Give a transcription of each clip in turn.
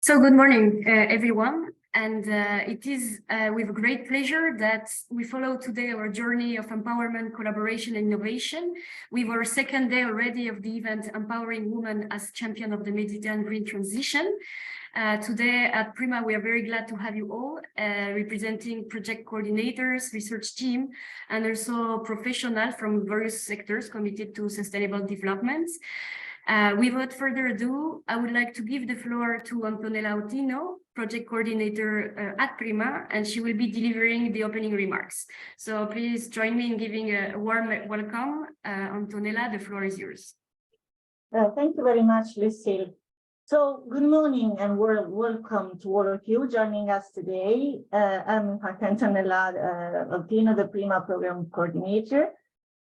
So good morning, everyone. And it is with great pleasure that we follow today our journey of empowerment, collaboration, and innovation with our second day already of the event, Empowering Women as Champion of the Mediterranean Green Transition. Today at PRIMA, we are very glad to have you all representing project coordinators, research team, and also professionals from various sectors committed to sustainable development. Without further ado, I would like to give the floor to Antonella Ottino, project coordinator at PRIMA, and she will be delivering the opening remarks. So please join me in giving a warm welcome. Antonella, the floor is yours. Thank you very much, Lucille. So good morning and welcome to all of you joining us today. I'm Antonella Ottino, the PRIMA program coordinator.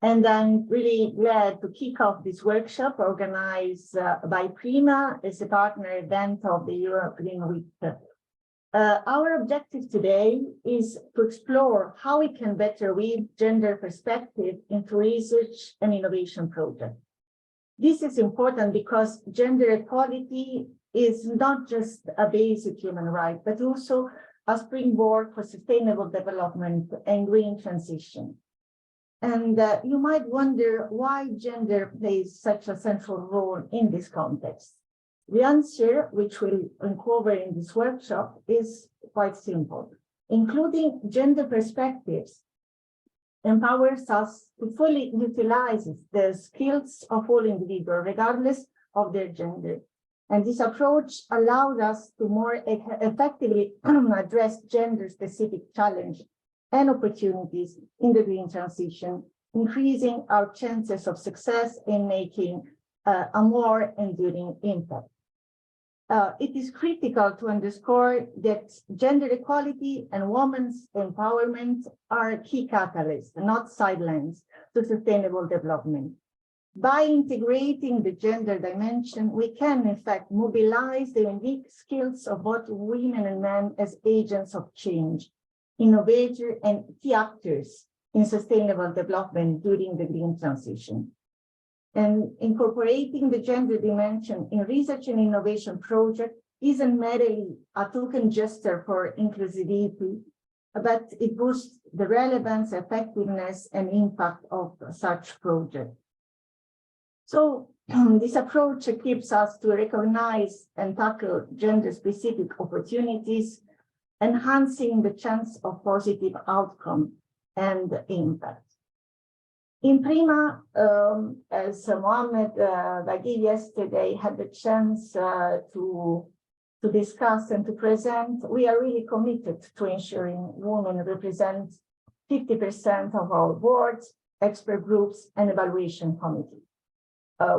And I'm really glad to kick off this workshop organized by PRIMA as a partner event of the European Week. Our objective today is to explore how we can better weave gender perspective into research and innovation projects. This is important because gender equality is not just a basic human right, but also a springboard for sustainable development and green transition. And you might wonder why gender plays such a central role in this context. The answer, which we'll uncover in this workshop, is quite simple. Including gender perspectives empowers us to fully utilize the skills of all individuals, regardless of their gender. And this approach allows us to more effectively address gender-specific challenges and opportunities in the green transition, increasing our chances of success in making a more enduring impact. It is critical to underscore that gender equality and women's empowerment are key catalysts, not sidelines, to sustainable development. By integrating the gender dimension, we can in fact mobilize the unique skills of both women and men as agents of change, innovators and key actors in sustainable development during the green transition. And incorporating the gender dimension in research and innovation projects isn't merely a token gesture for inclusivity, but it boosts the relevance, effectiveness, and impact of such projects. So this approach equips us to recognize and tackle gender-specific opportunities, enhancing the chance of positive outcome and impact. In PRIMA, as Mohammed Baghi yesterday had the chance to discuss and to present, we are really committed to ensuring women represent 50% of our boards, expert groups, and evaluation committee.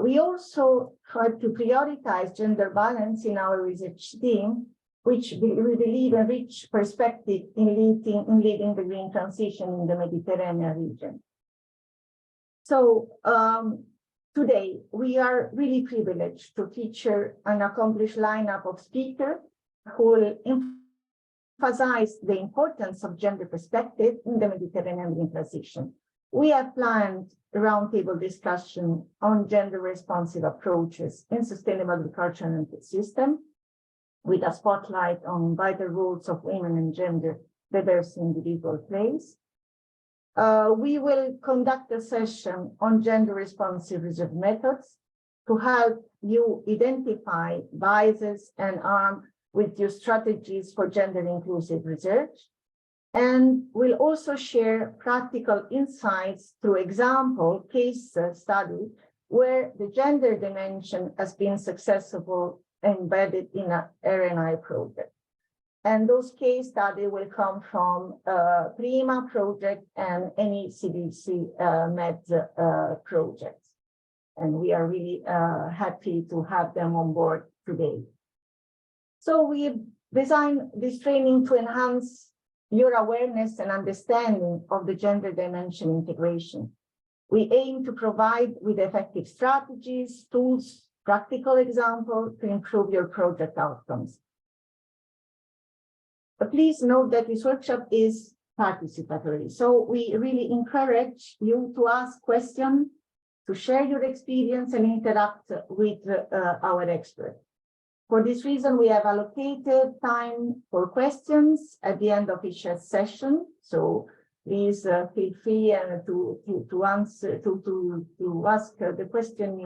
We also try to prioritize gender balance in our research team, which we believe a rich perspective in leading the green transition in the Mediterranean region. So today, we are really privileged to feature an accomplished lineup of speakers who will emphasize the importance of gender perspective in the Mediterranean green transition. We have planned a roundtable discussion on gender-responsive approaches in sustainable agriculture and system, with a spotlight on vital roles of women and gender diverse individual plays. We will conduct a session on gender-responsive research methods to help you identify biases and arm with your strategies for gender-inclusive research. And we'll also share practical insights through example case study where the gender dimension has been successful embedded in an R&I project. And those case studies will come from PRIMA project and any CDC-MED projects. And we are really happy to have them on board today. So we designed this training to enhance your awareness and understanding of the gender dimension integration. We aim to provide with effective strategies, tools, practical example to improve your project outcomes. But please note that this workshop is participatory. So we really encourage you to ask questions, to share your experience and interact with our experts. For this reason, we have allocated time for questions at the end of each session. So please feel free to answer to ask the question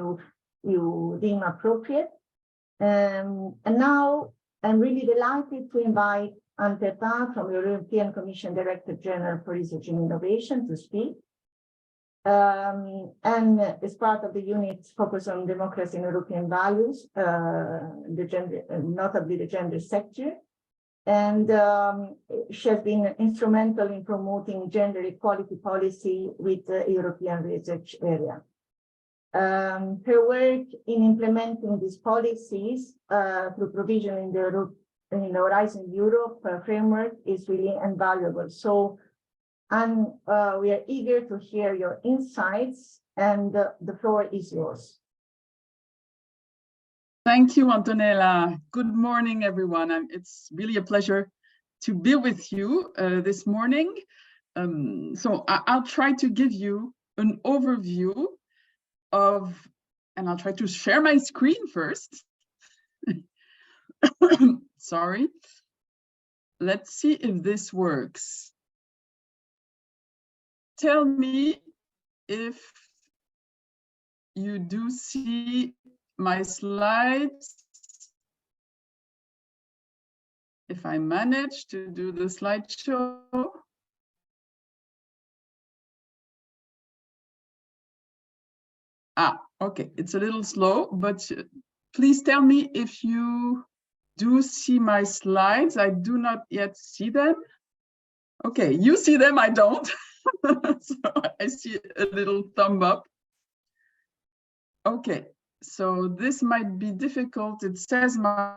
you deem appropriate. And now I'm really delighted to invite Anne Pepin from the European Commission Director General for Research and Innovation to speak. And as part of the unit focused on democracy and European values, notably the gender sector. And she has been instrumental in promoting gender equality policy with the European research area. Her work in implementing these policies through provision in the Horizon Europe framework is really invaluable. So, and we are eager to hear your insights, and the floor is yours. Thank you, Antonella. Good morning, everyone. It's really a pleasure to be with you this morning. So I'll try to give you an overview of, and I'll try to share my screen first. Sorry. Let's see if this works. Tell me if you do see my slides. If I manage to do the slideshow. Okay, it's a little slow, but please tell me if you do see my slides. I do not yet see them. Okay, you see them, I don't. So I see a little thumb up. Okay, so this might be difficult. It says my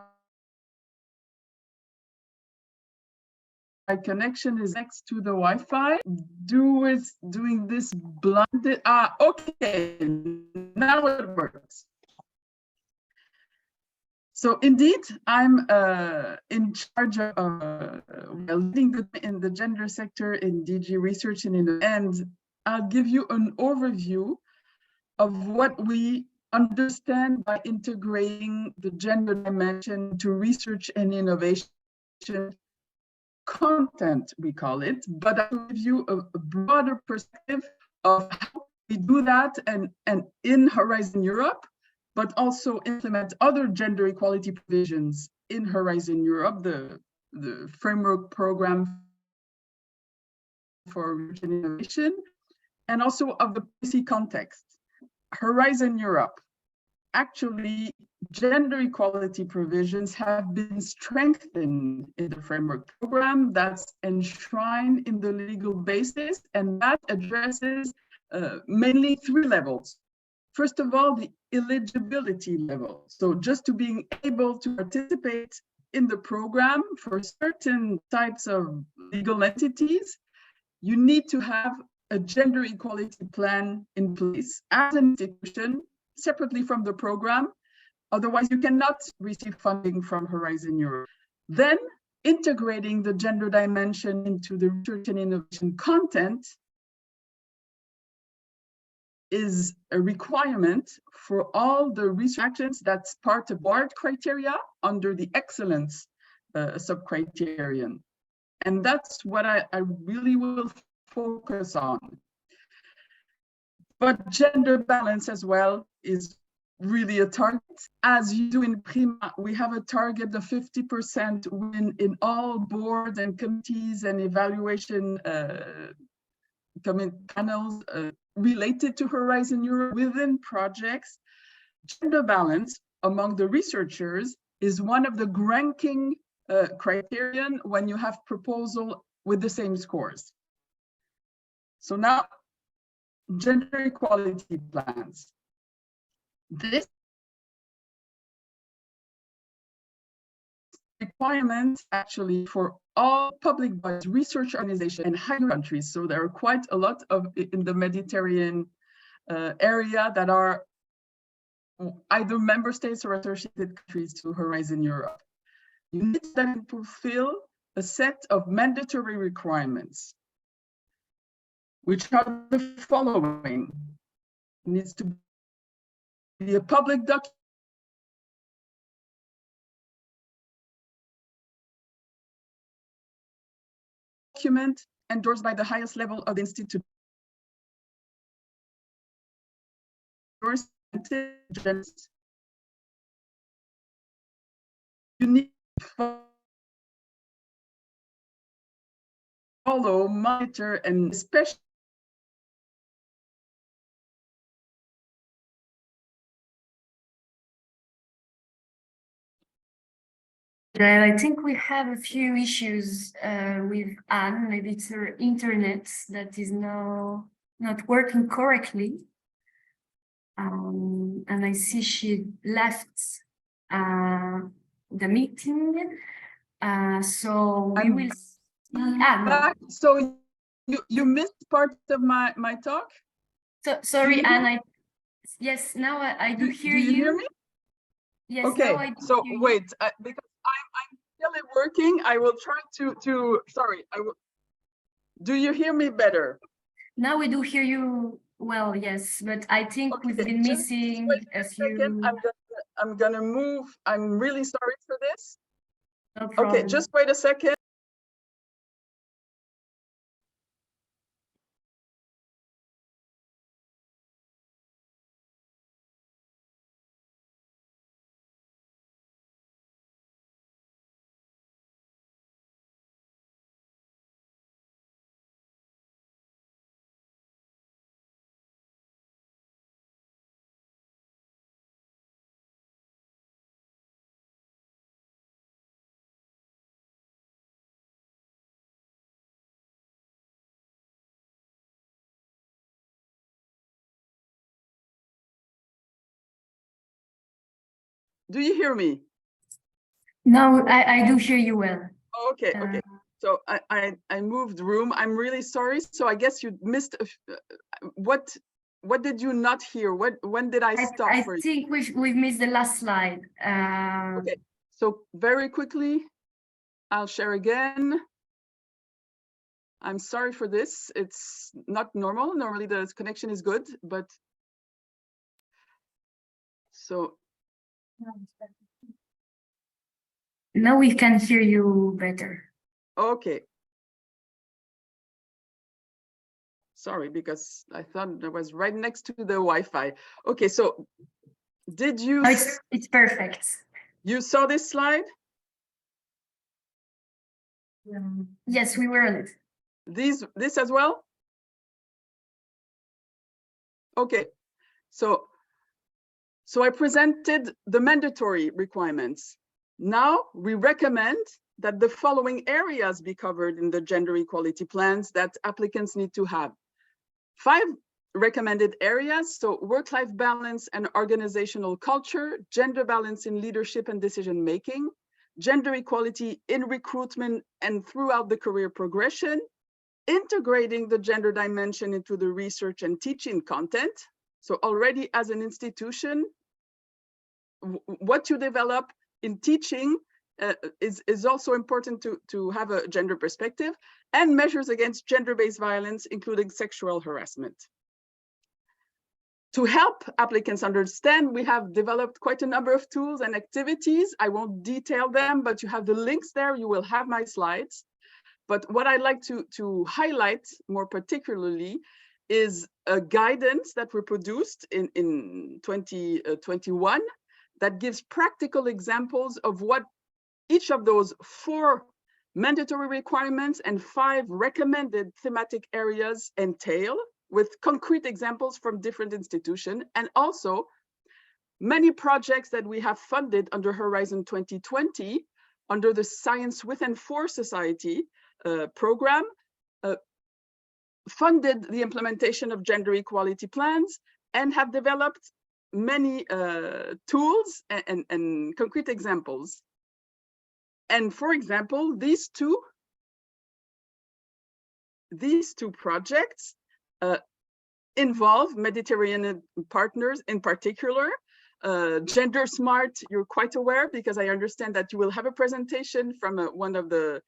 connection is next to the Wi-Fi. Doing this blinded. Okay, now it works. So indeed, I'm in charge of leading in the gender sector in DG Research and I'll give you an overview of what we understand by integrating the gender dimension to research and innovation content, we call it, but I'll give you a broader perspective of how we do that and in Horizon Europe, but also implement other gender equality provisions in Horizon Europe, the framework program for research and innovation, and also of the policy context. Horizon Europe, actually, gender equality provisions have been strengthened in the framework program that's enshrined in the legal basis, and that addresses mainly three levels. First of all, the eligibility level. So just to being able to participate in the program for certain types of legal entities, you need to have a gender equality plan in place as an institution separately from the program. Otherwise, you cannot receive funding from Horizon Europe. Then integrating the gender dimension into the research and innovation content is a requirement for all the research actions that's part of award criteria under the excellence sub-criterion. And that's what I really will focus on. But gender balance as well is really a target. As you do in PRIMA, we have a target of 50% women in all boards and committees and evaluation panels related to Horizon Europe within projects. Gender balance among the researchers is one of the ranking criterion when you have proposal with the same scores. So now, gender equality plans. This requirement actually for all public bodies, research organizations and higher countries. So there are quite a lot of in the Mediterranean area that are either member states or associated countries to Horizon Europe. You need to fulfill a set of mandatory requirements, which are the following. It needs to be a public document document endorsed by the highest level of the institute. You need to follow, monitor, and especially I think we have a few issues with Anne. Maybe it's her internet that is now not working correctly. And I see she left the meeting. So we will see. No. So you missed part of my talk? So sorry, Anne. Yes, now I do hear you. Do you hear me? Yes. Okay. Now I do So hear you. wait, because I'm still working. I will try to. Sorry. I will. Do you hear me better? Now we do hear you well. Yes, but I think we've been missing a few. I'm gonna move. I'm really sorry for this. No problem. Okay, just wait a second. Do you hear me? No, I do hear you well. Okay, okay. So I moved room. I'm really sorry. So I guess you missed what did you not hear? When did I stop? I think we've missed the last slide. Okay. So very quickly, I'll share again. I'm sorry for this. It's not normal. Normally the connection is good, but so. Now we can hear you better. Okay. Sorry, because I thought I was right next to the Wi-Fi. Okay, so did you? Oh, it's perfect. You saw this slide? Yes, we were on it. This as well? Okay, so I presented the mandatory requirements. Now we recommend that the following areas be covered in the gender equality plans that applicants need to have. 5 recommended areas, so work-life balance and organizational culture, gender balance in leadership and decision-making, gender equality in recruitment and throughout the career progression, integrating the gender dimension into the research and teaching content. So already as an institution, what you develop in teaching is also important to have a gender perspective, and measures against gender-based violence, including sexual harassment. To help applicants understand, we have developed quite a number of tools and activities. I won't detail them, but you have the links there. You will have my slides. But what I'd like to highlight more particularly is a guidance that we produced in 2021 that gives practical examples of what each of those 4 mandatory requirements and 5 recommended thematic areas entail, with concrete examples from different institutions, and also many projects that we have funded under Horizon 2020, under the Science with and for Society program, funded the implementation of gender equality plans and have developed many tools and concrete examples. And for example, these two projects involve Mediterranean partners in particular. Gender Smart, you're quite aware, because I understand that you will have a presentation from one of the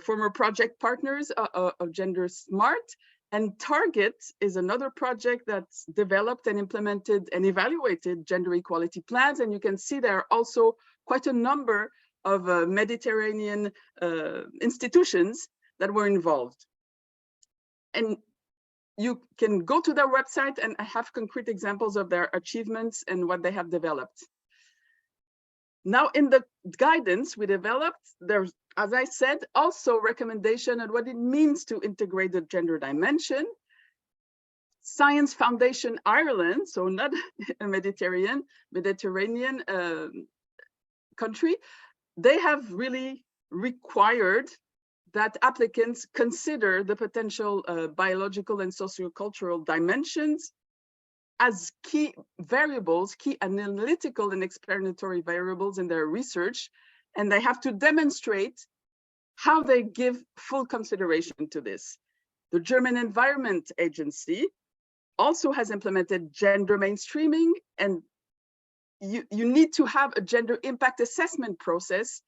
former project partners of Gender Smart. And Target is another project that's developed and implemented and evaluated gender equality plans. And you can see there are also quite a number of Mediterranean institutions that were involved. And you can go to their website and have concrete examples of their achievements and what they have developed. Now, in the guidance we developed, there's, as I said, also recommendation on what it means to integrate the gender dimension. Science Foundation Ireland, so not a Mediterranean country, they have really required that applicants consider the potential biological and sociocultural dimensions as key variables, key analytical and explanatory variables in their research, and they have to demonstrate how they give full consideration to this. The German Environment Agency also has implemented gender mainstreaming, and you need to have a gender impact assessment process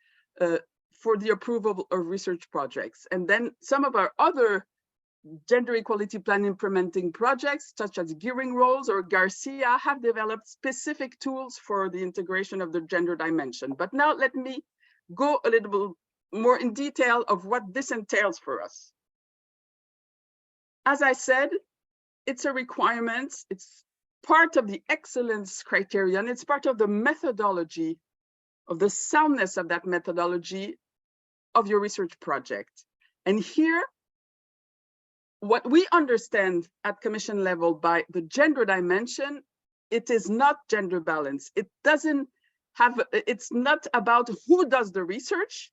for the approval of research projects. And then some of our other gender equality plan implementing projects, such as Gearing Roles or Garcia, have developed specific tools for the integration of the gender dimension. But now let me go a little more in detail of what this entails for us. As I said, it's a requirement, it's part of the excellence criterion, it's part of the methodology, of the soundness of that methodology of your research project. And here, what we understand at Commission level by the gender dimension, it is not gender balance. It doesn't have, it's not about who does the research.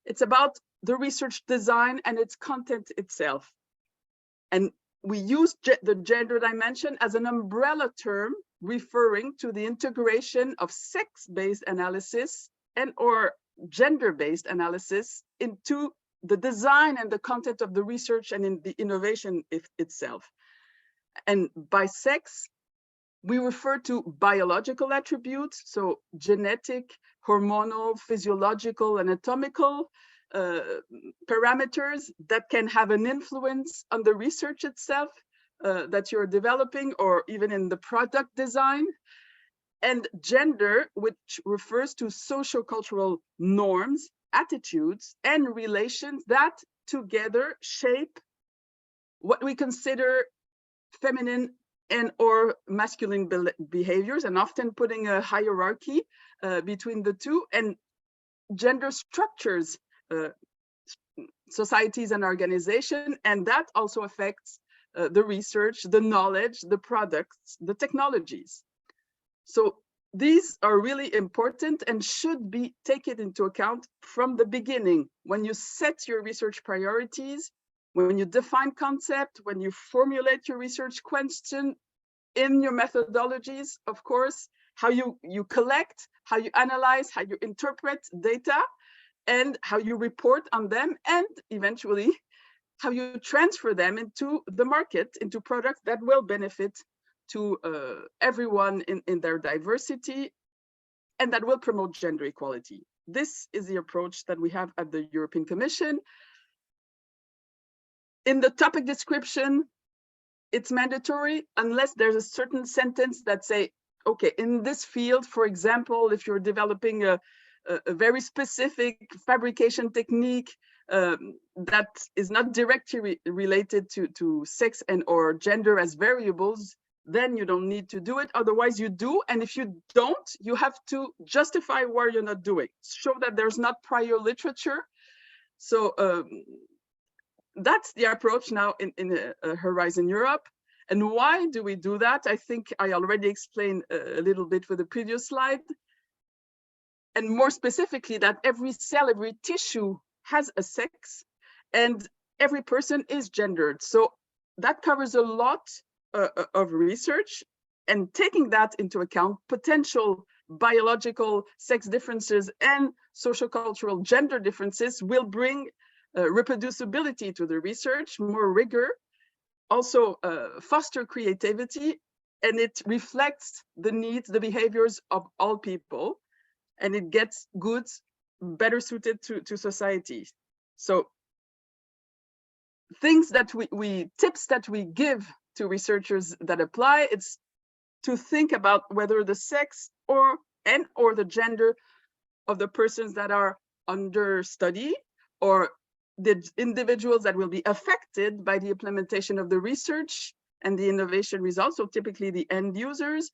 It's about the research design and its content itself. And we use the gender dimension as an umbrella term referring to the integration of sex-based analysis and or gender-based analysis into the design and the content of the research and in the innovation itself. And by sex, we refer to biological attributes, so genetic, hormonal, physiological, anatomical parameters that can have an influence on the research itself that you're developing, or even in the product design. And gender, which refers to socio-cultural norms, attitudes, and relations that together shape what we consider feminine and or masculine behaviors, and often putting a hierarchy between the two. And gender structures societies and organizations, and that also affects the research, the knowledge, the products, the technologies. So these are really important and should be taken into account from the beginning when you set your research priorities, when you define concept, when you formulate your research question in your methodologies, of course, how you collect, how you analyze, how you interpret data, and how you report on them, and eventually how you transfer them into the market, into products that will benefit to everyone in their diversity, and that will promote gender equality. This is the approach that we have at the European Commission. In the topic description, it's mandatory unless there's a certain sentence that say, okay, in this field, for example, if you're developing a very specific fabrication technique that is not directly related to sex and or gender as variables, then you don't need to do it. Otherwise you do. And if you don't, you have to justify why you're not doing. Show that there's not prior literature. So that's the approach now in Horizon Europe. And why do we do that? I think I already explained a little bit with the previous slide. And more specifically, that every cell, every tissue has a sex, and every person is gendered. So that covers a lot of research, and taking that into account, potential biological sex differences and sociocultural gender differences will bring reproducibility to the research, more rigor, also foster creativity, and it reflects the needs, the behaviors of all people, and it gets goods better suited to society. So things that tips that we give to researchers that apply, it's to think about whether the sex or the gender of the persons that are under study or the individuals that will be affected by the implementation of the research and the innovation results, so typically the end users,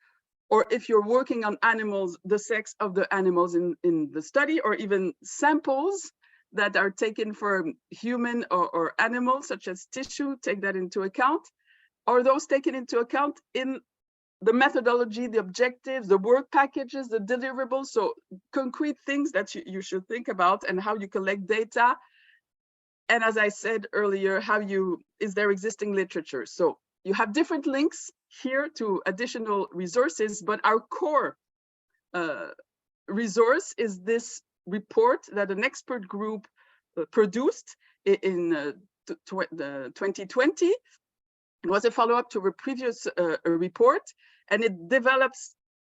or if you're working on animals, the sex of the animals in the study, or even samples that are taken for human or animals, such as tissue, take that into account, or those taken into account in the methodology, the objectives, the work packages, the deliverables, so concrete things that you should think about, and how you collect data. And as I said earlier, is there existing literature? So you have different links here to additional resources, but our core resource is this report that an expert group produced in 2020. It was a follow-up to a previous report, and it develops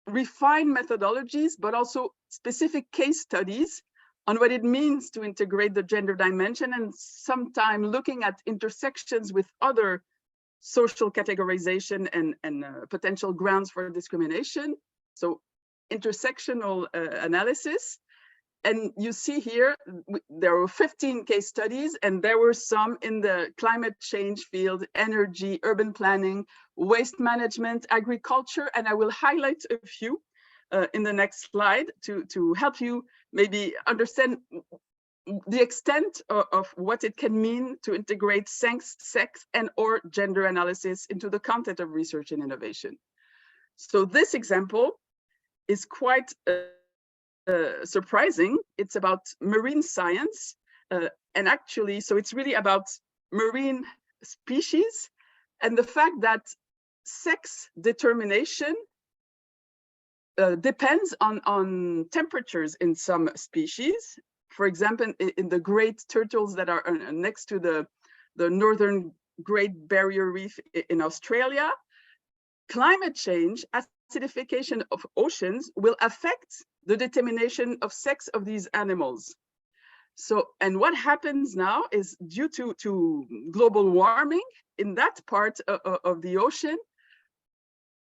refined methodologies, but also specific case studies on what it means to integrate the gender dimension, and sometimes looking at intersections with other social categorization and potential grounds for discrimination. So intersectional analysis. And you see here, there were 15 case studies, and there were some in the climate change field, energy, urban planning, waste management, agriculture, and I will highlight a few in the next slide to help you maybe understand the extent of what it can mean to integrate sex and or gender analysis into the content of research and innovation. So this example is quite surprising. It's about marine science, and actually, so it's really about marine species and the fact that sex determination depends on temperatures in some species. For example, in the great turtles that are next to the northern Great Barrier Reef in Australia, climate change, acidification of oceans will affect the determination of sex of these animals. So, and what happens now is due to global warming in that part of the ocean,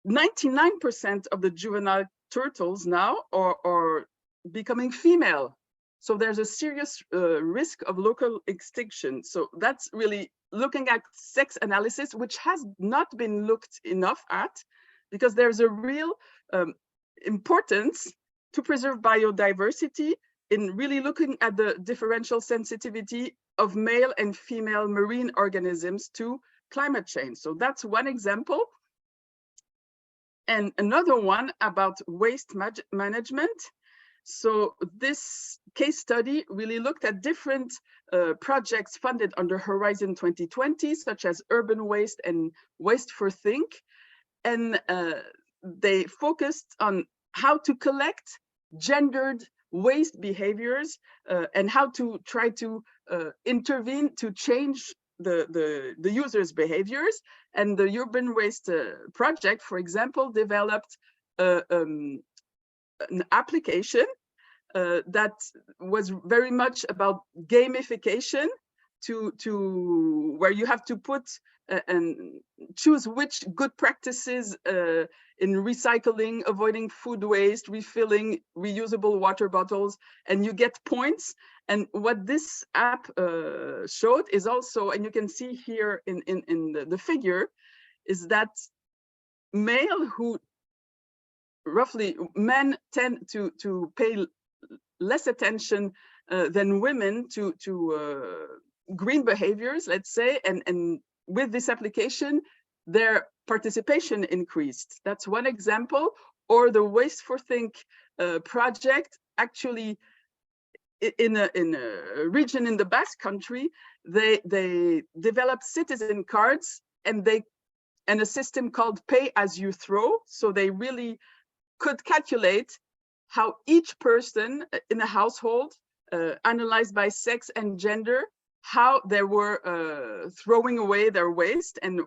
99% of the juvenile turtles now are becoming female. So there's a serious risk of local extinction. So that's really looking at sex analysis, which has not been looked enough at, because there's a real importance to preserve biodiversity in really looking at the differential sensitivity of male and female marine organisms to climate change. So that's one example. And another one about waste management. So this case study really looked at different projects funded under Horizon 2020, such as urban waste and waste for think. And they focused on how to collect gendered waste behaviors and how to try to intervene to change the users' behaviors. And the urban waste project, for example, developed an application that was very much about gamification, to where you have to put and choose which good practices in recycling, avoiding food waste, refilling reusable water bottles, and you get points. And what this app showed is also, and you can see here in the figure, is that men tend to pay less attention than women to green behaviors, let's say, and with this application, their participation increased. That's one example. Or the Waste for Think project, actually, in a region in the Basque Country, they developed citizen cards, and a system called Pay As You Throw. So they really could calculate how each person in a household, analyzed by sex and gender, how they were throwing away their waste and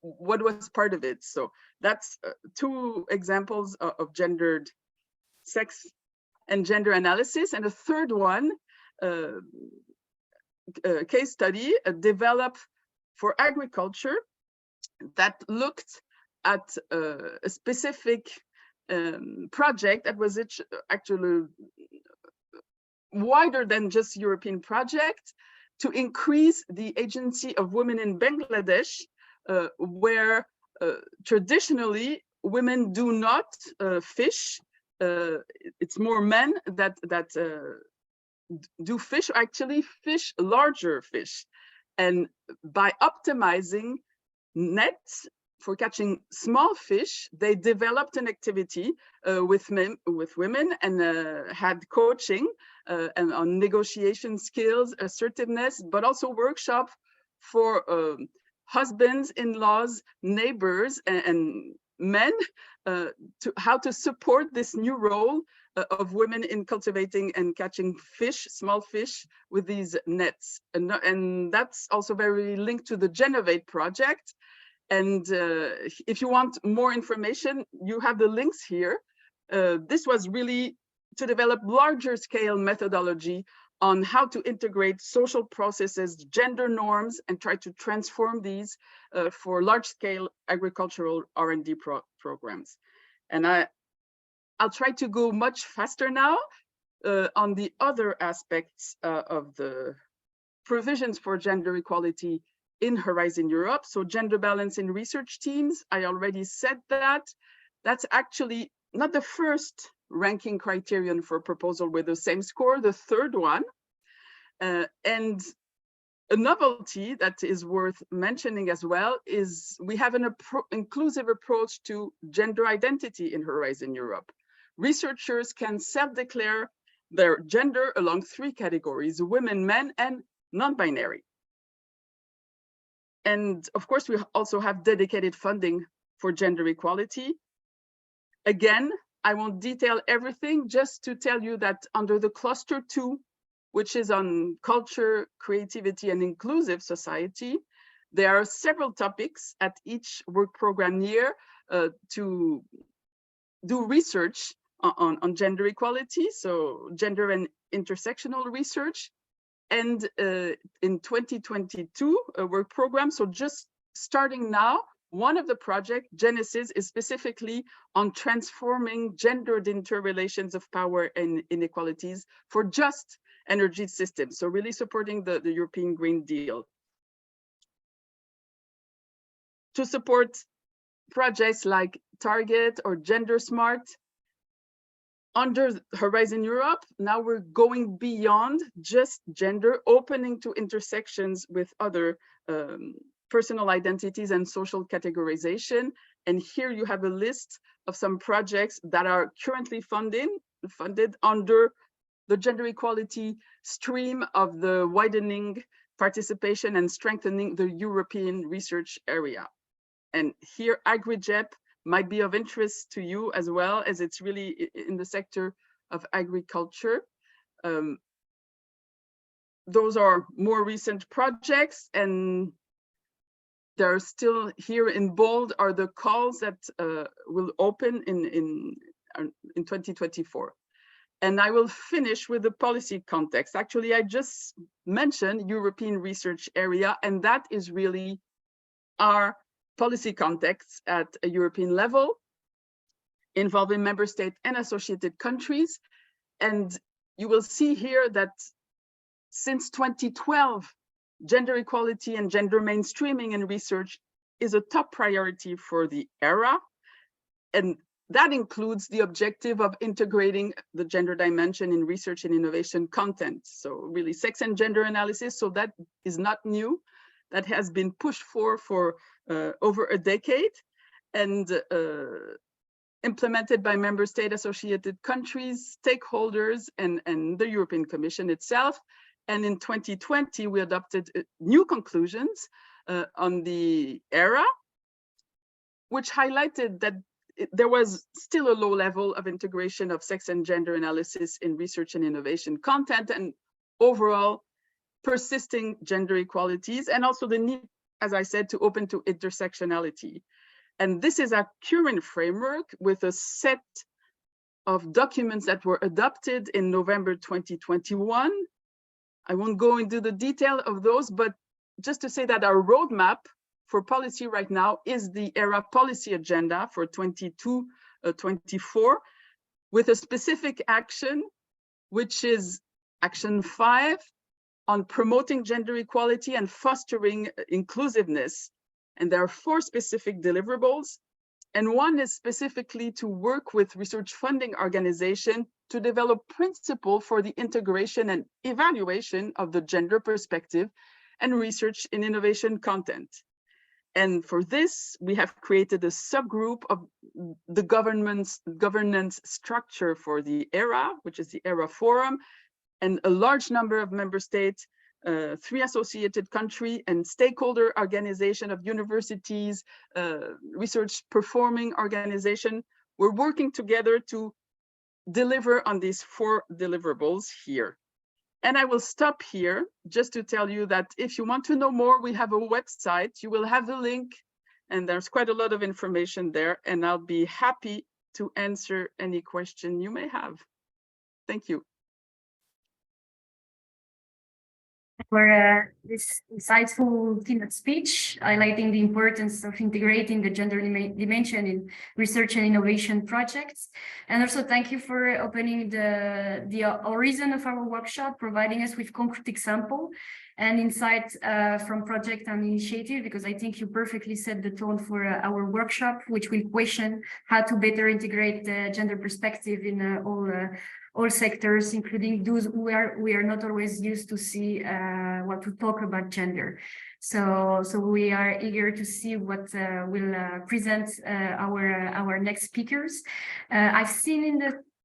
what was part of it. So that's two examples of gendered sex and gender analysis. And a third one, case study developed for agriculture that looked at a specific project that was actually wider than just European project. to increase the agency of women in Bangladesh, where traditionally women do not fish. It's more men that do fish, actually fish larger fish. And by optimizing nets for catching small fish, they developed an activity with women and had coaching and on negotiation skills, assertiveness, but also workshop for husbands, in-laws, neighbors, and men to how to support this new role of women in cultivating and catching fish, small fish, with these nets. And that's also very linked to the Genovate project. And if you want more information, you have the links here. This was really to develop larger scale methodology on how to integrate social processes, gender norms, and try to transform these for large scale agricultural R&D programs. And I'll try to go much faster now on the other aspects of the provisions for gender equality in Horizon Europe. So gender balance in research teams, I already said that. That's actually not the first ranking criterion for a proposal with the same score, the third one. And a novelty that is worth mentioning as well is we have an inclusive approach to gender identity in Horizon Europe. Researchers can self-declare their gender along 3 categories: women, men, and non-binary. And of course, we also have dedicated funding for gender equality. Again, I won't detail everything, just to tell you that under the cluster 2, which is on culture, creativity, and inclusive society, there are several topics at each work program year to do research on gender equality, so gender and intersectional research. And in 2022, a work program, so just starting now, one of the project, Genesis, is specifically on transforming gendered interrelations of power and inequalities for just energy systems. So really supporting the European Green Deal. To support projects like Target or Gender Smart, under Horizon Europe, now we're going beyond just gender, opening to intersections with other personal identities and social categorization. And here you have a list of some projects that are currently funded under the gender equality stream of the widening participation and strengthening the European research area. And here AgriGEP might be of interest to you as well, as it's really in the sector of agriculture. Those are more recent projects, and there are still here in bold are the calls that will open in 2024. And I will finish with the policy context. Actually, I just mentioned European research area, and that is really our policy context at a European level, involving member states and associated countries. And you will see here that since 2012, gender equality and gender mainstreaming in research is a top priority for the ERA. And that includes the objective of integrating the gender dimension in research and innovation content. So really sex and gender analysis. So that is not new. That has been pushed for over a decade and implemented by member state associated countries, stakeholders, and the European Commission itself. And in 2020, we adopted new conclusions on the ERA, which highlighted that there was still a low level of integration of sex and gender analysis in research and innovation content, and overall persisting gender equalities, and also the need, as I said, to open to intersectionality. And this is our current framework with a set of documents that were adopted in November 2021. I won't go into the detail of those, but just to say that our roadmap for policy right now is the ERA policy agenda for 22-24, with a specific action, which is action 5, on promoting gender equality and fostering inclusiveness. And there are 4 specific deliverables. And one is specifically to work with research funding organization to develop principles for the integration and evaluation of the gender perspective and research in innovation content. And for this, we have created a subgroup of the governance structure for the ERA, which is the ERA Forum, and a large number of member states, 3 associated countries and stakeholder organization of universities, research performing organization. We're working together to deliver on these 4 deliverables here. And I will stop here just to tell you that if you want to know more, we have a website. You will have a link, and there's quite a lot of information there, and I'll be happy to answer any question you may have. Thank you. For this insightful keynote speech, highlighting the importance of integrating the gender dimension in research and innovation projects. And also thank you for opening the horizon of our workshop, providing us with concrete example and insights from project and initiative, because I think you perfectly set the tone for our workshop, which will question how to better integrate the gender perspective in all sectors, including those we are not always used to see what to talk about gender. So we are eager to see what will present our next speakers. I've seen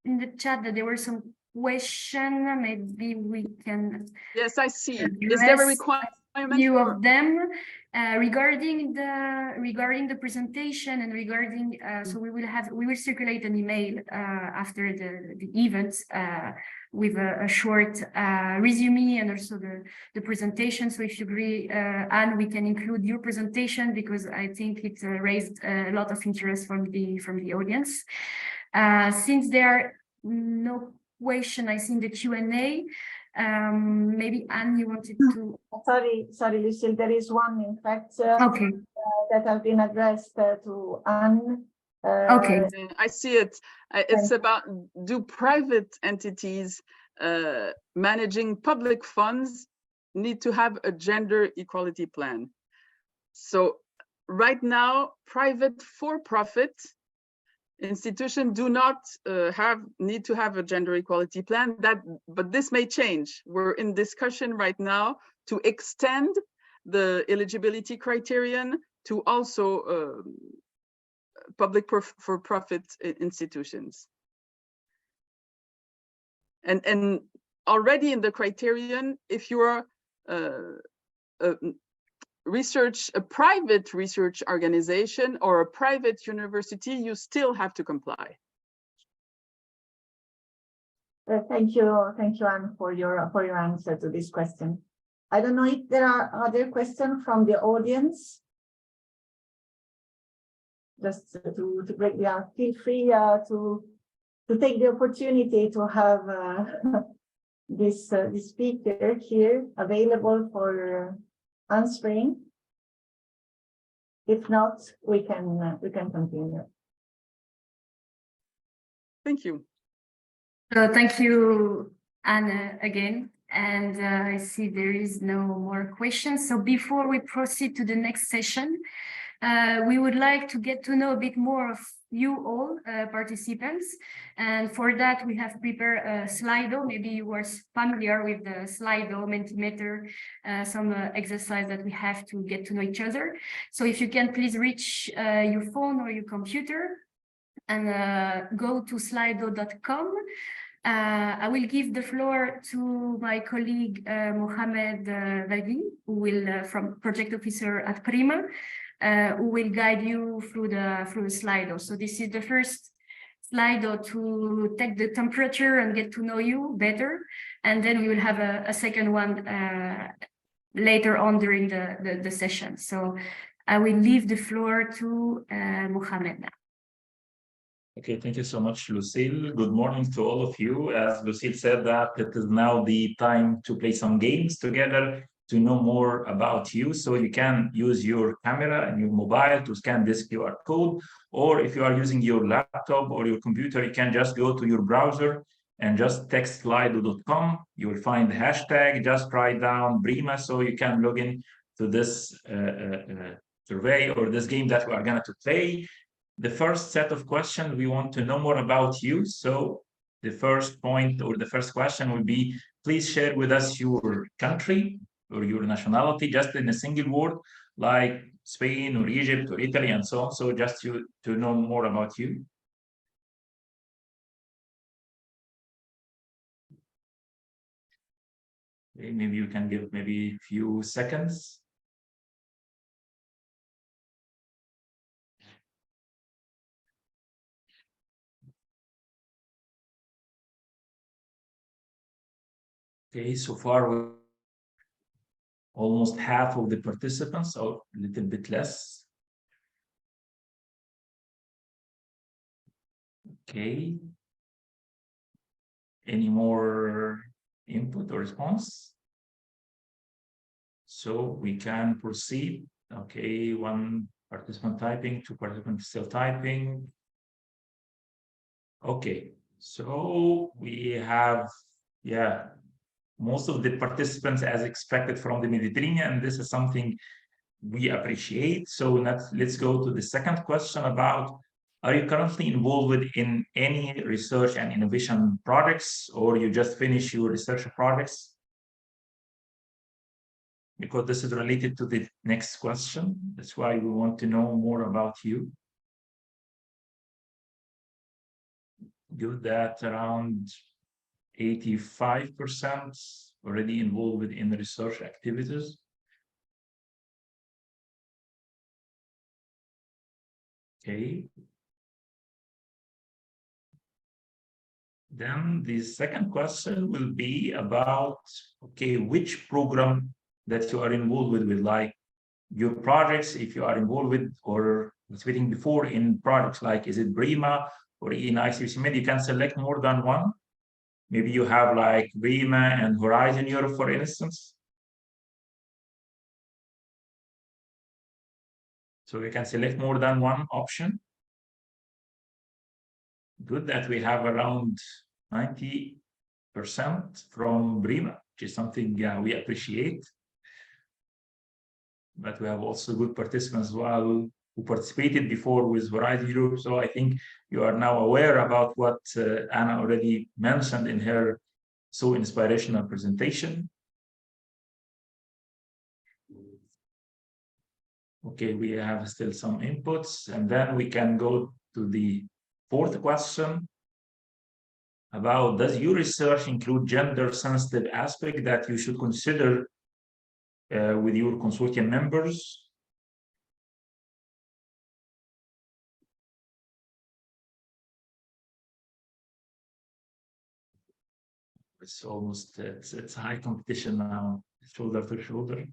in the chat that there were some questions. Maybe we can. Yes, I see. Is there a requirement? Few of them regarding the presentation and regarding so we will circulate an email after the event with a short resume and also the presentation. So if you agree, Anne, we can include your presentation because I think it raised a lot of interest from the audience. Since there are no question, I see in the Q&A. Maybe Anne, you wanted to. Sorry, Lucille. There is one, in fact, okay. That have been addressed to Anne. Okay. I see it. It's about, do private entities managing public funds need to have a gender equality plan? So right now, private for-profit institutions do not need to have a gender equality plan, but this may change. We're in discussion right now to extend the eligibility criterion to also public for-profit institutions. And already in the criterion, if you are a private research organization or a private university, you still have to comply. Thank you, Anne, for your answer to this question. I don't know if there are other questions from the audience. Just to break the out, feel free to take the opportunity to have this speaker here available for answering. If not, we can continue. Thank you. So thank you, Anne, again. And I see there is no more questions. So before we proceed to the next session, we would like to get to know a bit more of you all participants. And for that, we have prepared a Slido. Maybe you are familiar with the Slido, Mentimeter, some exercise that we have to get to know each other. So if you can please reach your phone or your computer and go to slido.com. I will give the floor to my colleague Mohamed Vaghi, who will from project officer at PRIMA, who will guide you through the Slido. So this is the first Slido to take the temperature and get to know you better, and then we will have a second one later on during the session. So I will leave the floor to Mohamed now. Okay, thank you so much, Lucille. Good morning to all of you. As Lucille said, that it is now the time to play some games together to know more about you. So you can use your camera and your mobile to scan this QR code, or if you are using your laptop or your computer, you can just go to your browser and just text slido.com. You will find the hashtag, just write down PRIMA so you can log in to this survey or this game that we are going to play. The first set of questions, we want to know more about you. So the first point or the first question will be, please share with us your country or your nationality, just in a single word, like Spain or Egypt or Italy and so on. So just to know more about you. Okay, maybe you can give maybe a few seconds. Okay, so far, almost half of the participants, or a little bit less. Okay. Any more input or response? So we can proceed. Okay, one participant typing, two participants still typing. Okay, so we have, yeah, most of the participants as expected from the Mediterranean. This is something we appreciate. So let's go to the second question about, are you currently involved in any research and innovation projects, or you just finished your research projects? Because this is related to the next question. That's why we want to know more about you. Good, that around 85% already involved in research activities. Okay. Then the second question will be about, okay, which program that you are involved with like your projects, if you are involved with or participating before in projects like, is it PRIMA or in ICPC-MED, you can select more than one. Maybe you have like PRIMA and Horizon Europe, for instance. So you can select more than one option. Good that we have around 90% from PRIMA, which is something we appreciate. But we have also good participants as well who participated before with Horizon Europe. So I think you are now aware about what Anna already mentioned in her so inspirational presentation. Okay, we have still some inputs, and then we can go to the fourth question about, does your research include gender-sensitive aspect that you should consider with your consortium members? It's almost, it's high competition now, shoulder to shoulder.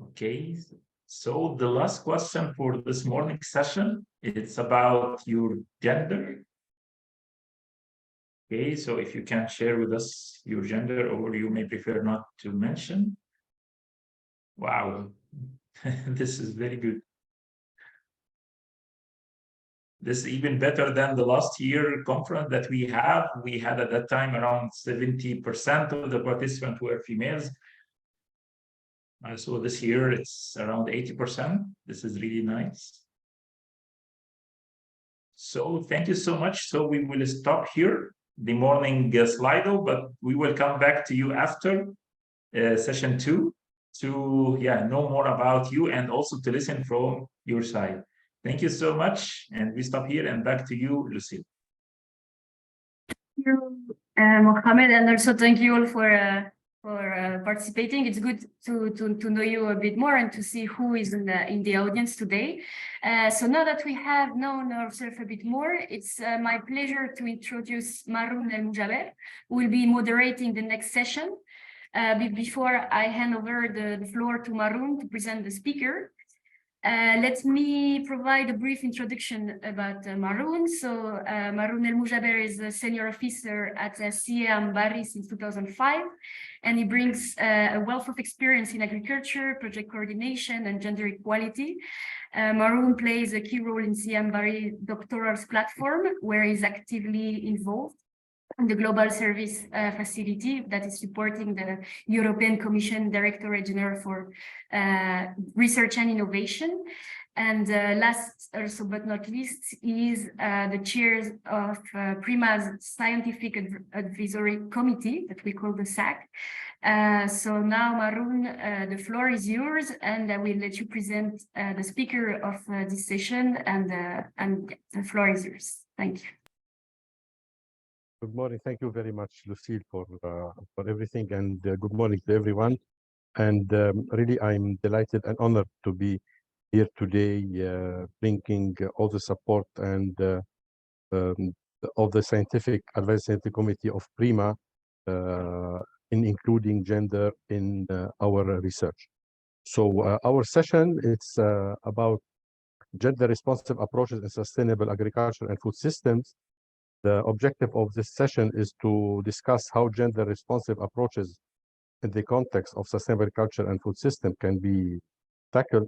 Okay, so the last question for this morning session, it's about your gender. Okay, so if you can share with us your gender, or you may prefer not to mention. Wow, this is very good. This is even better than the last year conference that we had. We had at that time around 70% of the participants were females. So this year it's around 80%. This is really nice. So thank you so much. So we will stop here the morning Slido, but we will come back to you after session 2 to know more about you and also to listen from your side. Thank you so much, and we stop here and back to you, Lucille. Thank you, Mohammed, and also thank you all for participating. It's good to know you a bit more and to see who is in the audience today. So now that we have known ourselves a bit more, it's my pleasure to introduce Maroun El Moujaber, who will be moderating the next session. Before I hand over the floor to Maroun to present the speaker, let me provide a brief introduction about Maroun. So Maroun El Moujaber is a senior officer at CEA Mbari since 2005, and he brings a wealth of experience in agriculture, project coordination, and gender equality. Maroon plays a key role in CM Barry Doctoral's platform, where he's actively involved in the Global Service Facility that is supporting the European Commission Directorate General for Research and Innovation. And last, also but not least, is the chair of PRIMA's Scientific Advisory Committee that we call the SAC. So now, Maroon, the floor is yours, and I will let you present the speaker of this session, and the floor is yours. Thank you. Good morning. Thank you very much, Lucille, for everything, and good morning to everyone. And really, I'm delighted and honored to be here today, bringing all the support and of the Scientific Advisory Committee of PRIMA in including gender in our research. So our session, it's about gender-responsive approaches in sustainable agriculture and food systems. The objective of this session is to discuss how gender-responsive approaches in the context of sustainable agriculture and food system can be tackled,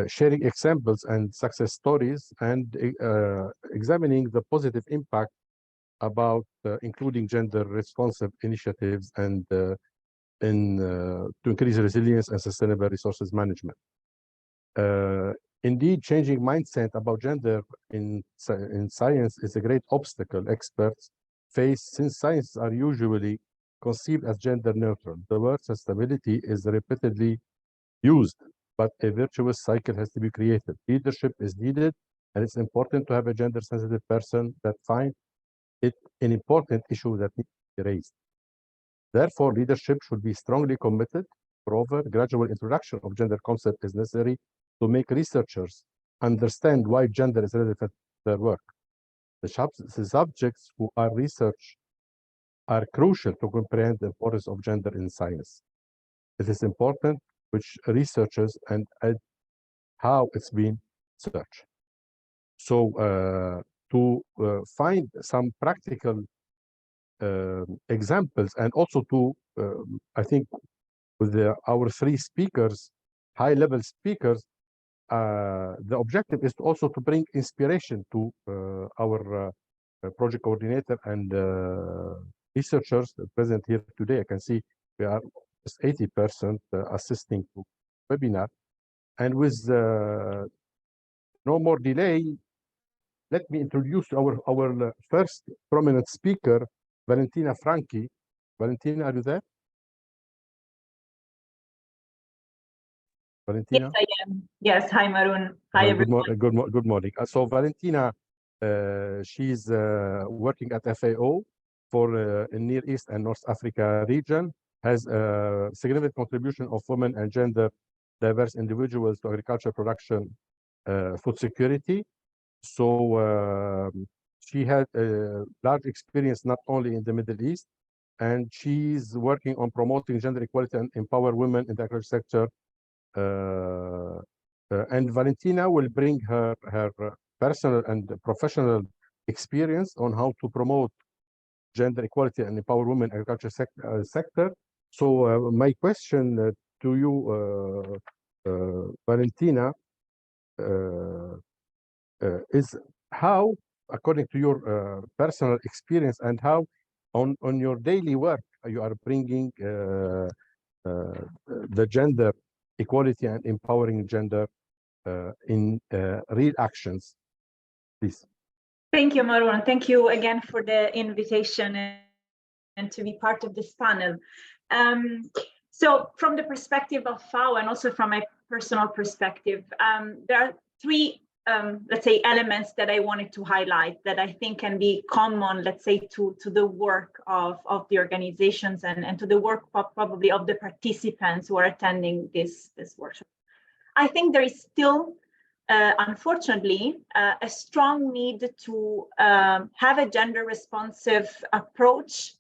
sharing examples and success stories, and examining the positive impact about including gender-responsive initiatives and to increase resilience and sustainable resources management. Indeed, changing mindset about gender in science is a great obstacle experts face, since sciences are usually conceived as gender neutral. The word sustainability is repeatedly used, but a virtuous cycle has to be created. Leadership is needed, and it's important to have a gender-sensitive person that finds it an important issue that needs to be raised. Therefore, leadership should be strongly committed. Moreover, gradual introduction of gender concept is necessary to make researchers understand why gender is relevant to their work. The subjects who are research are crucial to comprehend the importance of gender in science. It is important which researchers and how it's been searched. So to find some practical examples, and also to, I think, with our three speakers, high-level speakers, the objective is also to bring inspiration to our project coordinator and researchers present here today. I can see we are just 80% assisting to webinar. And with no more delay, let me introduce our first prominent speaker, Valentina Franchi. Valentina, are you there? Valentina? Yes, I am. Yes, hi, Maroon. Hi, everyone. Good morning. So Valentina, she's working at FAO for in Near East and North Africa region, has a significant contribution of women and gender diverse individuals to agriculture production, food security. So she had a large experience not only in the Middle East, and she's working on promoting gender equality and empower women in the agriculture sector. And Valentina will bring her personal and professional experience on how to promote gender equality and empower women in the agriculture sector. So my question to you, Valentina, is how, according to your personal experience, and how on your daily work you are bringing the gender equality and empowering gender in real actions, please. Thank you, Maroon. Thank you again for the invitation and to be part of this panel. So from the perspective of FAO and also from my personal perspective, there are three, let's say, elements that I wanted to highlight that I think can be common, let's say, to the work of the organizations and to the work probably of the participants who are attending this workshop. I think there is still, unfortunately, a strong need to have a gender responsive approach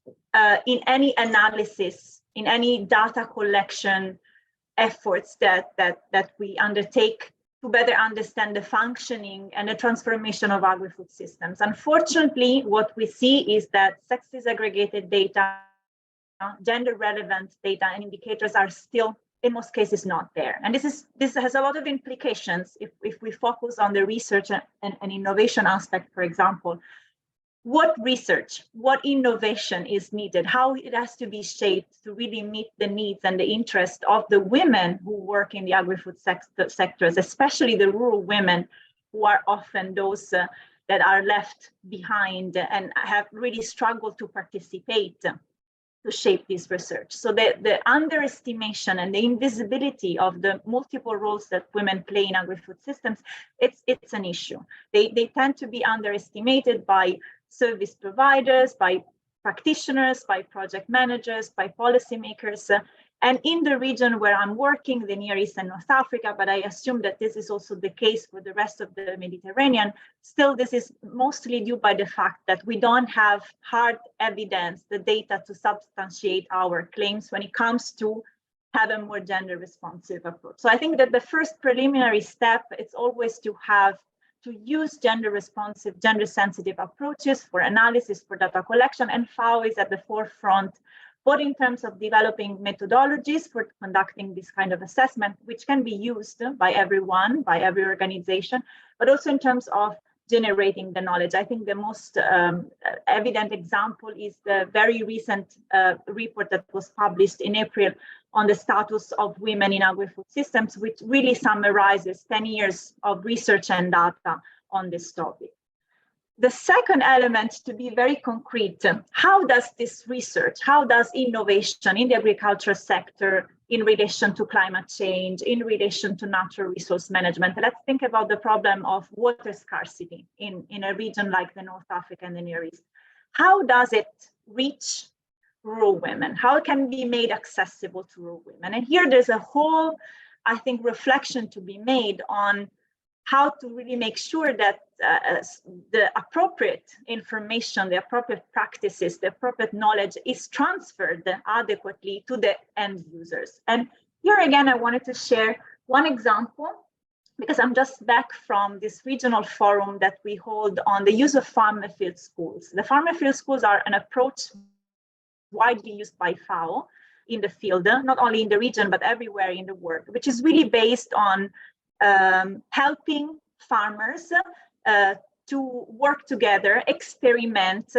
in any analysis, in any data collection efforts that we undertake to better understand the functioning and the transformation of agri-food systems. Unfortunately, what we see is that sex disaggregated data, gender relevant data and indicators are still in most cases not there. And this has a lot of implications if we focus on the research and innovation aspect, for example. What research, what innovation is needed, how it has to be shaped to really meet the needs and the interest of the women who work in the agri-food sectors, especially the rural women who are often those that are left behind and have really struggled to participate to shape this research. So the underestimation and the invisibility of the multiple roles that women play in agri-food systems, it's an issue. They tend to be underestimated by service providers, by practitioners, by project managers, by policymakers. And in the region where I'm working, the Near East and North Africa, but I assume that this is also the case for the rest of the Mediterranean, still this is mostly due by the fact that we don't have hard evidence, the data to substantiate our claims when it comes to have a more gender responsive approach. So I think that the first preliminary step is always to use gender responsive, gender sensitive approaches for analysis, for data collection, and FAO is at the forefront, both in terms of developing methodologies for conducting this kind of assessment, which can be used by everyone, by every organization, but also in terms of generating the knowledge. I think the most evident example is the very recent report that was published in April on the status of women in agri-food systems, which really summarizes 10 years of research and data on this topic. The second element, to be very concrete, how does this research, how does innovation in the agriculture sector in relation to climate change, in relation to natural resource management? Let's think about the problem of water scarcity in a region like the North Africa and the Near East. How does it reach rural women? How it can be made accessible to rural women? And here there's a whole, I think, reflection to be made on how to really make sure that the appropriate information, the appropriate practices, the appropriate knowledge is transferred adequately to the end users. And here again, I wanted to share one example because I'm just back from this regional forum that we hold on the use of farm-to-field schools. The farm-to-field schools are an approach widely used by FAO in the field, not only in the region, but everywhere in the world, which is really based on helping farmers to work together, experiment,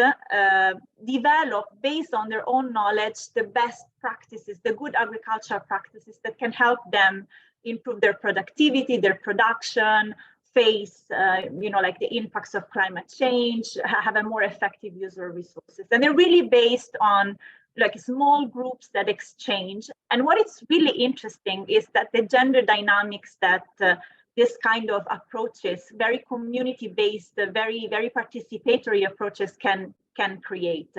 develop based on their own knowledge, the best practices, the good agricultural practices that can help them improve their productivity, their production, face, like the impacts of climate change, have a more effective use of resources. And they're really based on like small groups that exchange. And what is really interesting is that the gender dynamics that this kind of approaches, very community-based, very, very participatory approaches can create.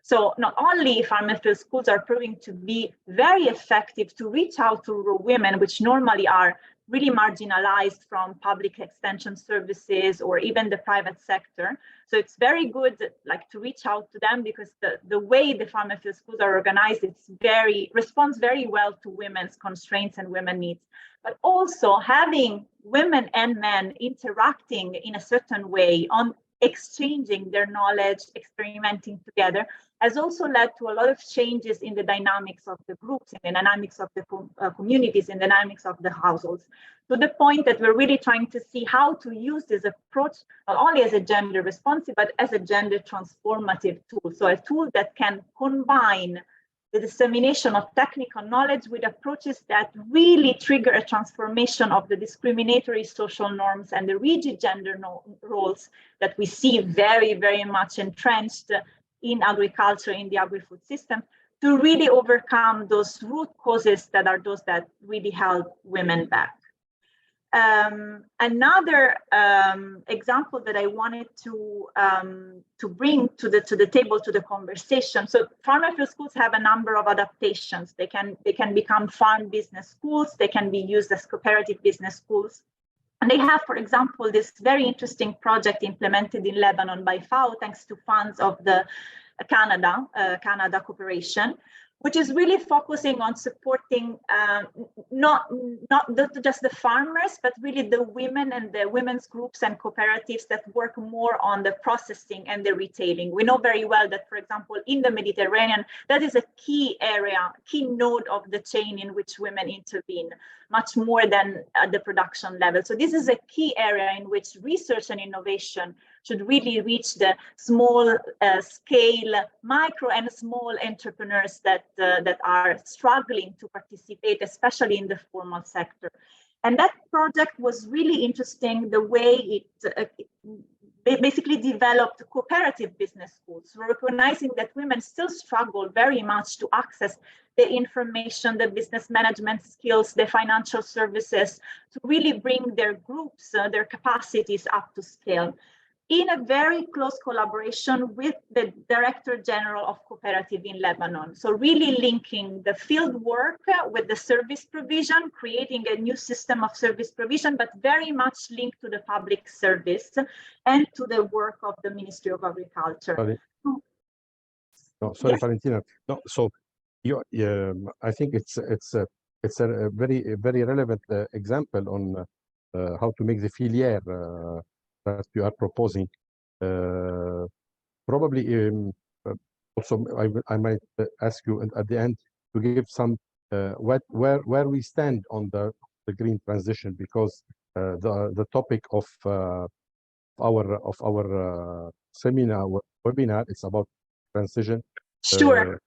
So not only farm-to-field schools are proving to be very effective to reach out to rural women, which normally are really marginalized from public extension services or even the private sector. So it's very good to reach out to them because the way the farm-to-field schools are organized, responds very well to women's constraints and women's needs. But also having women and men interacting in a certain way on exchanging their knowledge, experimenting together, has also led to a lot of changes in the dynamics of the groups, in the dynamics of the communities, in the dynamics of the households, to the point that we're really trying to see how to use this approach, not only as a gender responsive, but as a gender transformative tool. So a tool that can combine the dissemination of technical knowledge with approaches that really trigger a transformation of the discriminatory social norms and the rigid gender roles that we see very, very much entrenched in agriculture, in the agri-food system, to really overcome those root causes that are those that really held women back. Another example that I wanted to bring to the table, to the conversation. So farm-to-field schools have a number of adaptations. They can become farm business schools. They can be used as cooperative business schools. And they have, for example, this very interesting project implemented in Lebanon by FAO, thanks to funds of the Canada Cooperation, which is really focusing on supporting not just the farmers, but really the women and the women's groups and cooperatives that work more on the processing and the retailing. We know very well that, for example, in the Mediterranean, that is a key area, key node of the chain in which women intervene, much more than at the production level. So this is a key area in which research and innovation should really reach the small scale, micro and small entrepreneurs that are struggling to participate, especially in the formal sector. And that project was really interesting, the way it basically developed cooperative business schools, recognizing that women still struggle very much to access the information, the business management skills, the financial services, to really bring their groups, their capacities up to scale, in a very close collaboration with the Director General of Cooperative in Lebanon. So really linking the field work with the service provision, creating a new system of service provision, but very much linked to the public service and to the work of the Ministry of Agriculture. Sorry. No, sorry, Yes. Valentina. No, so you, I think it's a very relevant example on how to make the filière that you are proposing. Probably also I might ask you at the end to give some where we stand on the green transition, because the topic of our seminar webinar is about transition. Sure.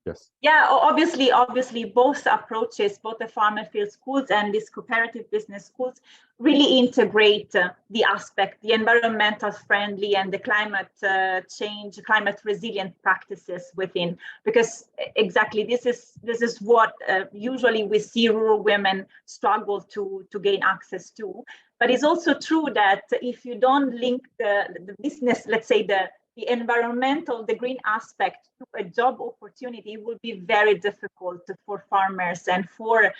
Yes. Yeah, obviously, both approaches, both the farmer field schools and these cooperative business schools, really integrate the aspect, the environmental friendly and the climate change, climate resilient practices within. Because exactly this is what usually we see rural women struggle to gain access to. But it's also true that if you don't link the business, let's say the environmental, the green aspect to a job opportunity, will be very difficult for farmers and for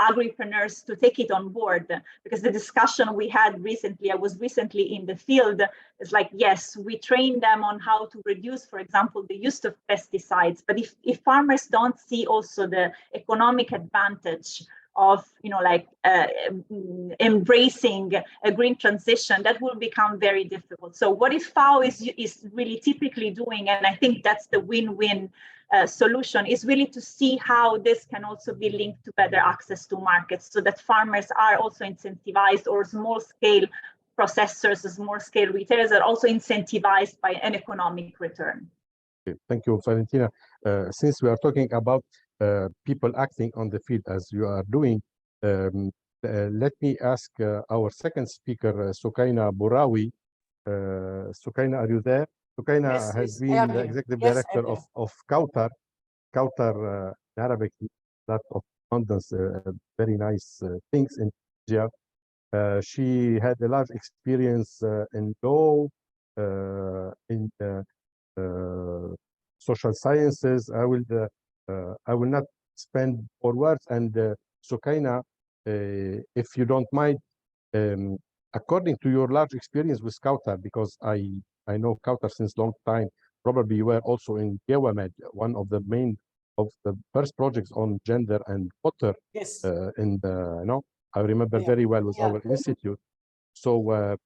agripreneurs to take it on board. Because the discussion we had recently, I was recently in the field, is like, yes, we train them on how to reduce, for example, the use of pesticides. But if farmers don't see also the economic advantage of, embracing a green transition, that will become very difficult. So what FAO is really typically doing, and I think that's the win-win solution, is really to see how this can also be linked to better access to markets, so that farmers are also incentivized, or small-scale processors, small-scale retailers are also incentivized by an economic return. Okay. Thank you, Valentina. Since we are talking about people acting on the field as you are doing, let me ask our second speaker, Sukaina Bouraoui. Sukaina, are you there? Sukaina has been the executive director of Kautar. Kautar, in Arabic, that of London's very nice things in Asia. She had a large experience in law, in social sciences. I will not spend more words. And Sukaina, if you don't mind, according to your large experience with Kautar, because I know Kautar since long time, probably you were also in PRIMA-MED, one of the first projects on gender and water. Yes. I remember very well with our institute. So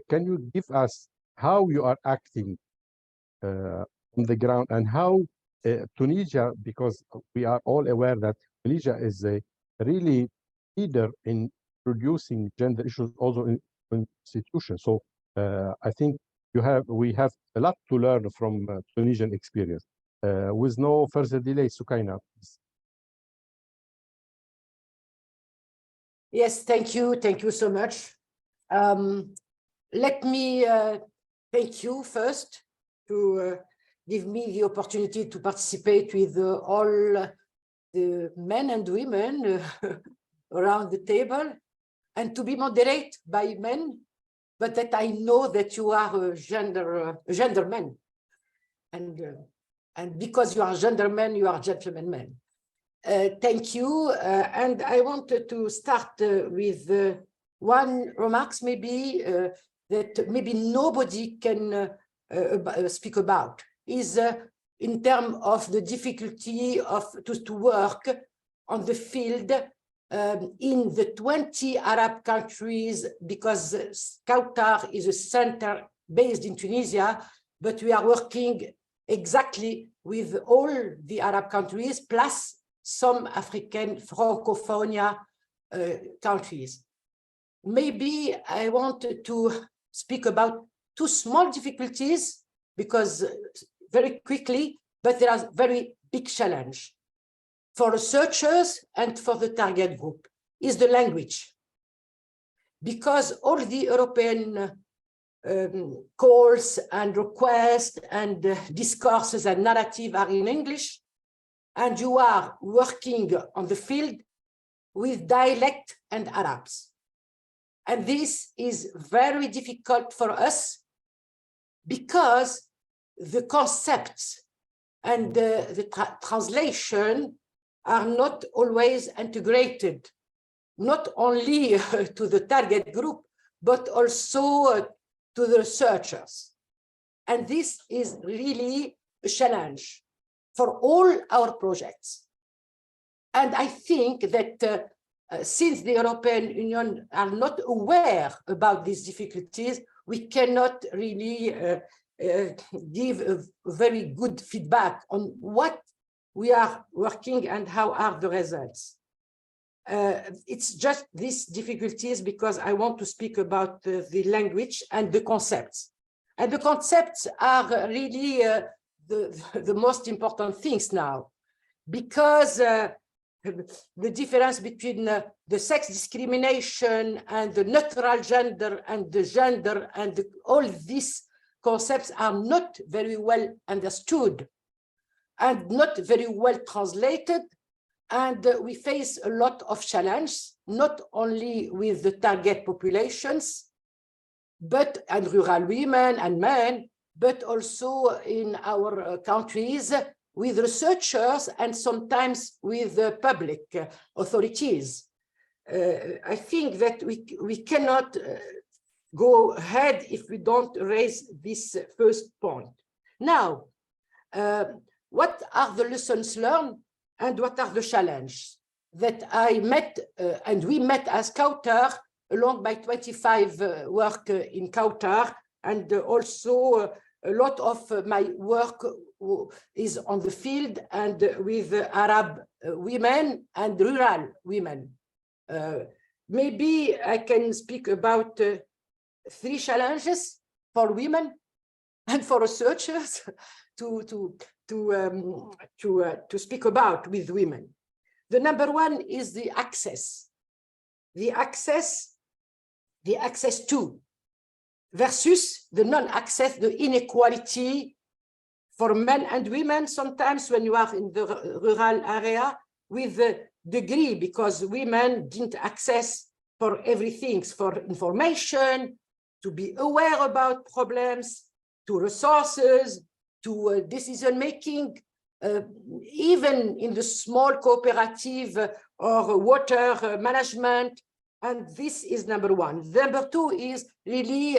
can you give us how you are acting on the ground, and how Tunisia, because we are all aware that Tunisia is a really leader in producing gender issues also in institutions. So I think we have a lot to learn from Tunisian experience. With no further delay, Sukaina, please. Yes, thank you so much. Let me thank you first to give me the opportunity to participate with all the men and women around the table, and to be moderated by men, but that I know that you are a gender man, and because you are gender men, you are gentlemen men. Thank you, and I wanted to start with one remarks maybe that maybe nobody can speak about, is in terms of the difficulty of to work on the field in the 20 Arab countries, because Qatar is a center based in Tunisia, but we are working exactly with all the Arab countries, plus some African Francophonia countries. Maybe I want to speak about two small difficulties, because very quickly, but there are very big challenge for researchers and for the target group is the language. Because all the European calls and requests and discourses and narrative are in English, and you are working on the field with dialect and Arabs. And this is very difficult for us because the concepts and the translation are not always integrated, not only to the target group, but also to the researchers. And this is really a challenge for all our projects. And I think that since the European Union are not aware about these difficulties, we cannot really give a very good feedback on what we are working and how are the results. It's just these difficulties because I want to speak about the language and the concepts. And the concepts are really the most important things now, because the difference between the sex discrimination and the neutral gender and the gender and all these concepts are not very well understood and not very well translated. And we face a lot of challenges, not only with the target populations, but and rural women and men, but also in our countries with researchers and sometimes with the public authorities. I think that we cannot go ahead if we don't raise this first point. Now, what are the lessons learned and what are the challenges that I met and we met as Qatar along my 25 work in Qatar, and also a lot of my work is on the field and with Arab women and rural women. Maybe I can speak about 3 challenges for women and for researchers to speak about with women. The number one is the access. The access to versus the non-access, the inequality for men and women, sometimes when you are in the rural area with the degree, because women didn't access for everything, for information, to be aware about problems, to resources, to decision-making, even in the small cooperative or water management. And this is number one. Number two is really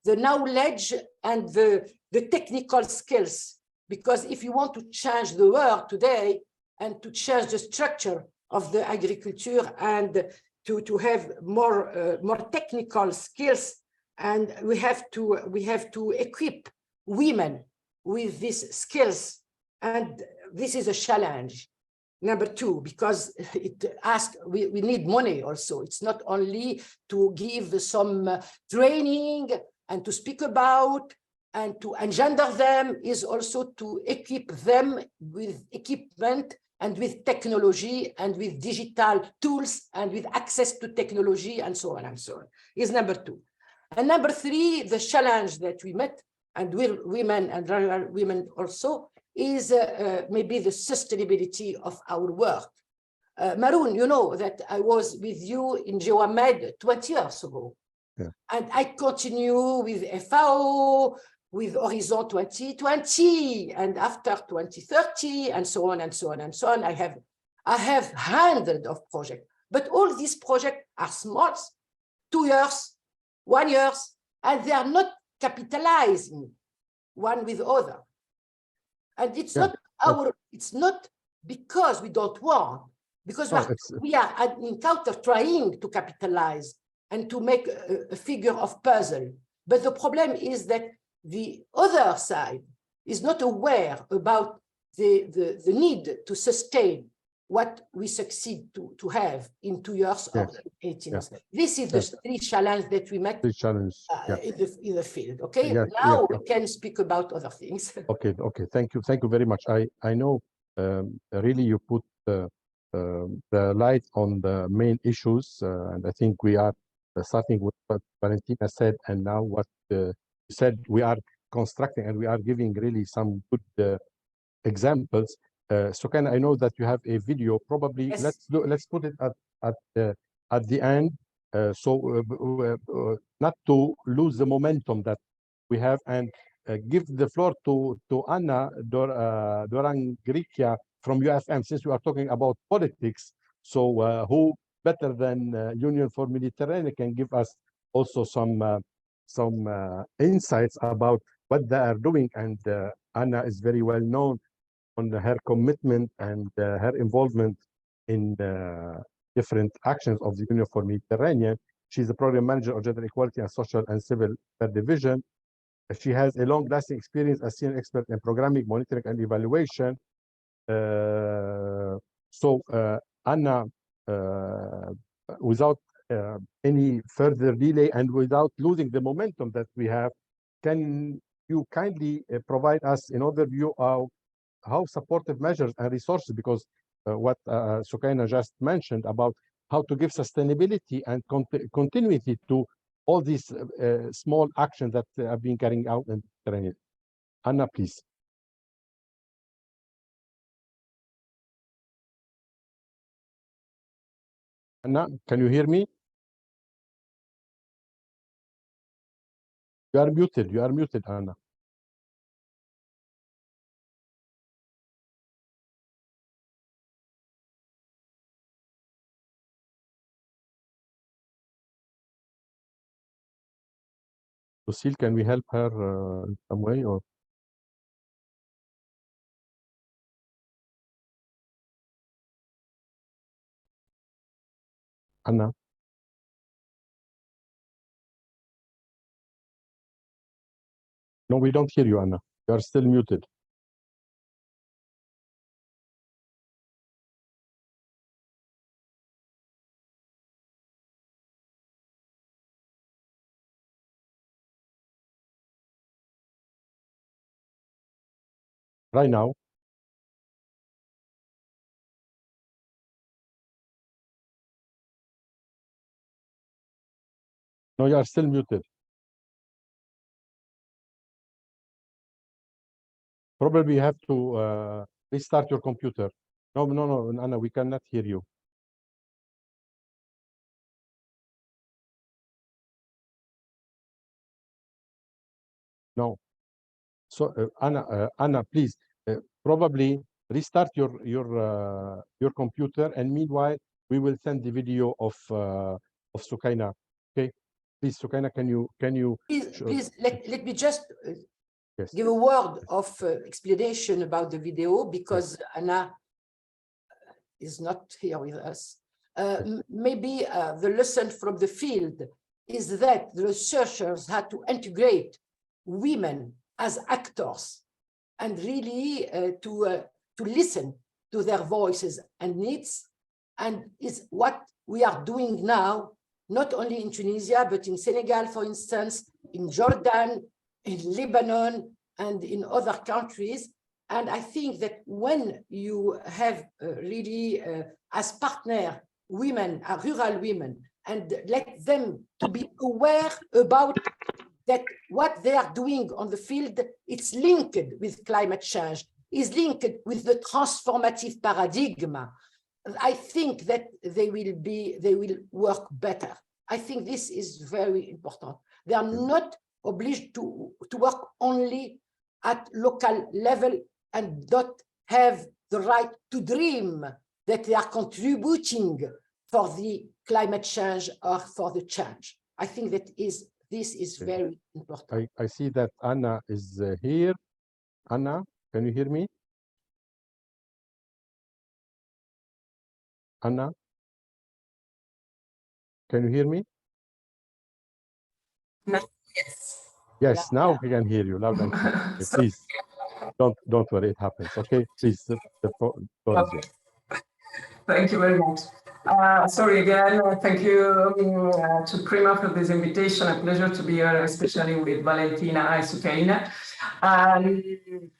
the knowledge and the technical skills, because if you want to change the world today and to change the structure of the agriculture and to have more technical skills, and we have to equip women with these skills, and this is a challenge. Number two, because we need money also. It's not only to give some training and to speak about and to engender them, is also to equip them with equipment and with technology and with digital tools and with access to technology and so on and so on, is number two. And number three, the challenge that we met, and with women and rural women also, is maybe the sustainability of our work. Maroon, you know that I was with you in PRIMA-MED 20 years ago. Yeah. And I continue with FAO, with Horizon 2020, and after 2030, and so on and so on and so on. I have hundreds of projects, but all these projects are small, 2 years, 1 year, and they are not capitalizing one with other. And it's Yeah, it's not because we don't want, because we are trying to capitalize and to make a figure of puzzle. But the problem is that the other side is not aware about the need to sustain what we succeed to have in 2 years or 18 months. This is the three challenge that we met in the field. Okay, now we can speak about other things. Okay, thank you very much. I know really you put the light on the main issues, and I think we are starting with what Valentina said, and now what you said. We are constructing and we are giving really some good examples. Sukaina, I know that you have a video. Probably let's put it at the end, so not to lose the momentum that we have, and give the floor to Anna Dorangrikia from UFM, since we are talking about politics. So who better than Union for Mediterranean can give us also some insights about what they are doing. And Anna is very well known on her commitment and her involvement in different actions of the Union for Mediterranean. She's the program manager of Gender Equality and Social and Civil Division. She has a long-lasting experience as senior expert in programming, monitoring, and evaluation. Anna, without any further delay and without losing the momentum that we have, can you kindly provide us an overview of how supportive measures and resources, because what Sukaina just mentioned about how to give sustainability and continuity to all these small actions that are being carried out in the Mediterranean. Anna, please. Anna, can you hear me? You are muted, Anna. Lucille, can we help her in some way, or? Anna? No, we don't hear you, Anna. You are still muted. Right now. No, you are still muted. Probably you have to restart your computer. No, Anna, we cannot hear you. No. So Anna, please, probably restart your computer, and meanwhile we will send the video of Sukaina. Okay, please, Sukaina, can you please let me just give a word of explanation about the video, because Anna is not here with us. Maybe the lesson from the field is that the researchers had to integrate women as actors and really to listen to their voices and needs, and is what we are doing now, not only in Tunisia, but in Senegal, for instance, in Jordan, in Lebanon, and in other countries. And I think that when you have really as partner women, rural women, and let them to be aware about that what they are doing on the field, it's linked with climate change, is linked with the transformative paradigm, I think that they will work better. I think this is very important. They are not obliged to work only at local level and not have the right to dream that they are contributing for the climate change or for the change. I think that this is very important. I see that Anna is here. Anna, Can you hear me? Anna? Can you hear me? Yes. Yes, now we can hear you loud and clear. Okay, please, don't worry, it happens. Okay, please, the floor is yours. Thank you very much. Sorry again, thank you to PRIMA for this invitation. A pleasure to be here, especially with Valentina and Sukaina.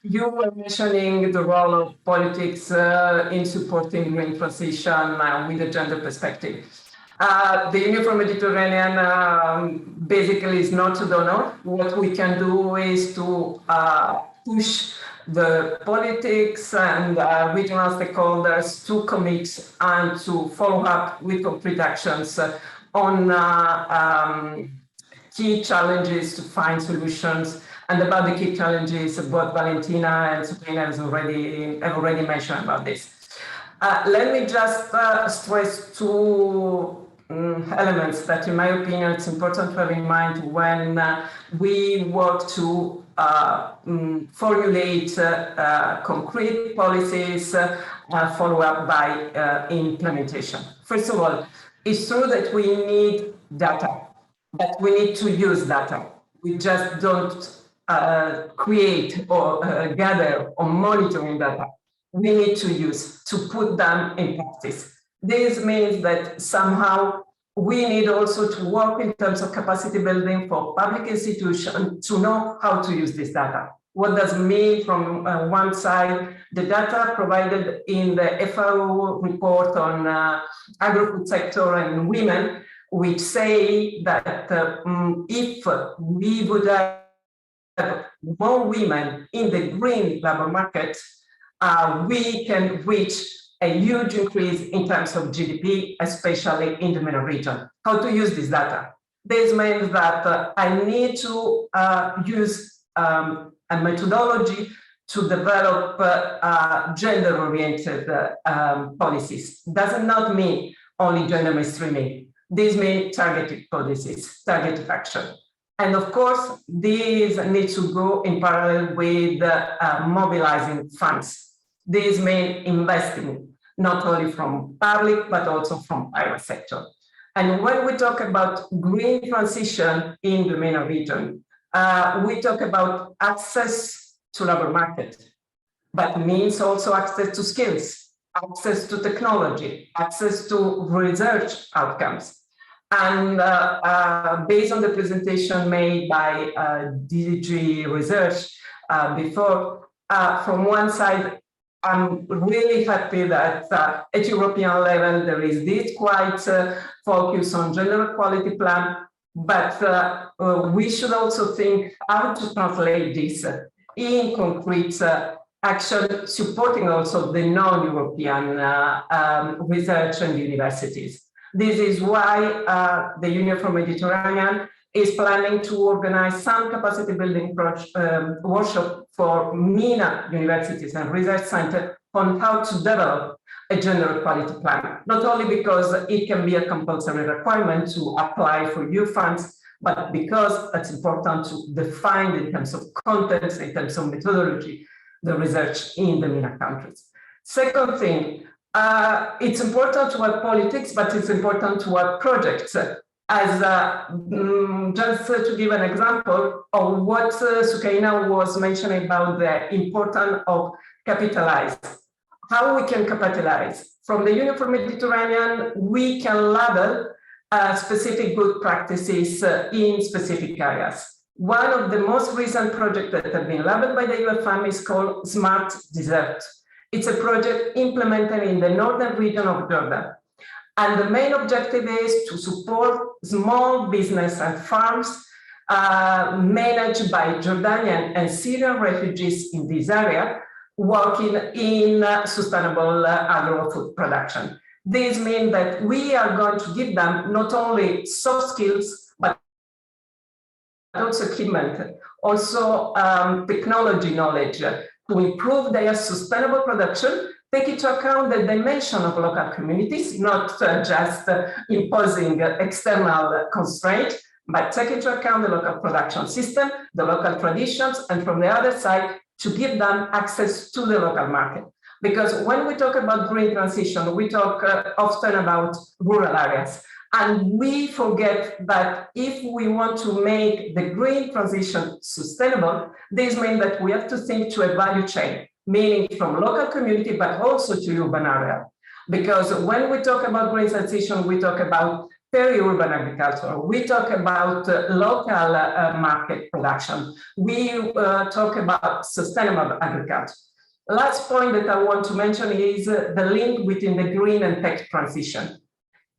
You were mentioning the role of politics in supporting green transition with a gender perspective. The Union for Mediterranean basically is not a donor. What we can do is to push the politics and regional stakeholders to commit and to follow up with concrete actions on key challenges to find solutions. And about the key challenges, both Valentina and Sabrina have already mentioned about this. Let me just stress two elements that, in my opinion, it's important to have in mind when we work to formulate concrete policies followed up by implementation. First of all, it's true that we need data, but we need to use data. We just don't create or gather or monitoring data. We need to use to put them in practice. This means that somehow we need also to work in terms of capacity building for public institutions to know how to use this data. What does it mean from one side, the data provided in the FAO report on agri-food sector and women, which say that if we would have more women in the green labor market, we can reach a huge increase in terms of GDP, especially in the MENA region. How to use this data? This means that I need to use a methodology to develop gender-oriented policies. Does not mean only gender mainstreaming. This means targeted policies, targeted action. And of course, these need to go in parallel with mobilizing funds. These mean investing, not only from public, but also from private sector. And when we talk about green transition in the MENA region, we talk about access to labor market, but means also access to skills, access to technology, access to research outcomes. And based on the presentation made by DG Research before, from one side, I'm really happy that at European level, there is this quite focus on gender equality plan, but we should also think how to translate this in concrete action, supporting also the non-European research and universities. This is why the Union for Mediterranean is planning to organize some capacity building workshop for MENA universities and research centers on how to develop a gender equality plan, not only because it can be a compulsory requirement to apply for EU funds, but because it's important to define in terms of contents, in terms of methodology, the research in the MENA countries. Second thing, it's important to have politics, but it's important to have projects. As just to give an example of what Sukaina was mentioning about the importance of capitalize, how we can capitalize. From the Union for Mediterranean, we can label specific good practices in specific areas. One of the most recent projects that have been labeled by the UFM is called Smart Desert. It's a project implemented in the northern region of Jordan. And the main objective is to support small business and farms managed by Jordanian and Syrian refugees in this area, working in sustainable agro-food production. This means that we are going to give them not only soft skills, but also equipment, also technology knowledge to improve their sustainable production, take into account the dimension of local communities, not just imposing external constraints, but take into account the local production system, the local traditions, and from the other side, to give them access to the local market. Because when we talk about green transition, we talk often about rural areas. And we forget that if we want to make the green transition sustainable, this means that we have to think to a value chain, meaning from local community, but also to urban area. Because when we talk about green transition, we talk about peri-urban agriculture, we talk about local market production, we talk about sustainable agriculture. Last point that I want to mention is the link between the green and tech transition.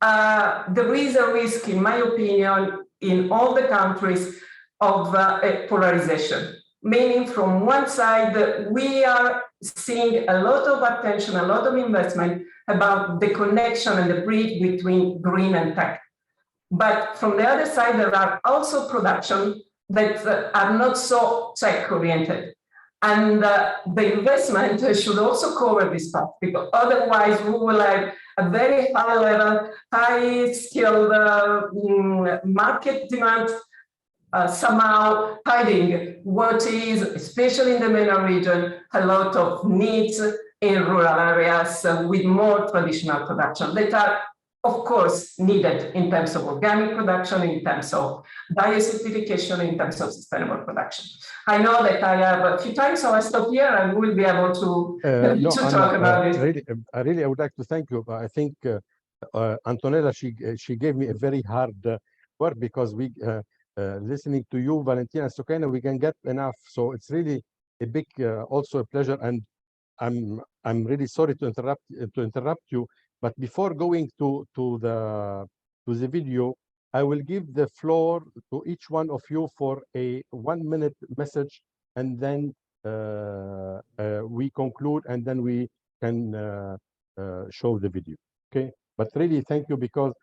There is a risk, in my opinion, in all the countries of a polarization, meaning from one side, we are seeing a lot of attention, a lot of investment about the connection and the bridge between green and tech. But from the other side, there are also production that are not so tech-oriented. And the investment should also cover this part, because otherwise we will have a very high level, high skilled market demand, somehow hiding what is, especially in the MENA region, a lot of needs in rural areas with more traditional production that are, of course, needed in terms of organic production, in terms of biocertification, in terms of sustainable production. I know that I have a few times, so I stop here and we'll be able to talk about it. I would like to thank you. I think Antonella, she gave me a very hard work, because we listening to you, Valentina and Sukaina, we can get enough. So it's really a big, also a pleasure. And I'm really sorry to interrupt you. But before going to the video, I will give the floor to each one of you for a 1-minute message, and then we conclude, and then we can show the video. Okay. But really, thank you, because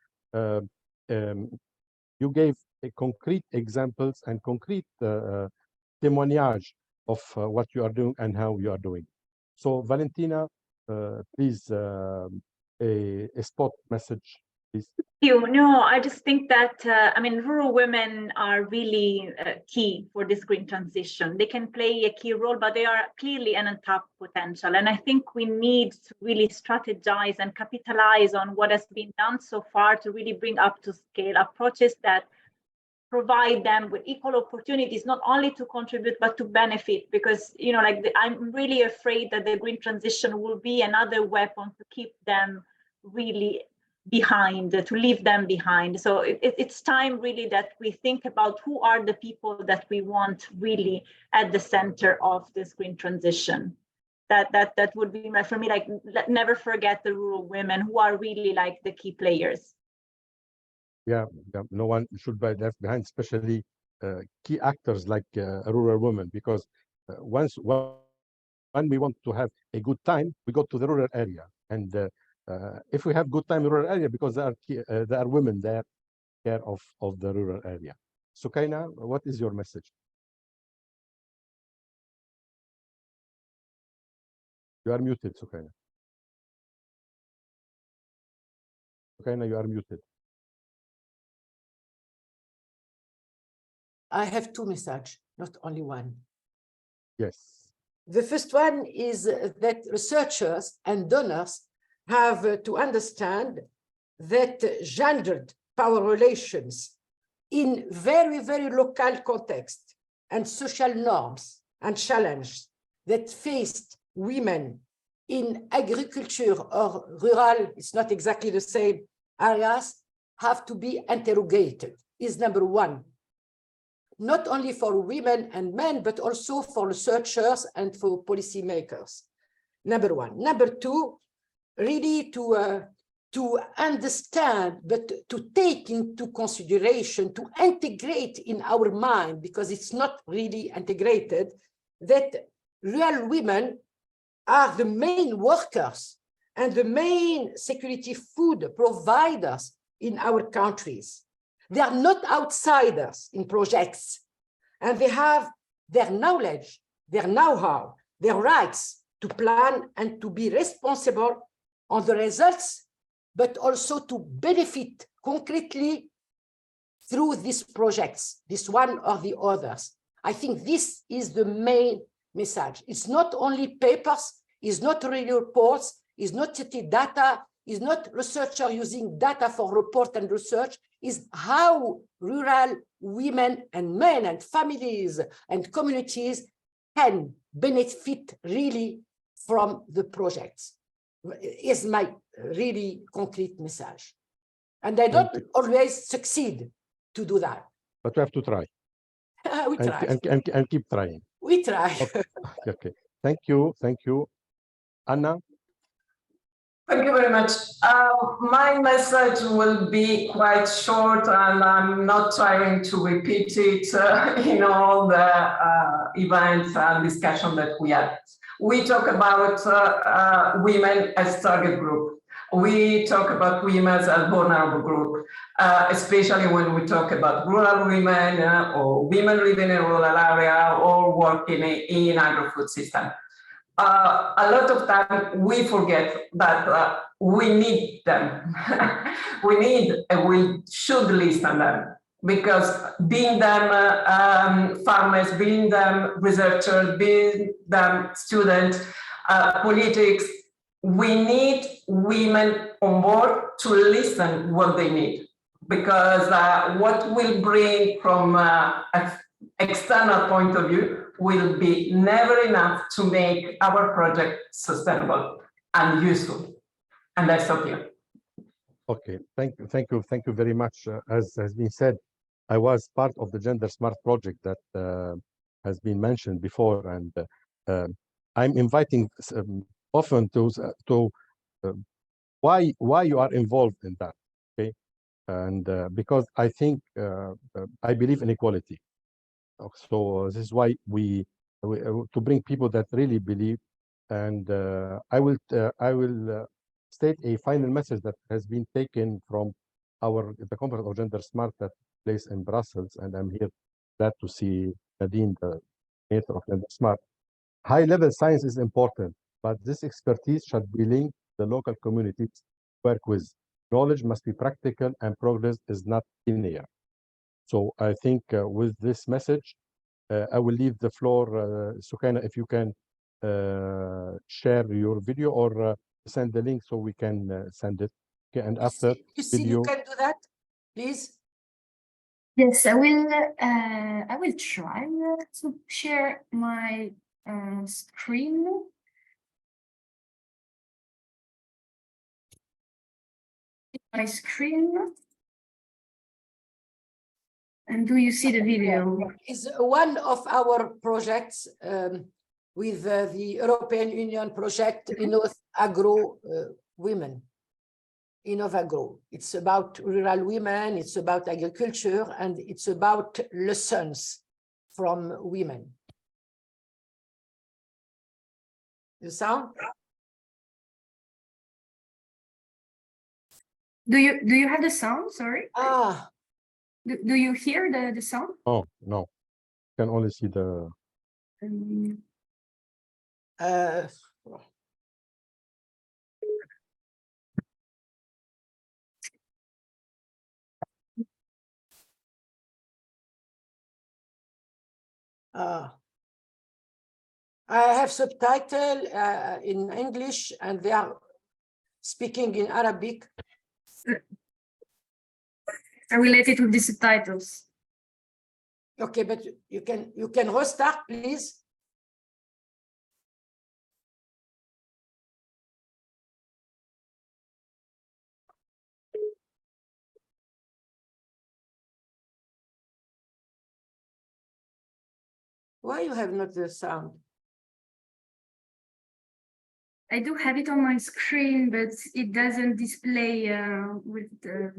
you gave concrete examples and concrete témoignage of what you are doing and how you are doing. So, Valentina, please, a spot message, please. No, I just think that, I mean, rural women are really key for this green transition. They can play a key role, but they are clearly an untapped potential. And I think we need to really strategize and capitalize on what has been done so far to really bring up to scale approaches that provide them with equal opportunities, not only to contribute, but to benefit. Because, you know, like I'm really afraid that the green transition will be another weapon to keep them really behind, to leave them behind. So it's time really that we think about who are the people that we want really at the center of this green transition. That would be, for me, like, never forget the rural women who are really like the key players. Yeah, no one should be left behind, especially key actors like rural women, because when we want to have a good time, we go to the rural area. And if we have good time in the rural area, because there are women there care of the rural area. Sukaina, what is your message? You are muted, Sukaina. Sukaina, you are muted. I have two messages, not only one. Yes. The first one is that researchers and donors have to understand that gendered power relations in very, very local context and social norms and challenges that faced women in agriculture or rural, it's not exactly the same areas, have to be interrogated, is number one. Not only for women and men, but also for researchers and for policymakers. Number one. Number two, really to understand, but to take into consideration, to integrate in our mind, because it's not really integrated, that rural women are the main workers and the main security food providers in our countries. They are not outsiders in projects, and they have their knowledge, their know-how, their rights to plan and to be responsible on the results, but also to benefit concretely through these projects, this one or the others. I think this is the main message. It's not only papers, it's not really reports, it's not city data, it's not researcher using data for report and research, is how rural women and men and families and communities can benefit really from the projects, is my really concrete message. And I don't always succeed to do that. But we have to try. We try. And keep trying. We try. Okay. Thank you. Thank you. Anna? Thank you very much. My message will be quite short, and I'm not trying to repeat it in all the events and discussion that we had. We talk about women as target group. We talk about women as a vulnerable group, especially when we talk about rural women or women living in rural area or working in agri-food system. A lot of time we forget that we need them. We should listen them, because being them farmers, being them researchers, being them students, politics, we need women on board to listen what they need, because what will bring from an external point of view will be never enough to make our project sustainable and useful. And that's okay. Okay, thank you very much. As has been said, I was part of the Gender Smart project that has been mentioned before, and I'm inviting often to why you are involved in that. Okay, and because I think I believe in equality. So this is why we to bring people that really believe, and I will state a final message that has been taken from the conference of Gender Smart that takes place in Brussels, and I'm here glad to see Nadine, the coordinator of Gender Smart. High-level science is important, but this expertise should be linked to the local communities work with. Knowledge must be practical, and progress is not linear. So I think with this message, I will leave the floor, Sukaina, if you can share your video or send the link so we can send it. Okay, and after You can do that, please. Yes, I will try to share my screen. My screen. And do you see the video? Is one of our projects with the European Union project Innov Agro Women. Innov Agro. It's about rural women, it's about agriculture, and it's about lessons from women. The sound? Do you have the sound? Sorry. Ah. Do you hear the sound? Oh, no. You can only see the... I have subtitle in English, and they are speaking in Arabic. I will let it with the subtitles. Okay, but you can restart, please. Why you have not the sound? I do have it on my screen, but it doesn't display with the...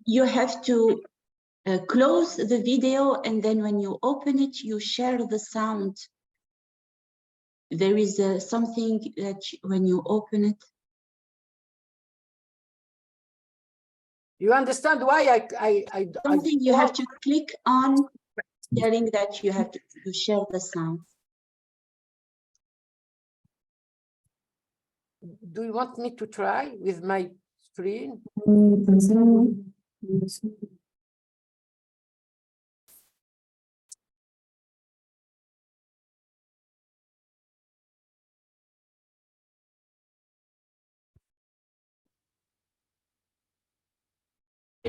You have to close the video, and then when you open it, you share the sound. There is something that when you open it. You understand why something you have to click on, telling that you have to share the sound. Do you want me to try with my screen?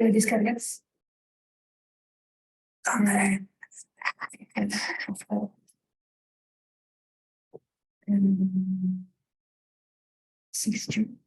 descargas. Um, 60.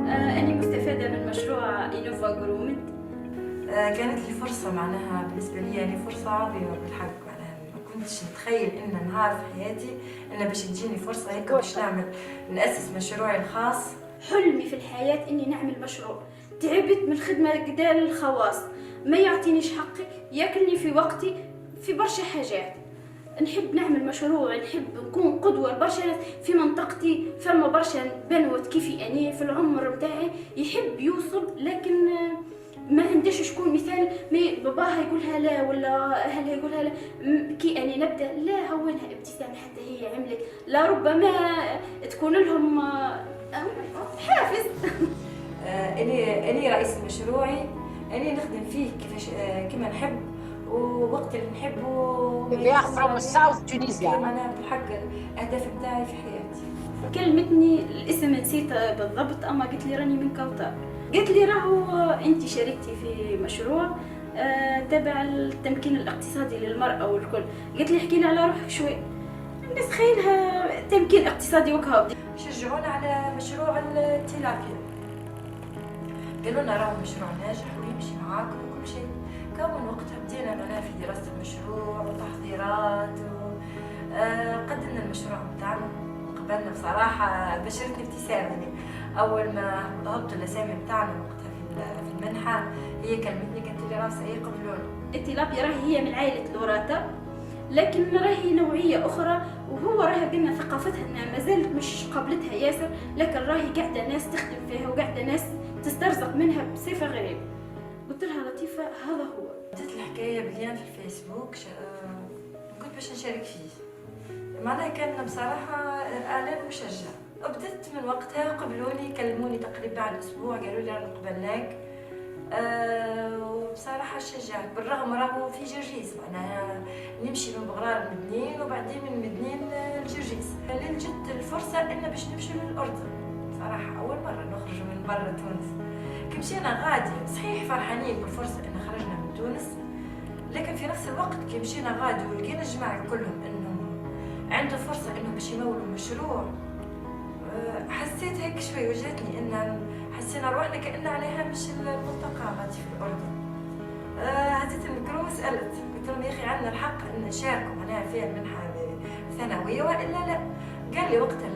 أنا مستفادة من مشروع إنوفا جرومد. كانت لي فرصة معناها بالنسبة لي يعني فرصة عظيمة بالحق معناها ما كنتش نتخيل إن نهار في حياتي إن باش تجيني فرصة هيك باش نأسس مشروعي الخاص. حلمي في الحياة إني نعمل مشروع. تعبت من خدمة قدال الخواص، ما يعطينيش حقي، ياكلني في وقتي في برشا حاجات. نحب نعمل مشروع، نحب نكون قدوة لبرشا ناس في منطقتي. فما برشا بنوت كيفي أنا في العمر متاعي يحب يوصل، لكن ما عندش شكون مثال باباها يقولها لا ولا أهلها يقولها لا. كي أنا نبدأ لا هونها ابتسام حتى هي عملت، لا ربما تكون لهم حافز. أني رئيس مشروعي، أني نخدم فيه كيفاش كما نحب ووقت اللي نحبه. from South Tunisia. أنا بالحق الأهداف متاعي في حياتي. كلمتني الاسم نسيته بالضبط، أما قلت لي راني من كوثر. قلت لي راهو أنت شاركتي في مشروع تبع التمكين الاقتصادي للمرأة والكل. قلت لي احكي لي على روحك شوي. الناس خيلها تمكين اقتصادي وكهو. شجعونا على مشروع التيلابيا، قالوا لنا راهو مشروع ناجح ويمشي معاكم وكل شيء. كون وقتها بدينا معنا في دراسة المشروع وتحضيرات قدمنا المشروع متاعنا. قبلنا بصراحة بشرتني ابتسام يعني أول ما هبطوا الأسامي متاعنا وقتها في المنحة. هي كلمتني قالت لي راسها هي قبلونا. التيلابيا راهي هي من عائلة لوراتا، لكن راهي نوعية أخرى، وهو راهي قلنا ثقافتها إنها ما زالت مش قبلتها ياسر، لكن راهي قاعدة ناس تخدم فيها وقاعدة ناس تسترزق منها بصفة غريبة. قلت لها لطيفة هذا هو. بدأت الحكاية بليان في الفيسبوك كنت باش نشارك فيه. معناها كان بصراحة إعلان مشجع. بدأت من وقتها قبلوني كلموني تقريبا بعد أسبوع قالوا لي رانا قبلناك. وبصراحة شجعت بالرغم راهو في جرجيس معناها نمشي من بغرار لمدنين وبعدين من مدنين لجرجيس. لجت الفرصة إن باش نمشي للأردن. صراحة أول مرة نخرج من برا تونس. كي مشينا غادي صحيح فرحانين بالفرصة إن خرجنا من تونس، لكن في نفس الوقت كي مشينا غادي ولقينا الجماعة كلهم إنهم عنده فرصة إنهم باش يمولوا مشروع. حسيت هيك شوي وجهتني إن حسينا روحنا كأن على هامش الملتقى غادي في الأردن. هديت الميكرو وسألت قلت لهم يا أخي عندنا الحق إن نشاركوا معناها فيها المنحة ثانوية وإلا لا؟ قال لي وقتها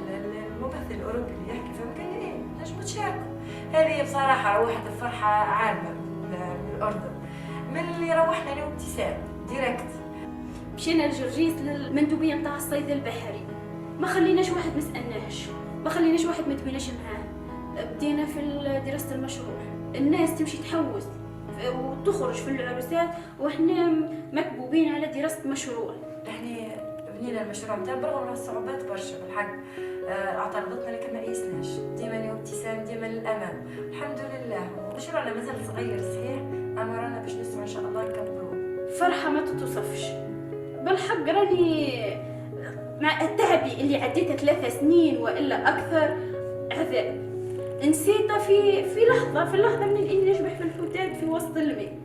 الممثل الأوروبي اللي يحكي فهم قال لي إيه نجموا تشاركوا. هذه بصراحة روحت الفرحة عالمة من الأردن. من اللي روحنا أنا وابتسام ديريكت. مشينا لجرجيس للمندوبية نتاع الصيد البحري، ما خليناش واحد ما سألناش، ما خليناش واحد ما تبيناش معاه. بدينا في دراسة المشروع، الناس تمشي تحوس وتخرج في العرسات وإحنا مكبوبين على دراسة مشروع. احنا بنينا المشروع نتاعنا برغم الصعوبات برشا بالحق. اعترضتنا لكن ما يئسناش، ديما انا وابتسام ديما للامام الحمد لله. مشروعنا مازال صغير صحيح، اما رانا باش نسمع ان شاء الله نكبروه. فرحة ما تتوصفش بالحق. راني مع تعبي اللي عديته 3 سنين والا اكثر عذاب نسيته في لحظة من اني نشبح في الحداد في وسط الماء.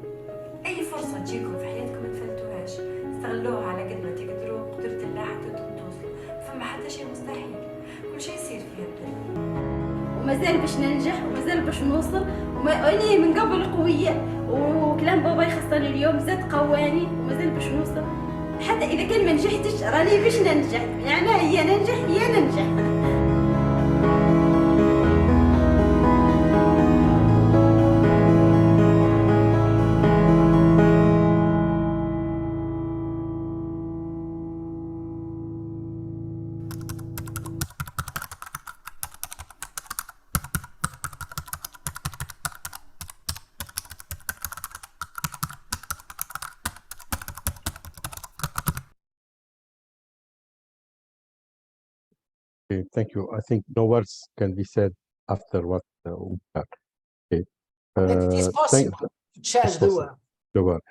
اي فرصة تجيكم في حياتكم ما تفلتوهاش، استغلوها على قد ما تقدروا. قدرة الله حتى توصلوا، فما حتى شيء مستحيل، كل شيء يصير في الدنيا. ومازال باش ننجح ومازال باش نوصل. واني من قبل قوية وكلام بابا يخصني اليوم زاد قواني ومازال باش نوصل. حتى اذا كان ما نجحتش راني باش ننجح، يعني هي ننجح هي ننجح. Okay, thank you. I think no words can be said after what we have. Okay. It is possible to change the world. The word.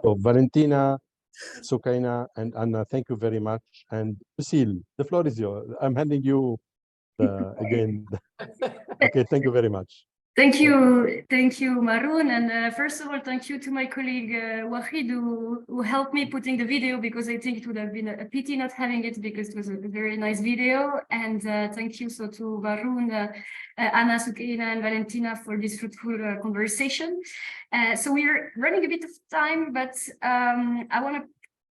So Valentina, Sukaina, and Anna, thank you very much. And Lucille, the floor is yours. I'm handing you again. Okay, thank you very much. Thank you, Maroon. And first of all, thank you to my colleague Wahid who helped me putting the video, because I think it would have been a pity not having it, because it was a very nice video. And thank you so to Maroon, Anna, Sukaina, and Valentina for this fruitful conversation. So we're running a bit of time, but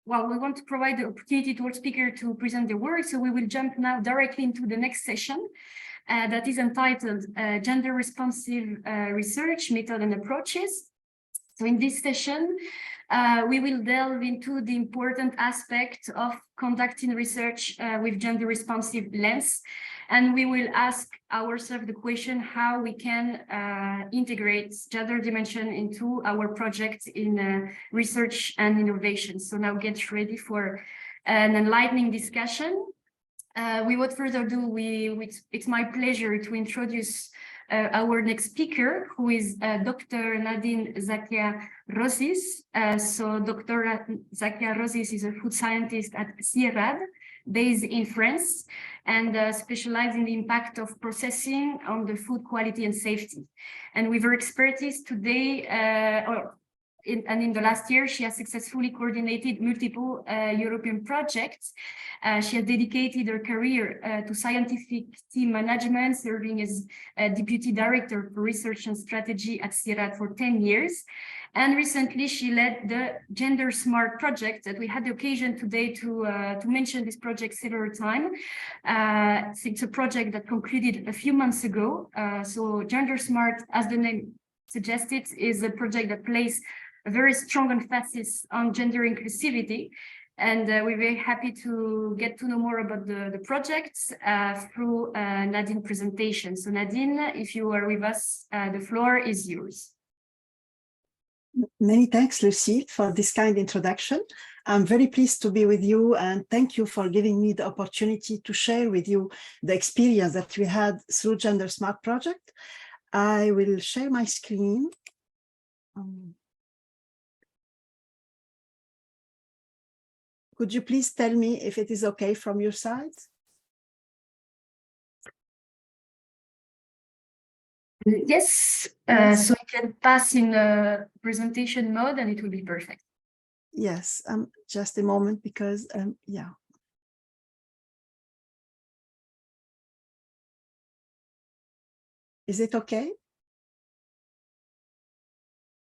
we want to provide the opportunity to our speaker to present the work. So we will jump now directly into the next session. That is entitled Gender Responsive Research, Method and Approaches. So in this session, we will delve into the important aspect of conducting research with gender responsive lens. And we will ask ourselves the question how we can integrate gender dimension into our project in research and innovation. So now get ready for an enlightening discussion. Without further ado, it's my pleasure to introduce our next speaker, who is Dr. Nadine Zakia-Rossis. So Dr. Zakia-Rossis is a food scientist at CIRAD, based in France, and specialized in the impact of processing on the food quality and safety. And with her expertise today, in the last year, she has successfully coordinated multiple European projects. She has dedicated her career to scientific team management, serving as Deputy Director for Research and Strategy at CIRAD for 10 years. And recently, she led the Gender Smart project that we had the occasion today to mention this project several times. It's a project that concluded a few months ago. So Gender Smart, as the name suggested, is a project that places a very strong emphasis on gender inclusivity. And we're very happy to get to know more about the projects through Nadine's presentation. So Nadine, if you are with us, the floor is yours. Many thanks, Lucie, for this kind introduction. I'm very pleased to be with you, and thank you for giving me the opportunity to share with you the experience that we had through Gender Smart project. I will share my screen. Could you please tell me if it is okay from your side? Yes, so I can pass in presentation mode and it will be perfect. Yes, just a moment, because yeah. Is it okay?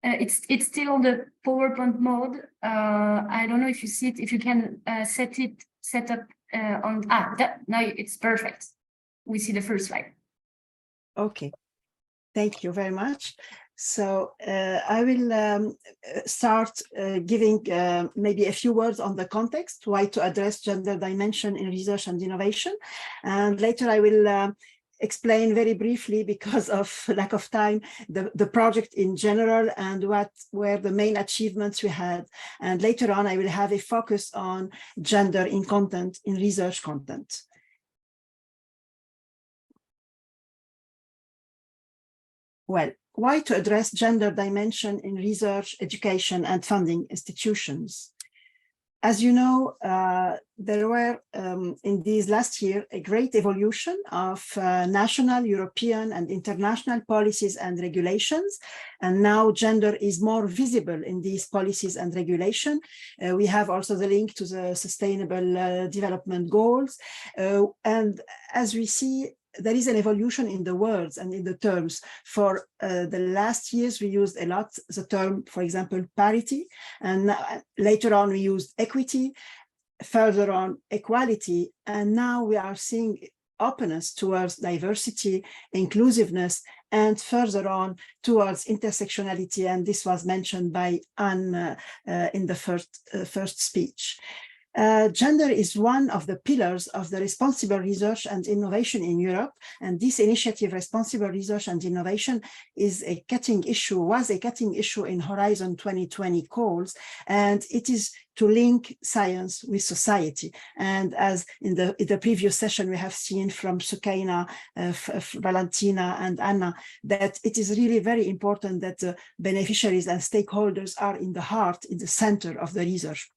It's still on the PowerPoint mode. I don't know if you see it, if you can set up on, now it's perfect. We see the first slide. Okay, thank you very much. So I will start giving maybe a few words on the context, why to address gender dimension in research and innovation. And later I will explain very briefly, because of lack of time, the project in general and what were the main achievements we had. And later on, I will have a focus on gender in content, in research content. Well, why to address gender dimension in research, education, and funding institutions? As you know, there were in these last year a great evolution of national, European, and international policies and regulations. And now gender is more visible in these policies and regulation. We have also the link to the Sustainable Development Goals. And as we see, there is an evolution in the words and in the terms. For the last years, we used a lot the term, for example, parity, and later on we used equity, further on equality, and now we are seeing openness towards diversity, inclusiveness, and further on towards intersectionality, and this was mentioned by Anne in the first speech. Gender is one of the pillars of the responsible research and innovation in Europe. And this initiative, Responsible Research and Innovation, was a cutting issue in Horizon 2020 calls. And it is to link science with society. And as in the previous session, we have seen from Sukaina, Valentina, and Anna, that it is really very important that the beneficiaries and stakeholders are in the center of the research.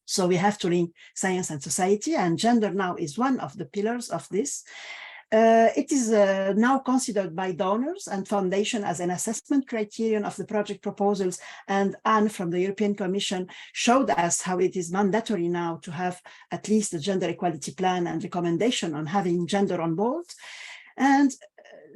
So we have to link science and society, and gender now is one of the pillars of this. It is now considered by donors and foundation as an assessment criterion of the project proposals, and Anne from the European Commission showed us how it is mandatory now to have at least a gender equality plan and recommendation on having gender on board. And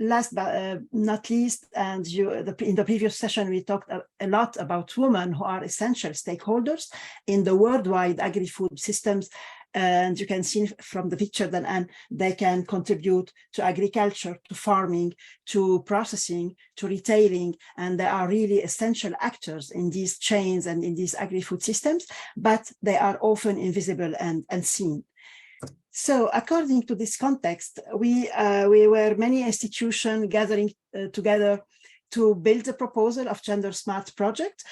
last but not least, and in the previous session, we talked a lot about women who are essential stakeholders in the worldwide agri-food systems. And you can see from the picture that they can contribute to agriculture, to farming, to processing, to retailing, and they are really essential actors in these chains and in these agri-food systems, but they are often invisible and unseen. So according to this context, we were many institutions gathering together to build a proposal of Gender Smart project.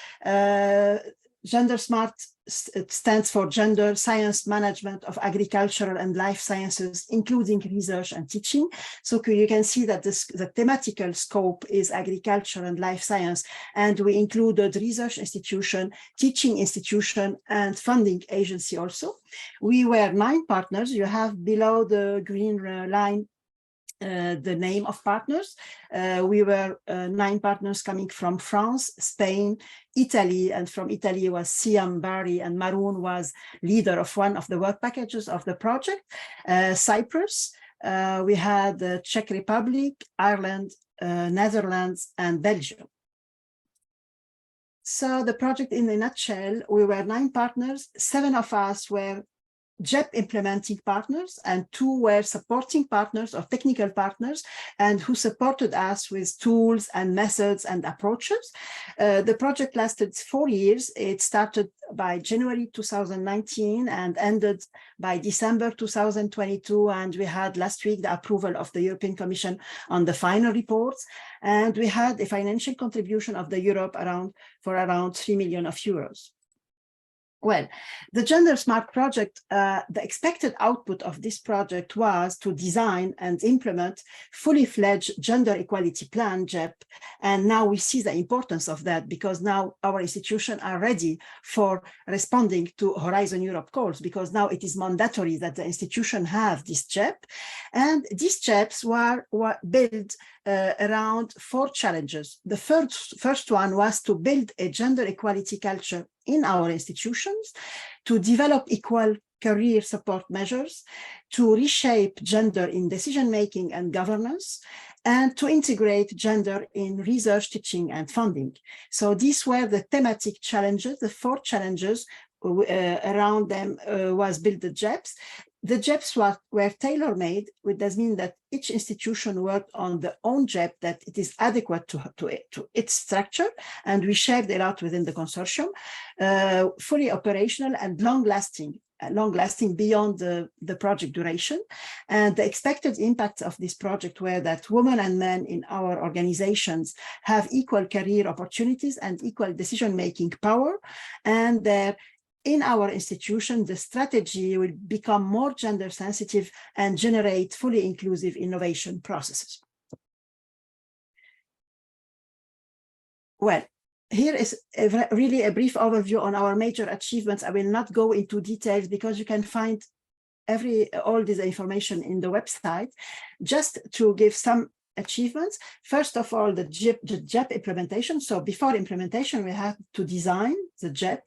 Gender Smart stands for Gender Science Management of Agricultural and Life Sciences, including research and teaching. So you can see that the thematical scope is agriculture and life science, and we included research institution, teaching institution, and funding agency also. We were 9 partners. You have below the green line the name of partners. We were 9 partners coming from France, Spain, Italy, and from Italy was Siam Bari, and Maroon was leader of one of the work packages of the project. Cyprus, we had the Czech Republic, Ireland, Netherlands, and Belgium. So the project in a nutshell, we were 9 partners, 7 of us were JEP implementing partners, and 2 were supporting partners or technical partners, and who supported us with tools and methods and approaches. The project lasted 4 years. It started by January 2019 and ended by December 2022. And we had last week the approval of the European Commission on the final reports. And we had a financial contribution of the Europe for around 3 million euros. Well, the Gender Smart project, the expected output of this project was to design and implement fully fledged gender equality plan, JEP. And now we see the importance of that, because now our institutions are ready for responding to Horizon Europe calls, because now it is mandatory that the institution have this JEP. And these JEPs were built around 4 challenges. The first one was to build a gender equality culture in our institutions, to develop equal career support measures, to reshape gender in decision-making and governance, and to integrate gender in research, teaching, and funding. So these were the thematic challenges, the 4 challenges. Around them was built the JEPs. The JEPs were tailor-made, which does mean that each institution worked on their own JEP, that it is adequate to its structure, and we shared a lot within the consortium, fully operational and long-lasting beyond the project duration. And the expected impacts of this project were that women and men in our organizations have equal career opportunities and equal decision-making power, and that in our institution, the strategy will become more gender sensitive and generate fully inclusive innovation processes. Well, here is really a brief overview on our major achievements. I will not go into details because you can find all this information in the website. Just to give some achievements, first of all, the JEP implementation. So before implementation, we have to design the JEP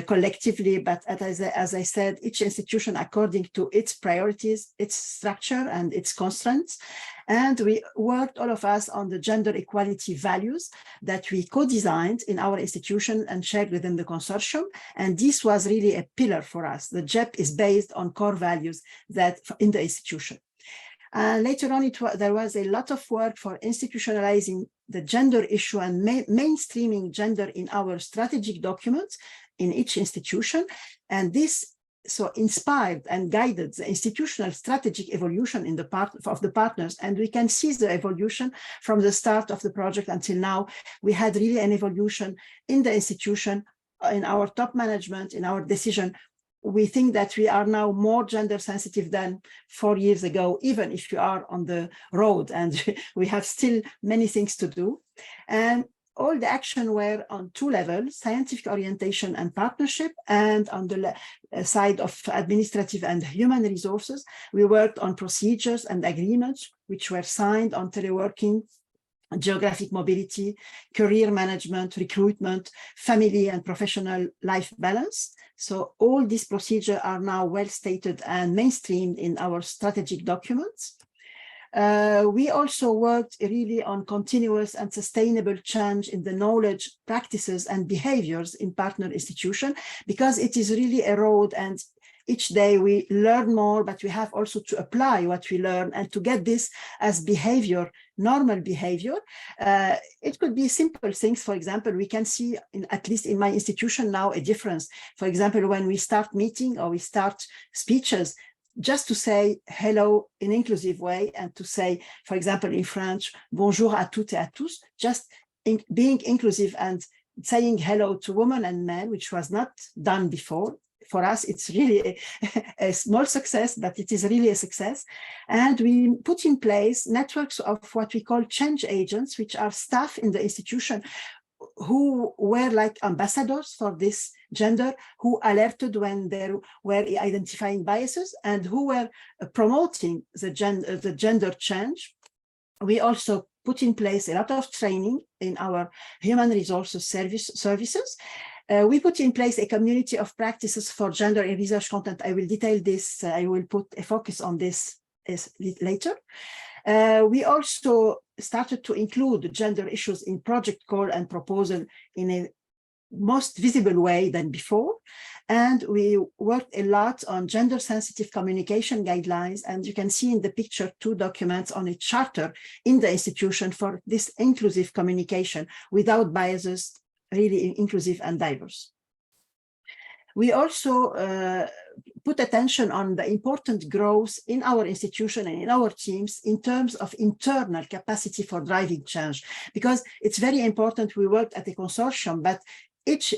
collectively, but as I said, each institution according to its priorities, its structure, and its constraints. And we worked, all of us, on the gender equality values that we co-designed in our institution and shared within the consortium. And this was really a pillar for us. The JEP is based on core values that in the institution. Later on, there was a lot of work for institutionalizing the gender issue and mainstreaming gender in our strategic documents in each institution. And this so inspired and guided the institutional strategic evolution in the of the partners. And we can see the evolution from the start of the project until now. We had really an evolution in the institution, in our top management, in our decision. We think that we are now more gender sensitive than 4 years ago, even if you are on the road, and we have still many things to do. And all the action were on 2 levels, scientific orientation and partnership, and on the side of administrative and human resources, we worked on procedures and agreements which were signed on teleworking, geographic mobility, career management, recruitment, family and professional life balance. So all these procedures are now well stated and mainstreamed in our strategic documents. We also worked really on continuous and sustainable change in the knowledge, practices, and behaviors in partner institutions, because it is really a road, and each day we learn more, but we have also to apply what we learn and to get this as behavior, normal behavior. It could be simple things. For example, we can see, at least in my institution now, a difference. For example, when we start meeting or we start speeches, just to say hello in inclusive way, and to say, for example, in French, bonjour à toutes et à tous, just being inclusive and saying hello to women and men, which was not done before. For us, it's really a small success, but it is really a success. And we put in place networks of what we call change agents, which are staff in the institution who were like ambassadors for this gender, who alerted when there were identifying biases, and who were promoting the gender change. We also put in place a lot of training in our human resources services. We put in place a community of practices for gender in research content. I will detail this. I will put a focus on this later. We also started to include gender issues in project call and proposal in a most visible way than before. And we worked a lot on gender sensitive communication guidelines. And you can see in the picture 2 documents on a charter in the institution for this inclusive communication without biases, really inclusive and diverse. We also put attention on the important growth in our institution and in our teams in terms of internal capacity for driving change, because it's very important. We worked at a consortium, but each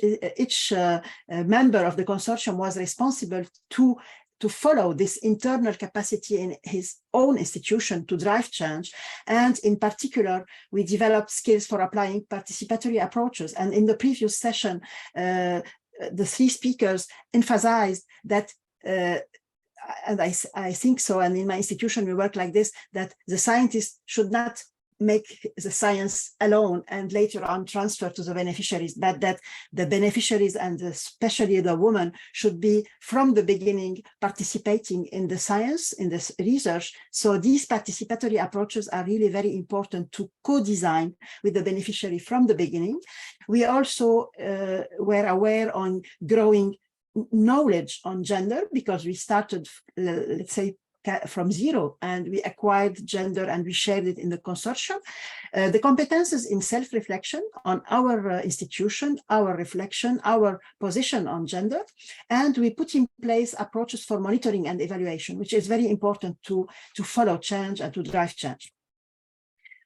member of the consortium was responsible to follow this internal capacity in his own institution to drive change. And in particular, we developed skills for applying participatory approaches. And in the previous session, the 3 speakers emphasized that, and I think so, and in my institution we work like this, that the scientists should not make the science alone and later on transfer to the beneficiaries, but that the beneficiaries, and especially the women, should be from the beginning participating in the science, in this research. So these participatory approaches are really very important to co-design with the beneficiary from the beginning. We also were aware on growing knowledge on gender, because we started, let's say, from zero, and we acquired gender and we shared it in the consortium. The competences in self-reflection on our institution, our reflection, our position on gender, and we put in place approaches for monitoring and evaluation, which is very important to follow change and to drive change.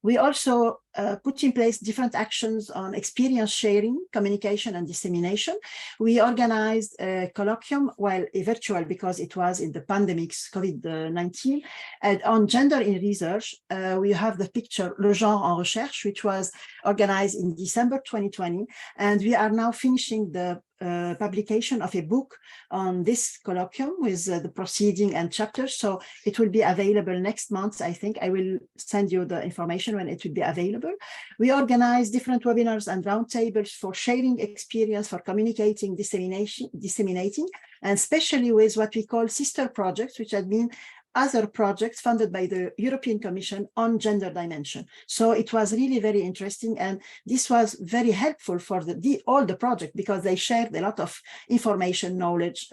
We also put in place different actions on experience sharing, communication, and dissemination. We organized a colloquium, well, a virtual, because it was in the pandemic's COVID-19, and on gender in research. We have the picture Le Genre en Recherche, which was organized in December 2020, and we are now finishing the publication of a book on this colloquium with the proceeding and chapters. So it will be available next month. I think I will send you the information when it will be available. We organize different webinars and roundtables for sharing experience, for communicating, disseminating, and especially with what we call sister projects, which have been other projects funded by the European Commission on gender dimension. So it was really very interesting, and this was very helpful for all the project, because they shared a lot of information, knowledge,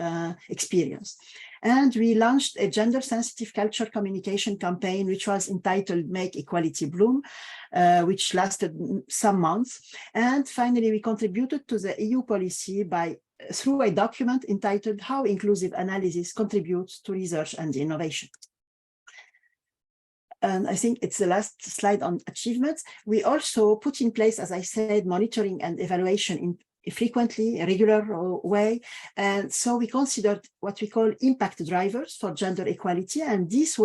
experience. And we launched a gender sensitive culture communication campaign, which was entitled Make Equality Bloom, which lasted some months. And finally, we contributed to the EU policy by through a document entitled How Inclusive Analysis Contributes to Research and Innovation. And I think it's the last slide on achievements. We also put in place, as I said, monitoring and evaluation in frequently, a regular way. And so we considered what we call impact drivers for gender equality. And these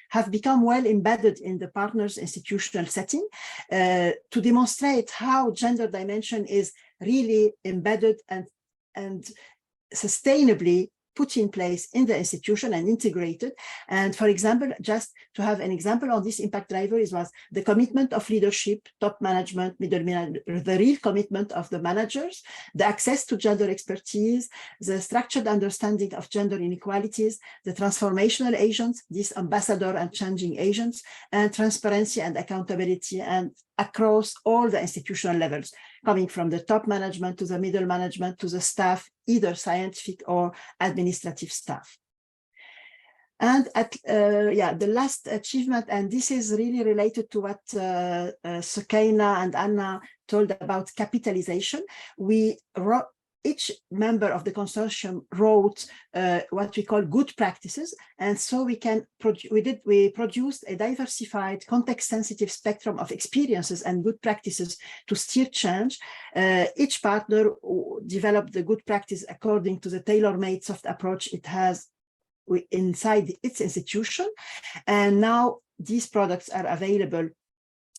have become well embedded in the partners' institutional setting to demonstrate how gender dimension is really embedded and sustainably put in place in the institution and integrated. And for example, just to have an example on this impact driver was the commitment of leadership, top management, middle management, the real commitment of the managers, the access to gender expertise, the structured understanding of gender inequalities, the transformational agents, these ambassador and changing agents, and transparency and accountability and across all the institutional levels, coming from the top management to the middle management to the staff, either scientific or administrative staff. And the last achievement, and this is really related to what Sukaina and Anna told about capitalization. Each member of the consortium wrote what we call good practices, and so we produced a diversified, context-sensitive spectrum of experiences and good practices to steer change. Each partner developed the good practice according to the tailor-made soft approach it has inside its institution, and now these products are available.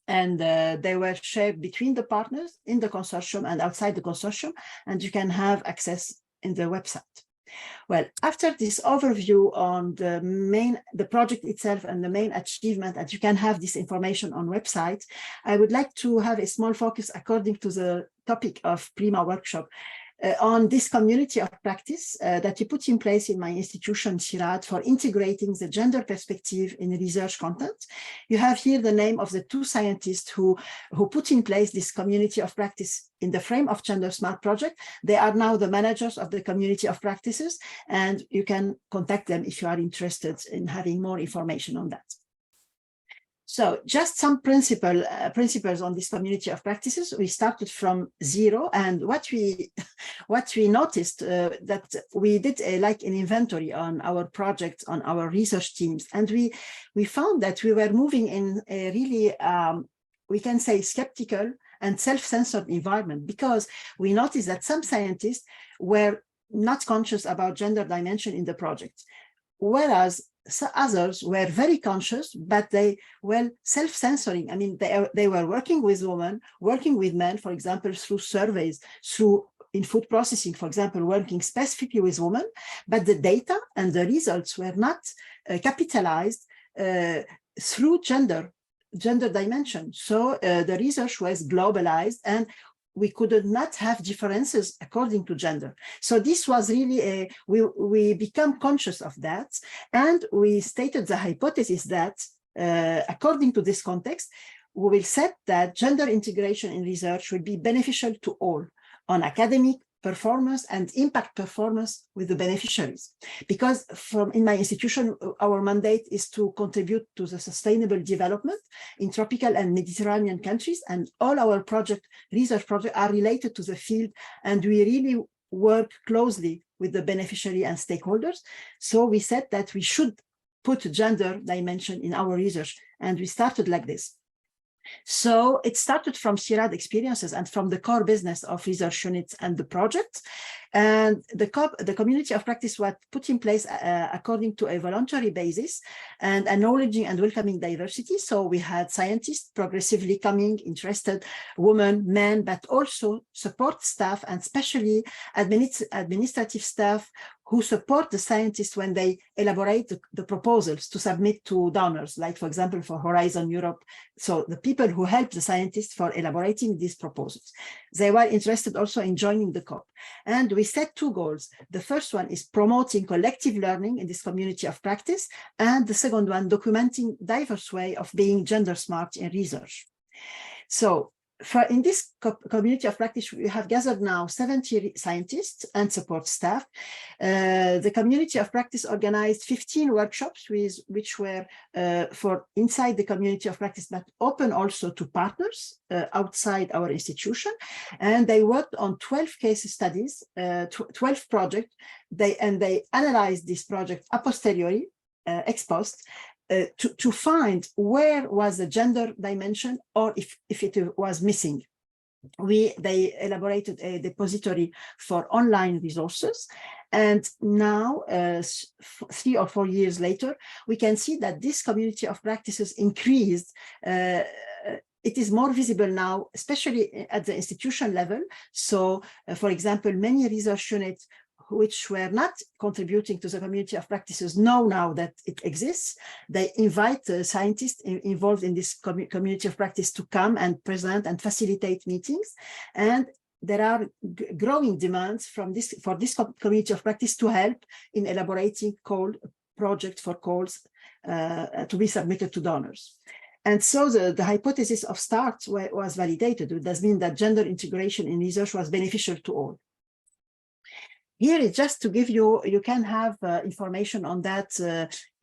And they were shared between the partners in the consortium and outside the consortium, and you can have access in the website. Well, after this overview on the project itself and the main achievement, and you can have this information on website, I would like to have a small focus according to the topic of PRIMA workshop on this community of practice that we put in place in my institution, CIRAD, for integrating the gender perspective in research content. You have here the name of the two scientists who put in place this community of practice in the frame of Gender Smart project. They are now the managers of the community of practices, and you can contact them if you are interested in having more information on that. So just some principles on this community of practices. We started from zero, and what we noticed that we did like an inventory on our projects, on our research teams, and we found that we were moving in a really we can say skeptical and self-censored environment, because we noticed that some scientists were not conscious about gender dimension in the project, whereas others were very conscious, but they were self-censoring. I mean, they were working with women, working with men, for example, through surveys, in food processing, for example, working specifically with women, but the data and the results were not capitalized through gender dimension. So the research was globalized, and we could not have differences according to gender. So this was really we become conscious of that, and we stated the hypothesis that according to this context, we will set that gender integration in research will be beneficial to all on academic performance and impact performance with the beneficiaries. Because in my institution, our mandate is to contribute to the sustainable development in tropical and Mediterranean countries, and all our research projects are related to the field, and we really work closely with the beneficiary and stakeholders. So we said that we should put gender dimension in our research, and we started like this. So it started from CIRAD experiences and from the core business of research units and the project. And the community of practice was put in place according to a voluntary basis and acknowledging and welcoming diversity. So we had scientists progressively coming, interested women, men, but also support staff and especially administrative staff who support the scientists when they elaborate the proposals to submit to donors, like, for example, for Horizon Europe. So the people who help the scientists for elaborating these proposals. They were interested also in joining the COP. And we set two goals. The first one is promoting collective learning in this community of practice. And the second one, documenting diverse way of being gender smart in research. So in this community of practice, we have gathered now 70 scientists and support staff. The community of practice organized 15 workshops which were for inside the community of practice, but open also to partners outside our institution. And they worked on 12 case studies, 12 projects. They analyzed this project a posteriori, ex post, to find where was the gender dimension or if it was missing. They elaborated a depository for online resources. And now, 3 or 4 years later, we can see that this community of practices increased. It is more visible now, especially at the institution level. So, for example, many research units which were not contributing to the community of practices know now that it exists. They invite scientists involved in this community of practice to come and present and facilitate meetings. And there are growing demands for this community of practice to help in elaborating projects for calls to be submitted to donors. And so the hypothesis of START was validated. It does mean that gender integration in research was beneficial to all. Here is just to give you can have information on that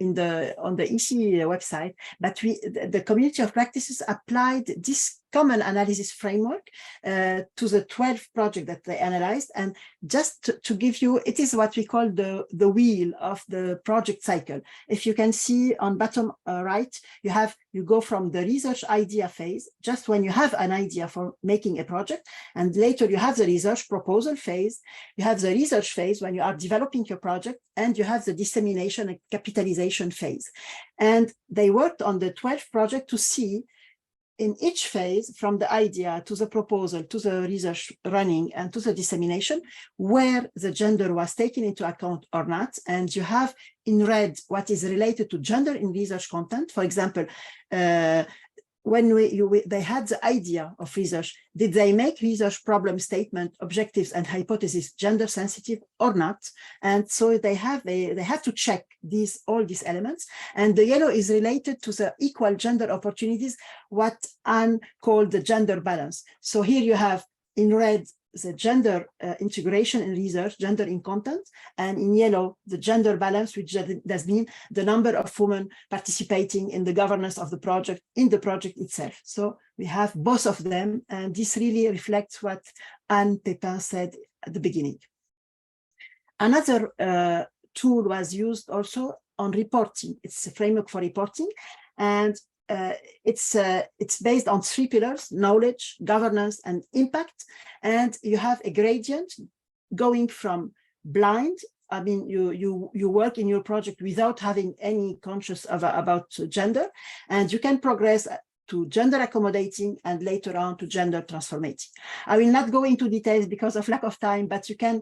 on the EC website, but the community of practices applied this common analysis framework to the 12 projects that they analyzed. And just to give you, it is what we call the wheel of the project cycle. If you can see on bottom right, you go from the research idea phase, just when you have an idea for making a project, and later you have the research proposal phase, you have the research phase when you are developing your project, and you have the dissemination and capitalization phase. And they worked on the 12 project to see in each phase, from the idea to the proposal, to the research running, and to the dissemination, where the gender was taken into account or not. And you have in red what is related to gender in research content. For example, when they had the idea of research, did they make research problem statement, objectives, and hypotheses gender sensitive or not? And so they have to check all these elements. And the yellow is related to the equal gender opportunities, what Anne called the gender balance. So here you have in red the gender integration in research, gender in content, and in yellow, the gender balance, which does mean the number of women participating in the governance of the project, in the project itself. So we have both of them, and this really reflects what Anne Pépin said at the beginning. Another tool was used also on reporting. It's a framework for reporting, and it's based on 3 pillars: knowledge, governance, and impact. And you have a gradient going from blind. I mean, you work in your project without having any conscious about gender, and you can progress to gender accommodating and later on to gender transformating. I will not go into details because of lack of time, but you can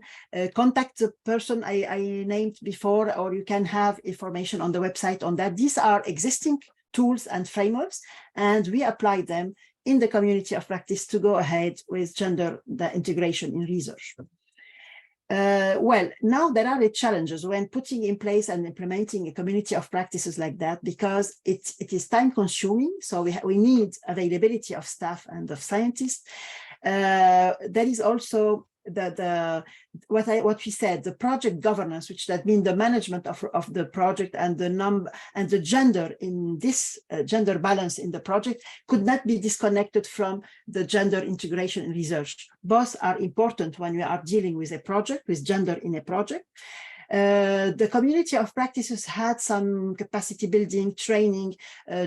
contact the person I named before, or you can have information on the website on that. These are existing tools and frameworks, and we apply them in the community of practice to go ahead with gender integration in research. Well, now there are the challenges when putting in place and implementing a community of practices like that, because it is time consuming. So we need availability of staff and of scientists. There is also what we said, the project governance, which that means the management of the project, and the number and the gender in this gender balance in the project could not be disconnected from the gender integration in research. Both are important when we are dealing with a project, with gender in a project. The community of practices had some capacity building training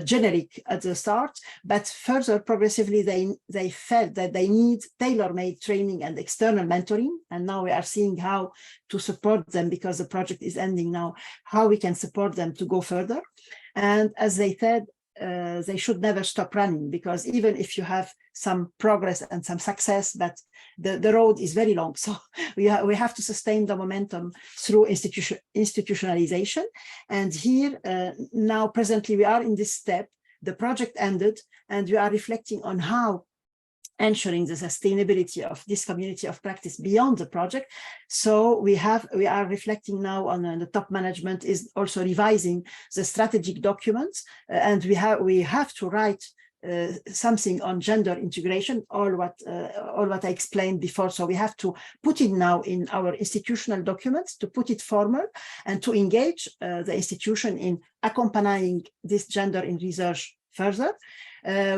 generic at the start, but further progressively they felt that they need tailor-made training and external mentoring. And now we are seeing how to support them, because the project is ending now, how we can support them to go further. And as they said, they should never stop running, because even if you have some progress and some success, but the road is very long. So we have to sustain the momentum through institutionalization. And here now presently we are in this step. The project ended, and we are reflecting on how ensuring the sustainability of this community of practice beyond the project. So we are reflecting now on the top management is also revising the strategic documents, and we have to write something on gender integration, all what I explained before. So we have to put it now in our institutional documents, to put it formal, and to engage the institution in accompanying this gender in research further.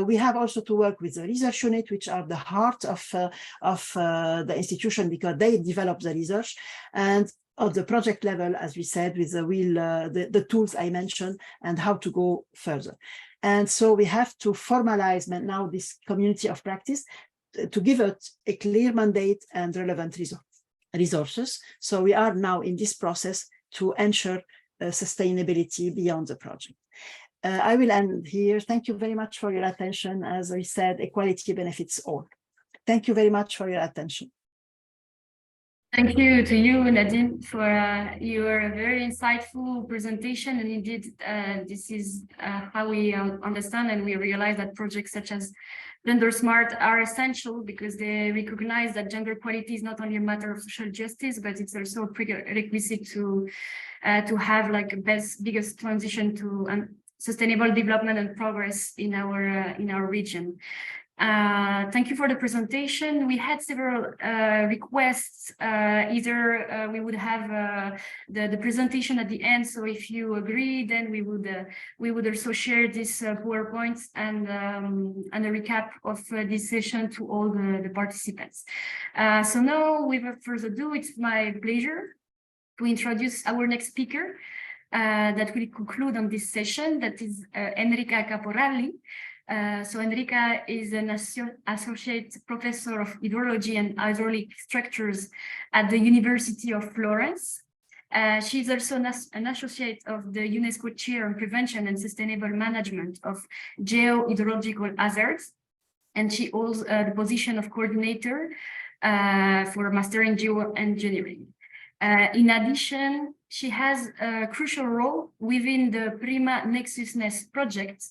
We have also to work with the research unit, which are the heart of the institution, because they develop the research, and at the project level, as we said, with the tools I mentioned and how to go further. And so we have to formalize now this community of practice to give it a clear mandate and relevant resources. So we are now in this process to ensure sustainability beyond the project. I will end here. Thank you very much for your attention. As I said, equality benefits all. Thank you very much for your attention. Thank you to you, Nadine, for your very insightful presentation. And indeed, this is how we understand and we realize that projects such as Gender Smart are essential, because they recognize that gender equality is not only a matter of social justice, but it's also a prerequisite to have like biggest transition to sustainable development and progress in our region. Thank you for the presentation. We had several requests. Either we would have the presentation at the end. So if you agree, then we would also share this PowerPoint and a recap of this session to all the participants. So now, without further ado, it's my pleasure to introduce our next speaker that will conclude on this session. That is Enrica Caporali. So Enrica is an associate professor of hydrology and hydraulic structures at the University of Florence. She is also an associate of the UNESCO Chair on Prevention and Sustainable Management of Geohydrological Hazards, and she holds the position of coordinator for mastering geoengineering. In addition, she has a crucial role within the PRIMA-MED project.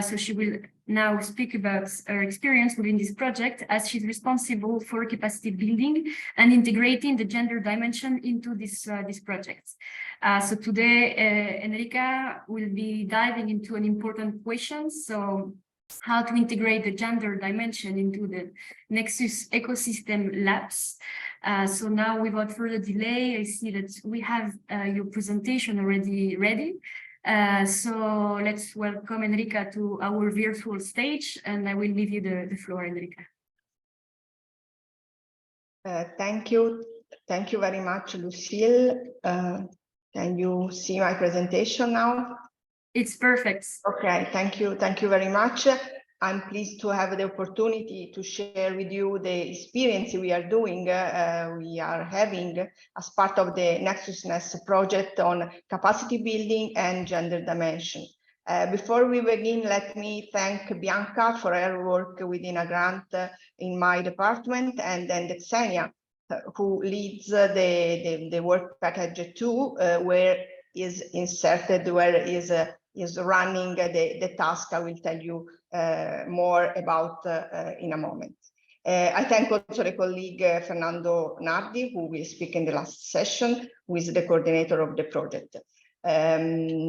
So she will now speak about her experience within this project, as she's responsible for capacity building and integrating the gender dimension into this project. So today, Enrica will be diving into an important question. So how to integrate the gender dimension into the Nexus ecosystem labs. So now, without further delay, I see that we have your presentation already ready. So let's welcome Enrica to our virtual stage, and I will leave you the floor, Enrica. Thank you. Thank you very much, Lucille. Can you see my presentation now? It's perfect. Okay, thank you. Thank you very much. I'm pleased to have the opportunity to share with you the experience we are doing, we are having as part of the Nexus project on capacity building and gender dimension. Before we begin, let me thank Bianca for her work within a grant in my department, and then Xenia, who leads the work package 2, where is inserted, where is running the task I will tell you more about in a moment. I thank also the colleague Fernando Nardi, who will speak in the last session, who is the coordinator of the project.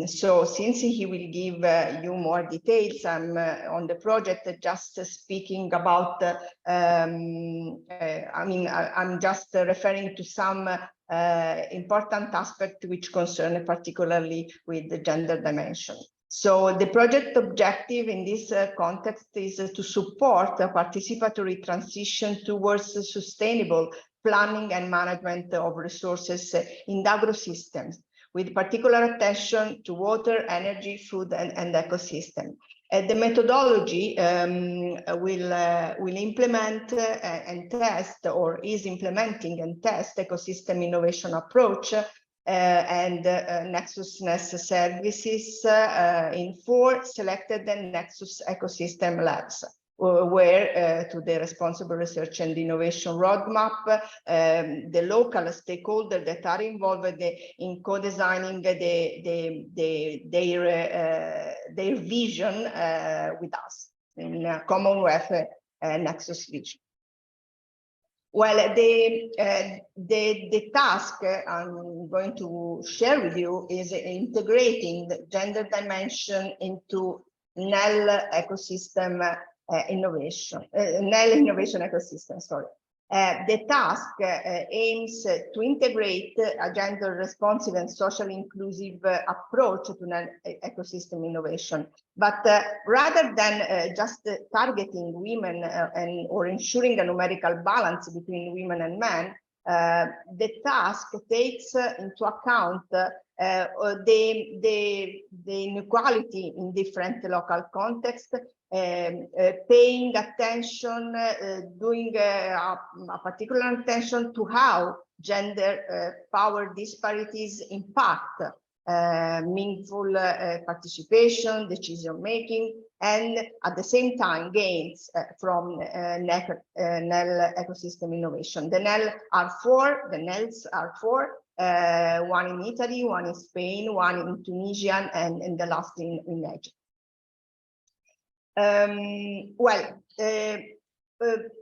So since he will give you more details on the project, just speaking about, I mean, I'm just referring to some important aspects which concern particularly with the gender dimension. So the project objective in this context is to support a participatory transition towards sustainable planning and management of resources in the agrosystems, with particular attention to water, energy, food, and ecosystem. The methodology will implement and test, or is implementing and test, ecosystem innovation approach and Nexus services in 4 selected Nexus ecosystem labs, where to the responsible research and innovation roadmap, the local stakeholders that are involved in co-designing their vision with us in a Commonwealth Nexus vision. Well, the task I'm going to share with you is integrating the gender dimension into NEL ecosystem innovation, NEL innovation ecosystem, sorry. The task aims to integrate a gender responsive and socially inclusive approach to NEL ecosystem innovation. But rather than just targeting women or ensuring a numerical balance between women and men, the task takes into account the inequality in different local contexts, paying attention, doing a particular attention to how gender power disparities impact meaningful participation, decision making, and at the same time gains from NEL ecosystem innovation. The NELs are four, one in Italy, one in Spain, one in Tunisia, and the last in Egypt.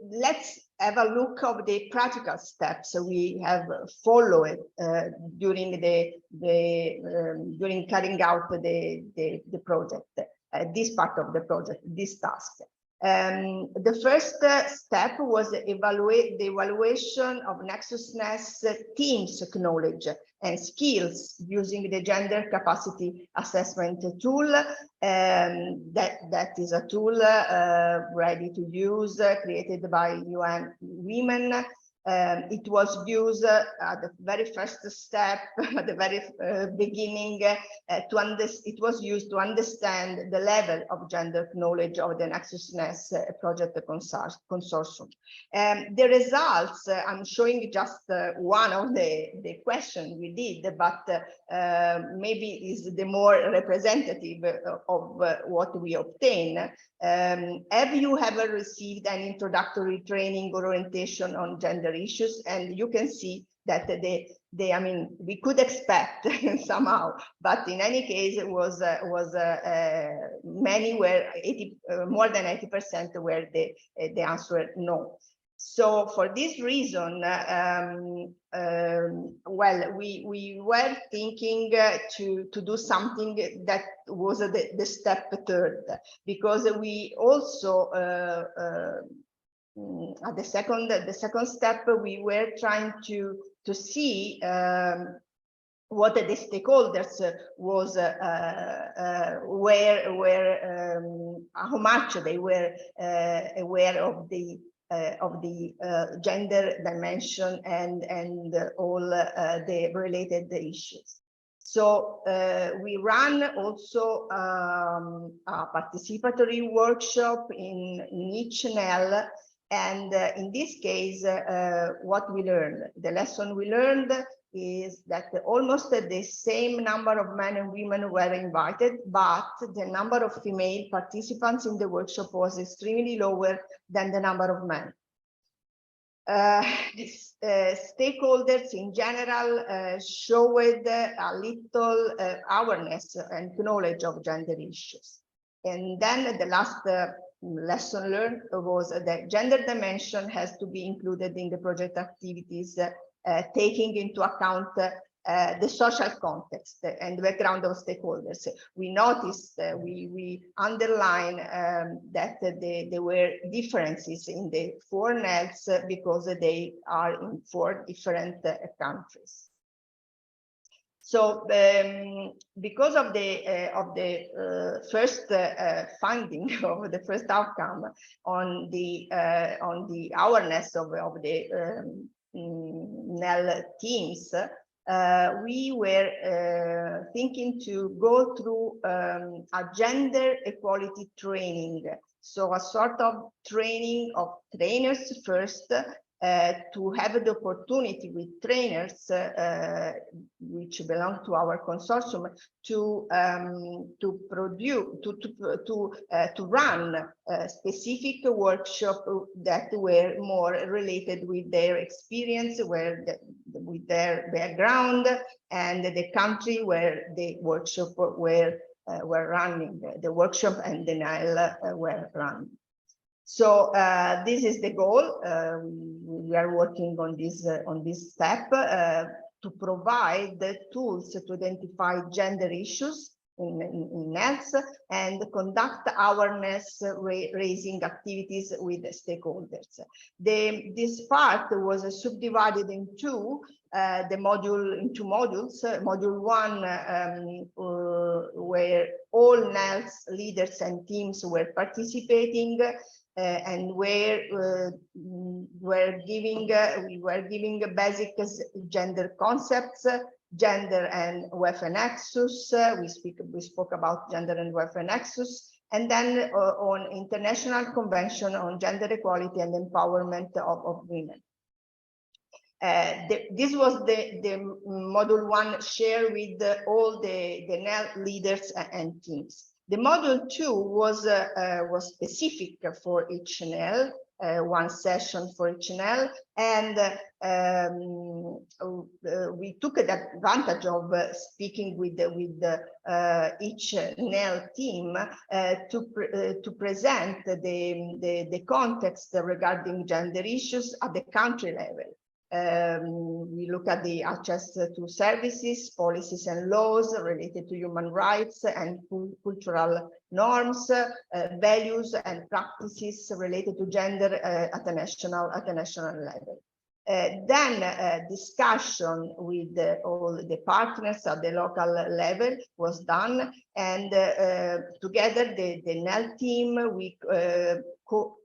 Let's have a look of the practical steps we have followed during carrying out the project, this part of the project, this task. The first step was the evaluation of NexusNet's team's knowledge and skills using the gender capacity assessment tool. That is a tool ready to use, created by UN Women. It was used at the very first step, at the very beginning, it was used to understand the level of gender knowledge of the NexusNet project consortium. The results, I'm showing just one of the questions we did, but maybe is the more representative of what we obtain. Have you ever received an introductory training or orientation on gender issues? And you can see that I mean, we could expect somehow, but in any case, it was many were more than 80% were the answer no. So for this reason, well, we were thinking to do something that was the step third, because we also at the second step we were trying to see what the stakeholders was how much they were aware of the gender dimension and all the related issues. So we ran also a participatory workshop in each NEL, and in this case, what we learned, the lesson we learned is that almost the same number of men and women were invited, but the number of female participants in the workshop was extremely lower than the number of men. Stakeholders in general showed a little awareness and knowledge of gender issues. And then the last lesson learned was that gender dimension has to be included in the project activities, taking into account the social context and the background of stakeholders. We noticed, we underline that there were differences in the four NELs because they are in 4 different countries. So because of the first finding of the first outcome on the awareness of the NEL teams, we were thinking to go through a gender equality training. So a sort of training of trainers first, to have the opportunity with trainers which belong to our consortium to run a specific workshop that were more related with their experience, with their background and the country where the workshop were running, the workshop and the NEL were running. So this is the goal. We are working on this step to provide the tools to identify gender issues in NELs, and conduct awareness raising activities with stakeholders. This part was subdivided into into modules. Module 1, where all NELs leaders and teams were participating, and where we were giving basic gender concepts, gender and welfare nexus. We spoke about gender and welfare nexus, and then on International Convention on Gender Equality and Empowerment of Women. This was the module 1 shared with all the NEL leaders and teams. The module 2 was specific for each NEL, one session for each NEL, and we took advantage of speaking with each NEL team to present the context regarding gender issues at the country level. We look at the access to services, policies and laws related to human rights and cultural norms, values and practices related to gender at the national level. Then discussion with all the partners at the local level was done, and together the NEL team, we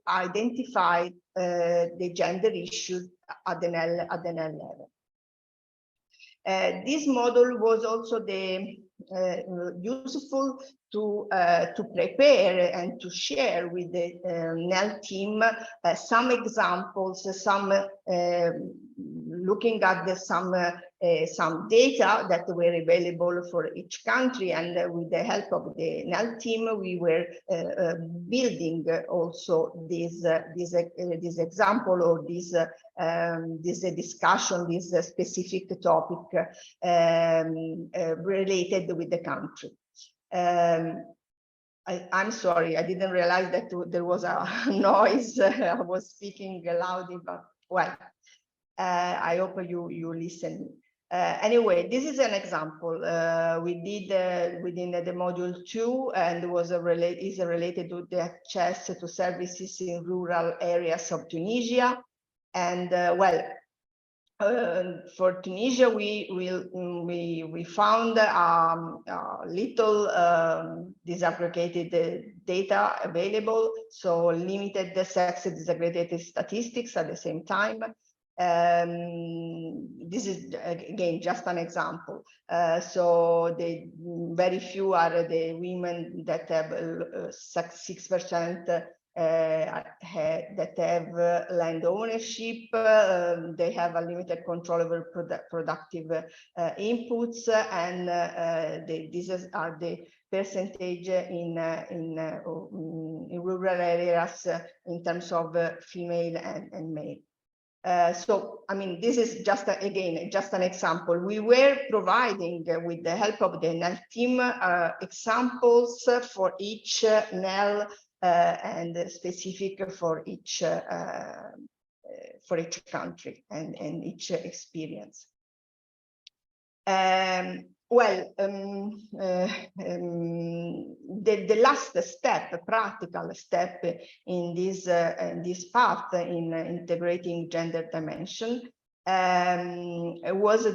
identified the gender issues at the NEL level. This model was also useful to prepare and to share with the NEL team some examples, looking at some data that were available for each country, and with the help of the NEL team, we were building also this example, or this discussion, this specific topic related with the country. I'm sorry, I didn't realize that there was a noise. I was speaking loudly, but well, I hope you listen. Anyway, this is an example we did within the module 2, and is related to the access to services in rural areas of Tunisia. And for Tunisia, we found little disaggregated data available, so limited the sex disaggregated statistics at the same time. This is again just an example. So the very few are the women that have 6% that have land ownership. They have a limited control over productive inputs, and these are the percentage in rural areas in terms of female and male. So, I mean, this is just again just an example. We were providing, with the help of the NEL team, examples for each NEL and specific for each country and each experience. The last step, practical step in this path in integrating gender dimension was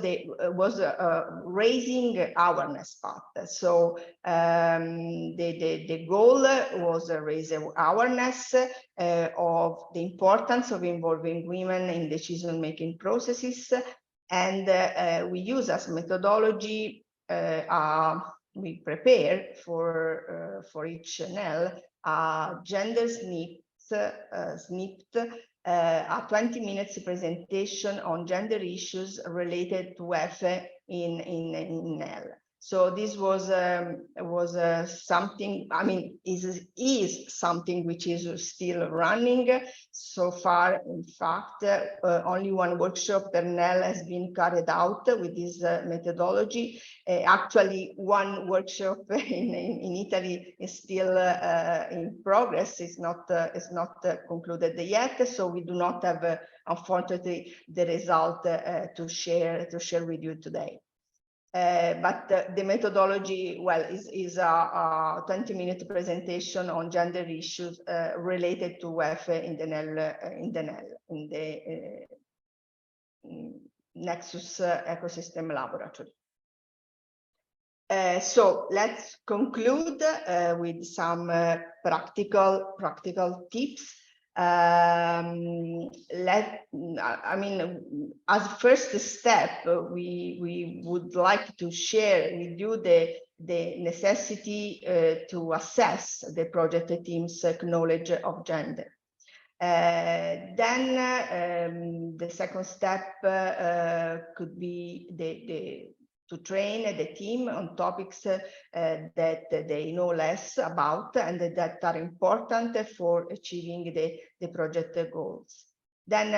raising awareness path. So the goal was raise awareness of the importance of involving women in decision-making processes, and we use as methodology. We prepare for each NEL gender snipped a 20 minutes presentation on gender issues related to welfare in NEL. So this was something, I mean, is something which is still running. So far, in fact, only one workshop per NEL has been carried out with this methodology. Actually, one workshop in Italy is still in progress. It's not concluded yet. So we do not have, unfortunately, the result to share with you today. But the methodology, well, is a 20-minute presentation on gender issues related to welfare in the Nexus Ecosystem Laboratory. So let's conclude with some practical tips. I mean, as a first step, we would like to share with you the necessity to assess the project team's knowledge of gender. Then the second step could be to train the team on topics that they know less about and that are important for achieving the project goals. Then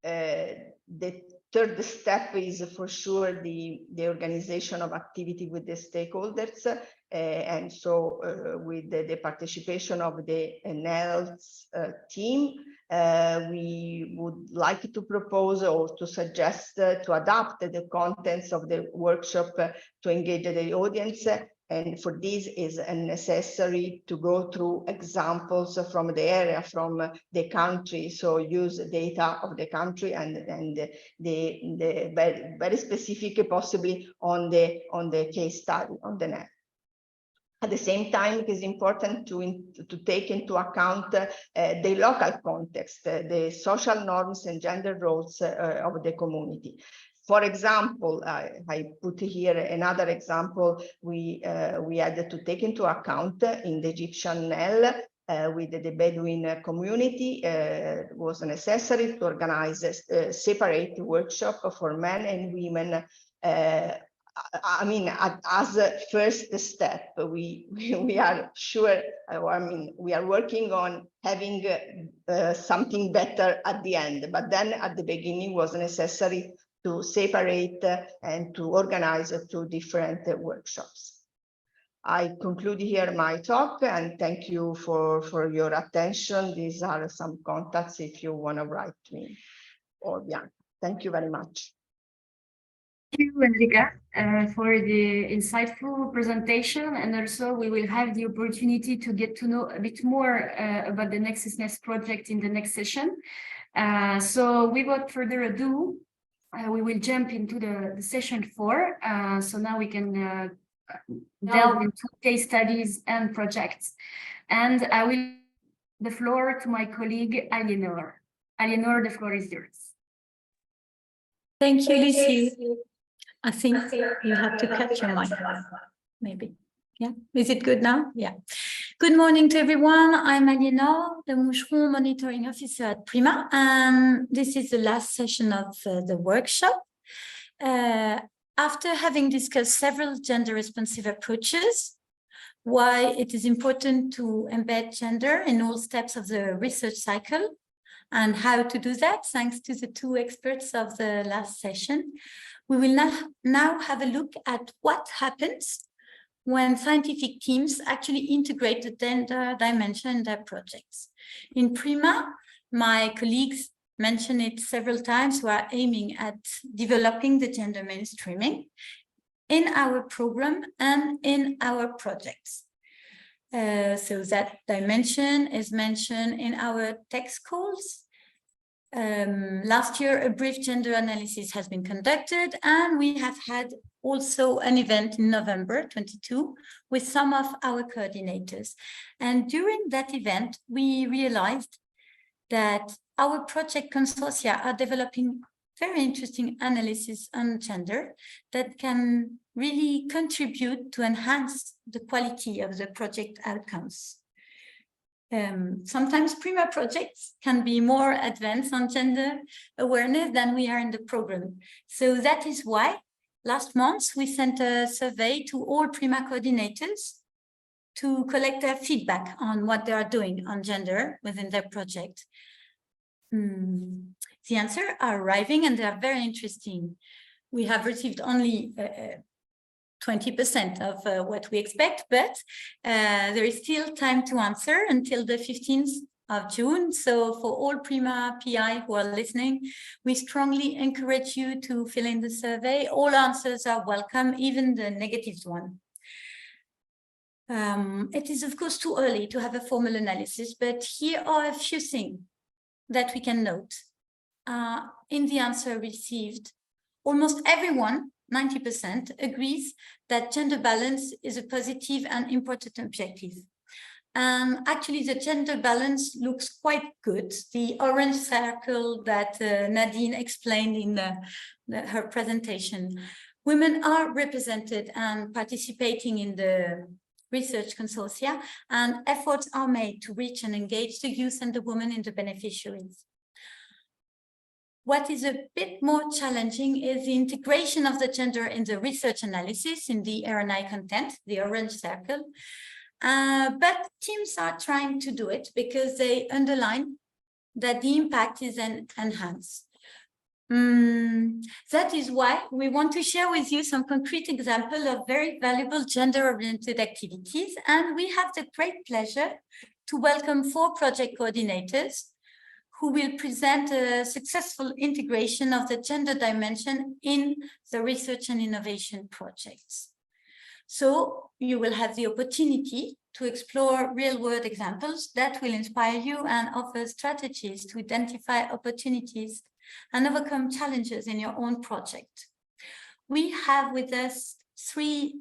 the third step is for sure the organization of activity with the stakeholders, and so with the participation of the NELS team, we would like to propose or to suggest to adapt the contents of the workshop to engage the audience. And for this is necessary to go through examples from the area, from the country. So use data of the country and the very specific, possibly on the case study on the net. At the same time, it is important to take into account the local context, the social norms and gender roles of the community. For example, I put here another example we had to take into account in the Egyptian Nile with the Bedouin community. It was necessary to organize a separate workshop for men and women. I mean, as a first step, we are sure, I mean, we are working on having something better at the end, but then at the beginning was necessary to separate and to organize 2 different workshops. I conclude here my talk and thank you for your attention. These are some contacts if you want to write me or Bianca. Thank you very much. Thank you, Enrica, for the insightful presentation, and also we will have the opportunity to get to know a bit more about the Nexus Nest project in the next session. So without further ado, we will jump into the session 4. So now we can delve into case studies and projects. And I will give the floor to my colleague, Aliénor. Aliénor, the floor is yours. Thank you, Lucie. I think you have to cut your mic, maybe. Yeah, is it good now? Yeah. Good morning to everyone. I'm Aliénor, the Moucheron Monitoring Officer at PRIMA, and this is the last session of the workshop. After having discussed several gender-responsive approaches, why it is important to embed gender in all steps of the research cycle, and how to do that, thanks to the 2 experts of the last session, we will now have a look at what happens when scientific teams actually integrate the gender dimension in their projects. In PRIMA, my colleagues mentioned it several times, we are aiming at developing the gender mainstreaming in our program and in our projects. So that dimension is mentioned in our text calls. Last year, a brief gender analysis has been conducted, and we have had also an event in November 22 with some of our coordinators. And during that event, we realized that our project consortia are developing very interesting analysis on gender that can really contribute to enhance the quality of the project outcomes. Sometimes PRIMA projects can be more advanced on gender awareness than we are in the program. So that is why last month we sent a survey to all PRIMA coordinators to collect their feedback on what they are doing on gender within their project. The answers are arriving and they are very interesting. We have received only 20% of what we expect, but there is still time to answer until the 15th of June. So for all PRIMA PI who are listening, we strongly encourage you to fill in the survey. All answers are welcome, even the negative one. It is of course too early to have a formal analysis, but here are a few things that we can note. In the answer received, almost everyone, 90%, agrees that gender balance is a positive and important objective. Actually, the gender balance looks quite good. The orange circle that Nadine explained in her presentation. Women are represented and participating in the research consortia, and efforts are made to reach and engage the youth and the women in the beneficiaries. What is a bit more challenging is the integration of the gender in the research analysis in the RNI content, the orange circle. But teams are trying to do it because they underline that the impact is enhanced. That is why we want to share with you some concrete examples of very valuable gender-oriented activities. And we have the great pleasure to welcome 4 project coordinators who will present a successful integration of the gender dimension in the research and innovation projects. So you will have the opportunity to explore real-world examples that will inspire you and offer strategies to identify opportunities and overcome challenges in your own project. We have with us 3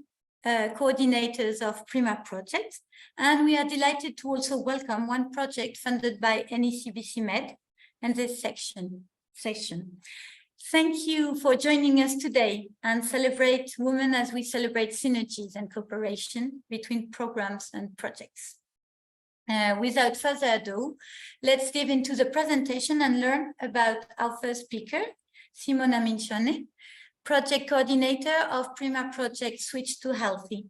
coordinators of PRIMA projects, and we are delighted to also welcome 1 project funded by PRIMA-MED in this session. Thank you for joining us today and celebrate women as we celebrate synergies and cooperation between programs and projects. Without further ado, let's dive into the presentation and learn about our first speaker, Simona Mincione, project coordinator of PRIMA project Switch to Healthy.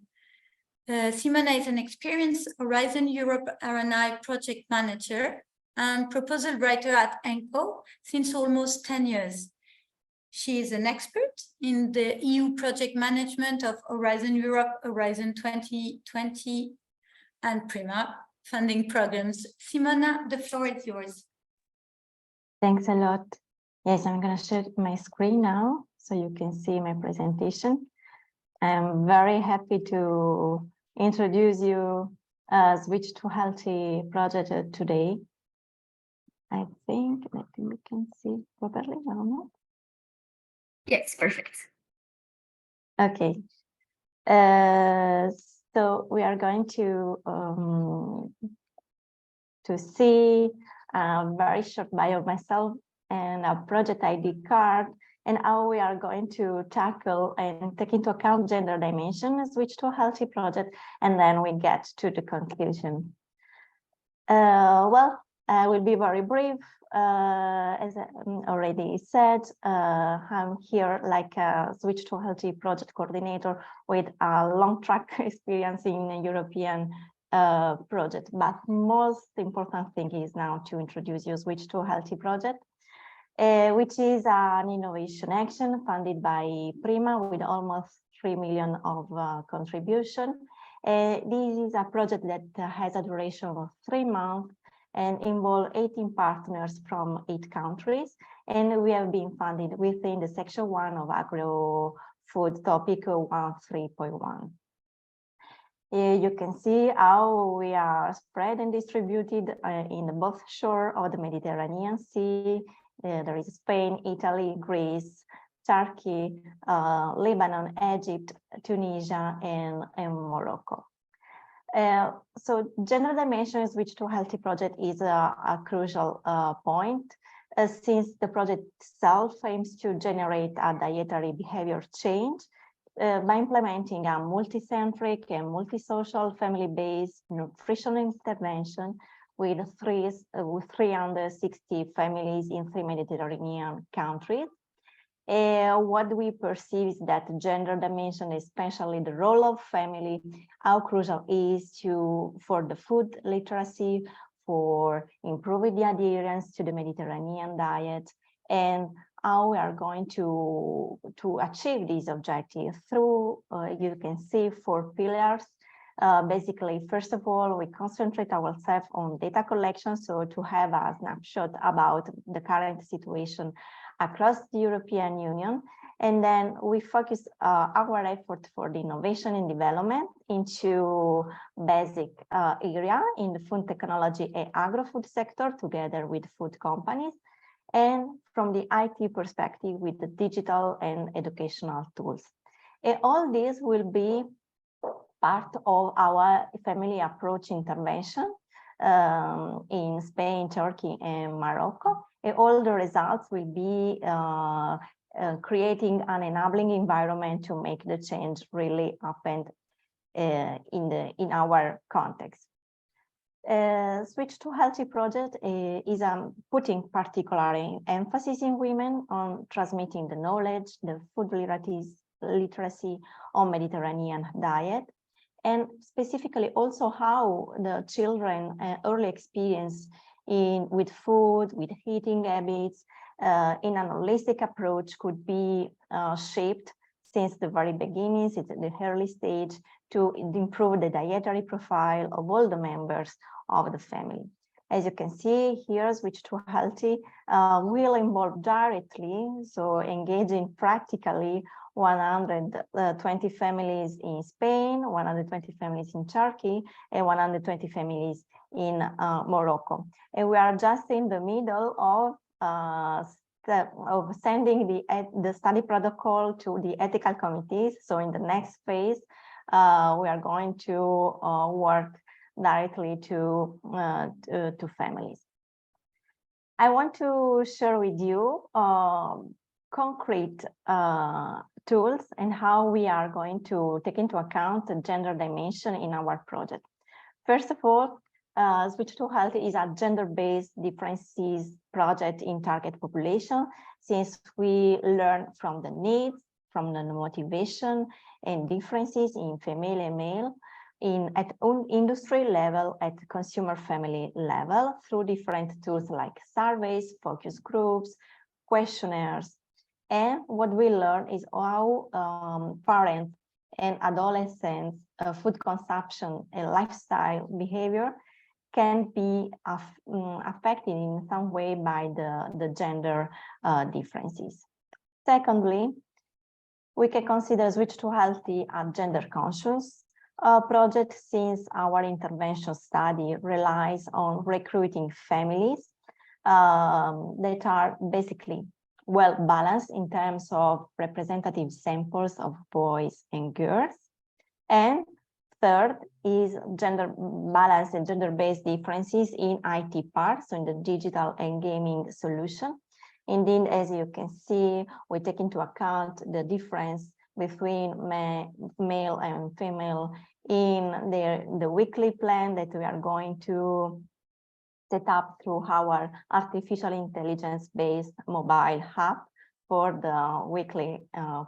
Simona is an experienced Horizon Europe RNI project manager and proposal writer at ENCO since almost 10 years. She is an expert in the EU project management of Horizon Europe, Horizon 2020, and PRIMA funding programs. Simona, the floor is yours. Thanks a lot. Yes, I'm going to share my screen now so you can see my presentation. I'm very happy to introduce you Switch to Healthy project today. I think we can see properly, I don't know. Yes, perfect. Okay. So we are going to see a very short bio of myself and a project ID card and how we are going to tackle and take into account gender dimension as Switch to Healthy project, and then we get to the conclusion. Well, I will be very brief. As I already said, I'm here like a Switch to Healthy project coordinator with a long track experience in a European project. But most important thing is now to introduce you Switch to Healthy project, which is an innovation action funded by PRIMA with almost 3 million of contribution. This is a project that has a duration of 3 months and involve 18 partners from 8 countries. And we have been funded within the section 1 of agro-food topic 13.1. You can see how we are spread and distributed in both shores of the Mediterranean Sea. There is Spain, Italy, Greece, Turkey, Lebanon, Egypt, Tunisia, and Morocco. So gender dimension Switch to Healthy project is a crucial point, since the project itself aims to generate a dietary behavior change by implementing a multi-centric and multi-social family-based nutrition intervention with 360 families in 3 Mediterranean countries. What we perceive is that gender dimension, especially the role of family, how crucial is for the food literacy, for improving the adherence to the Mediterranean diet, and how we are going to achieve these objectives through, you can see 4 pillars. Basically, first of all, we concentrate ourselves on data collection, so to have a snapshot about the current situation across the European Union. And then we focus our effort for the innovation and development into basic area in the food technology and agro-food sector together with food companies. And from the IT perspective with the digital and educational tools. And all this will be part of our family approach intervention in Spain, Turkey, and Morocco. And all the results will be creating an enabling environment to make the change really happen in our context. Switch to Healthy project is putting particular emphasis in women on transmitting the knowledge, the food literacy on Mediterranean diet, and specifically also how the children early experience with food, with eating habits, in an holistic approach could be shaped since the very beginnings, at the early stage, to improve the dietary profile of all the members of the family. As you can see here, Switch to Healthy will involve directly, so engaging practically 120 families in Spain, 120 families in Turkey, and 120 families in Morocco. And we are just in the middle of sending the study protocol to the ethical committees. So in the next phase, we are going to work directly to families. I want to share with you concrete tools and how we are going to take into account the gender dimension in our project. First of all, Switch to Healthy is a gender-based differences project in target population, since we learn from the needs, from the motivation and differences in female and male, at industry level, at consumer family level, through different tools like surveys, focus groups, questionnaires. And what we learn is how parents and adolescents' food consumption and lifestyle behavior can be affected in some way by the gender differences. Secondly, we can consider Switch to Healthy a gender conscious project, since our intervention study relies on recruiting families that are basically well balanced in terms of representative samples of boys and girls. And third is gender balance and gender-based differences in IT parts, so in the digital and gaming solution. Indeed, as you can see, we take into account the difference between male and female in the weekly plan that we are going to set up through our artificial intelligence-based mobile app for the weekly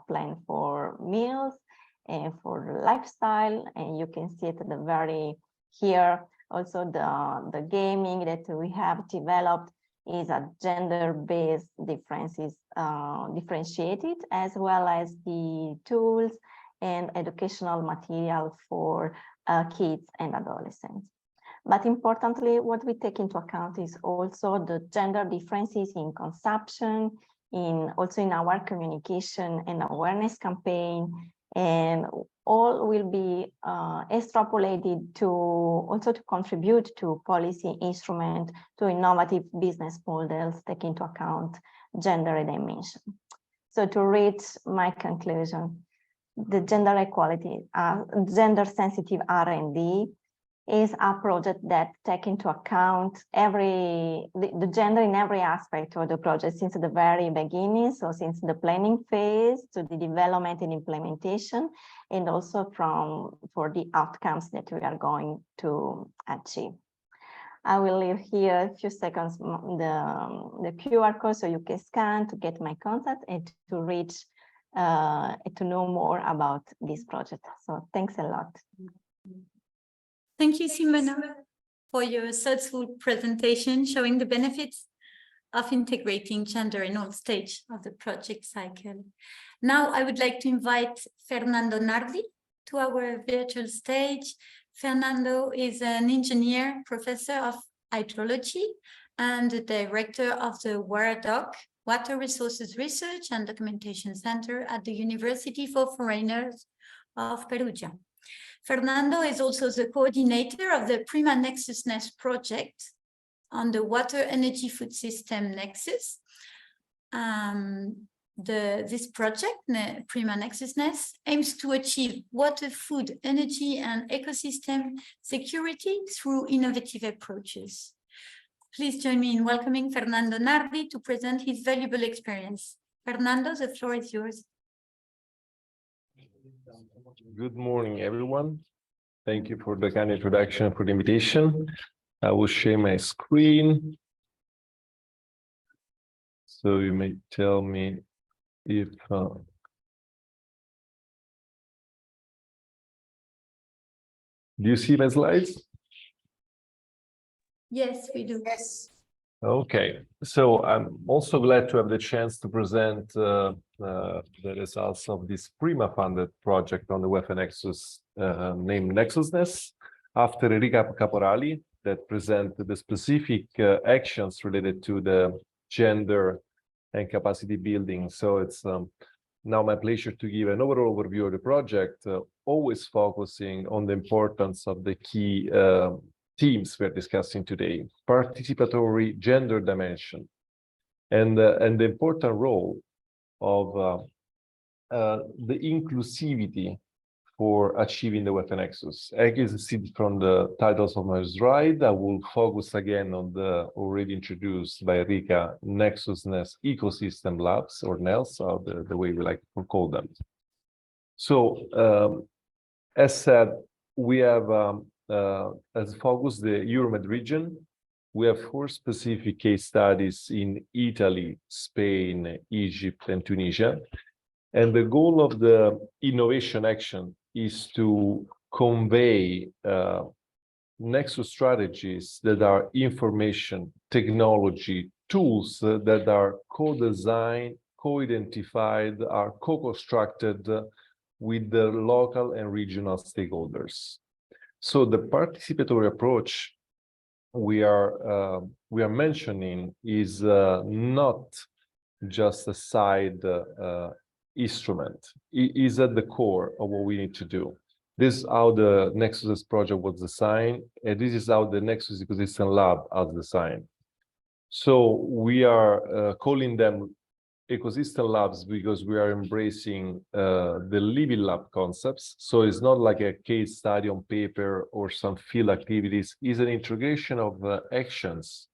plan for meals and for lifestyle. And you can see at the very here also the gaming that we have developed is a gender-based differences differentiated, as well as the tools and educational material for kids and adolescents. But importantly, what we take into account is also the gender differences in consumption, also in our communication and awareness campaign, and all will be extrapolated to also to contribute to policy instrument, to innovative business models, take into account gender dimension. So to reach my conclusion, the gender equality, gender sensitive R&D is a project that take into account the gender in every aspect of the project since the very beginning, so since the planning phase to the development and implementation, and also for the outcomes that we are going to achieve. I will leave here a few seconds the QR code so you can scan to get my contact and to reach to know more about this project. So thanks a lot. Thank you, Simona, for your thoughtful presentation showing the benefits of integrating gender in all stages of the project cycle. Now, I would like to invite Fernando Nardi to our virtual stage. Fernando is an engineer, professor of hydrology, and the director of the WARDOC, Water Resources Research and Documentation Center at the University for Foreigners of Perugia. Fernando is also the coordinator of the PRIMA Nexus Nest project on the water energy food system Nexus. This project, PRIMA Nexus Nest, aims to achieve water, food, energy, and ecosystem security through innovative approaches. Please join me in welcoming Fernando Nardi to present his valuable experience. Fernando, the floor is yours. Good morning, everyone. Thank you for the kind introduction, for the invitation. I will share my screen. So you may tell me if do you see my slides? Yes, we do. Yes. Okay, so I'm also glad to have the chance to present the results of this PRIMA-funded project on the WEF Nexus named NexusNest, after Enrica Caporali that presented the specific actions related to the gender and capacity building. So it's now my pleasure to give an overall overview of the project, always focusing on the importance of the key themes we're discussing today: participatory, gender dimension, and the important role of the inclusivity for achieving the WEF Nexus. As you see from the titles of my slide, I will focus again on the already introduced by Rika Nexus Nest Ecosystem Labs, or NELS, or the way we like to call them. So, as said, we have as focus the Euromed region. We have 4 specific case studies in Italy, Spain, Egypt, and Tunisia. And the goal of the innovation action is to convey Nexus strategies that are information, technology, tools that are co-designed, co-identified, are co-constructed with the local and regional stakeholders. So the participatory approach we are mentioning is not just a side instrument. It is at the core of what we need to do. This is how the Nexus project was designed, and this is how the Nexus Ecosystem Lab was designed. So we are calling them ecosystem labs because we are embracing the living lab concepts. So it's not like a case study on paper or some field activities. It's an integration of actions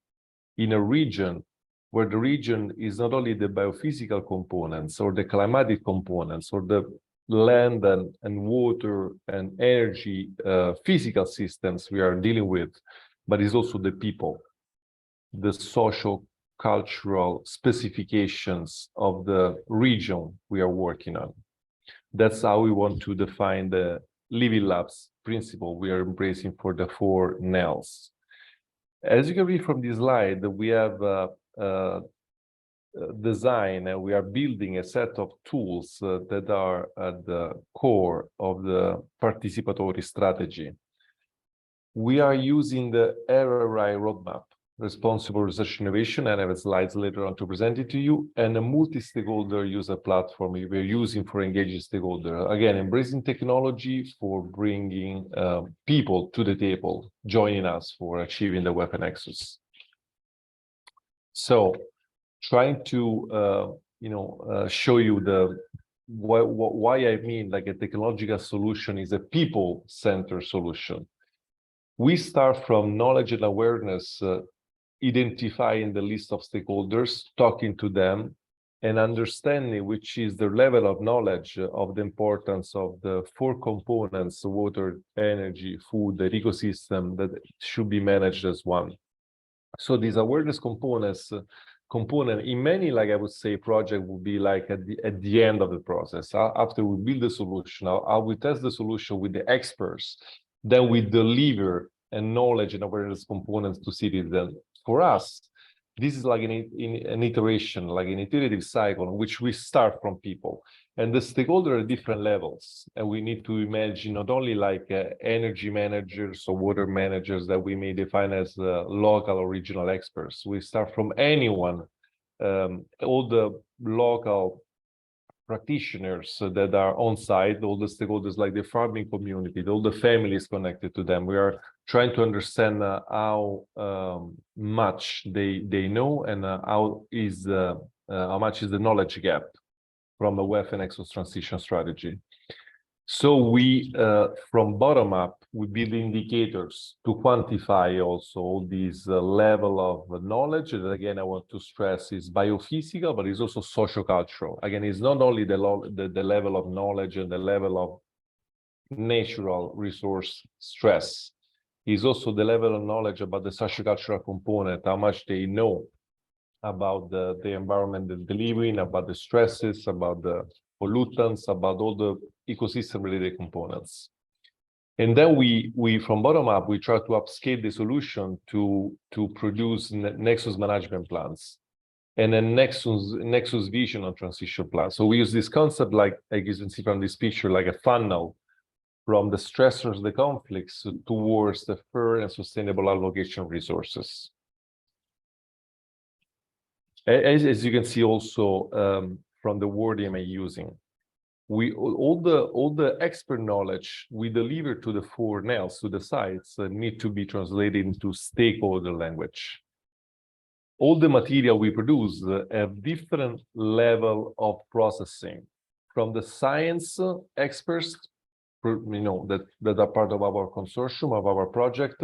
in a region where the region is not only the biophysical components or the climatic components or the land and water and energy physical systems we are dealing with, but it's also the people, the social cultural specifications of the region we are working on. That's how we want to define the living labs principle we are embracing for the 4 NELs. As you can read from this slide, we have design and we are building a set of tools that are at the core of the participatory strategy. We are using the RRI roadmap, Responsible Research Innovation, and I have slides later on to present it to you, and a multi-stakeholder user platform we're using for engaging stakeholders. Again, embracing technology for bringing people to the table, joining us for achieving the WEF Nexus. So, trying to show you the why I mean like a technological solution is a people-centered solution. We start from knowledge and awareness, identifying the list of stakeholders, talking to them, and understanding which is the level of knowledge of the importance of the 4 components: water, energy, food, the ecosystem that should be managed as one. So these awareness component in many, like I would say, project will be like at the end of the process. After we build the solution, we test the solution with the experts, then we deliver a knowledge and awareness components to citizens. For us, This is like an iteration, like an iterative cycle in which we start from people. And the stakeholders are at different levels. And we need to imagine not only like energy managers or water managers that we may define as local or regional experts. We start from anyone, all the local practitioners that are on site, all the stakeholders like the farming community, all the families connected to them. We are trying to understand how much they know and how much is the knowledge gap from the WEF and Nexus transition strategy. So we, from bottom up, we build indicators to quantify also all these level of knowledge. And again, I want to stress is biophysical, but it's also sociocultural. Again, it's not only the level of knowledge and the level of natural resource stress. It's also the level of knowledge about the sociocultural component, how much they know about the environment that they live in, about the stresses, about the pollutants, about all the ecosystem-related components. And then we from bottom up, we try to upscale the solution to produce Nexus management plans and then Nexus vision on transition plans. So we use this concept, like you can see from this picture, like a funnel from the stressors, the conflicts, towards the fair and sustainable allocation of resources. As you can see also from the wording I'm using, all the expert knowledge we deliver to the 4 NELs, to the sites, need to be translated into stakeholder language. All the material we produce have different level of processing, from the science experts, that are part of our consortium, of our project,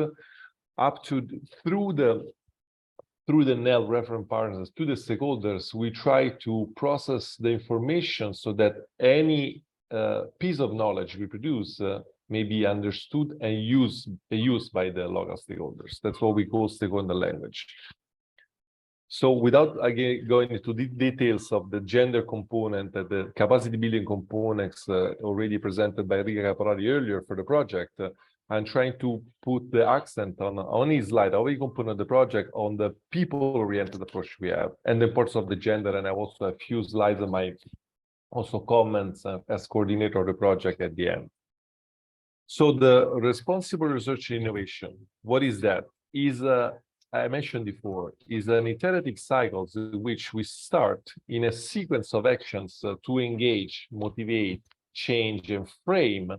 up to through the NEL reference partners to the stakeholders. We try to process the information so that any piece of knowledge we produce may be understood and used by the local stakeholders. That's what we call stakeholder language. So without again going into the details of the gender component and the capacity building components already presented by Riga Caporali earlier for the project, I'm trying to put the accent on his slide, how we component the project on the people-oriented approach we have, and the importance of the gender. And I also have a few slides on my also comments as coordinator of the project at the end. So the responsible research and innovation, what is that? Is I mentioned before, is an iterative cycle in which we start in a sequence of actions to engage, motivate, change, and frame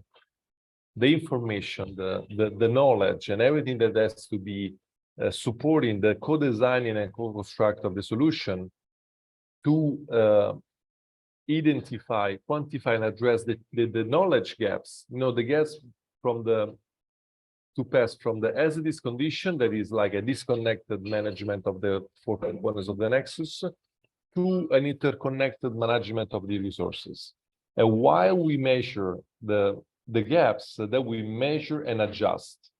the information, the knowledge, and everything that has to be supporting the co-designing and co-construct of the solution to identify, quantify, and address the knowledge gaps. The gaps to pass from the as it is condition, that is like a disconnected management of the 4 components of the Nexus, to an interconnected management of the resources. And while we measure the gaps, that we measure and adjust,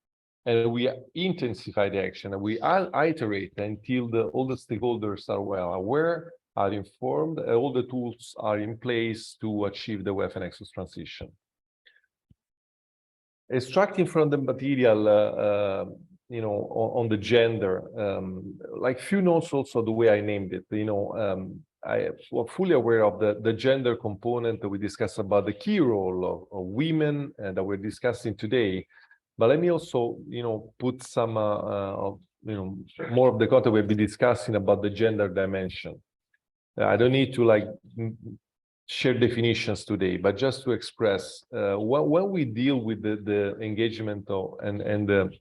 and we intensify the action, and we iterate until all the stakeholders are well aware, are informed, and all the tools are in place to achieve the WEF and Nexus transition. Extracting from the material, on the gender, like few notes also the way I named it. I was fully aware of the gender component that we discussed about the key role of women and that we're discussing today. But let me also, put some, more of the content we'll be discussing about the gender dimension. I don't need to share definitions today, but just to express when we deal with the engagement and the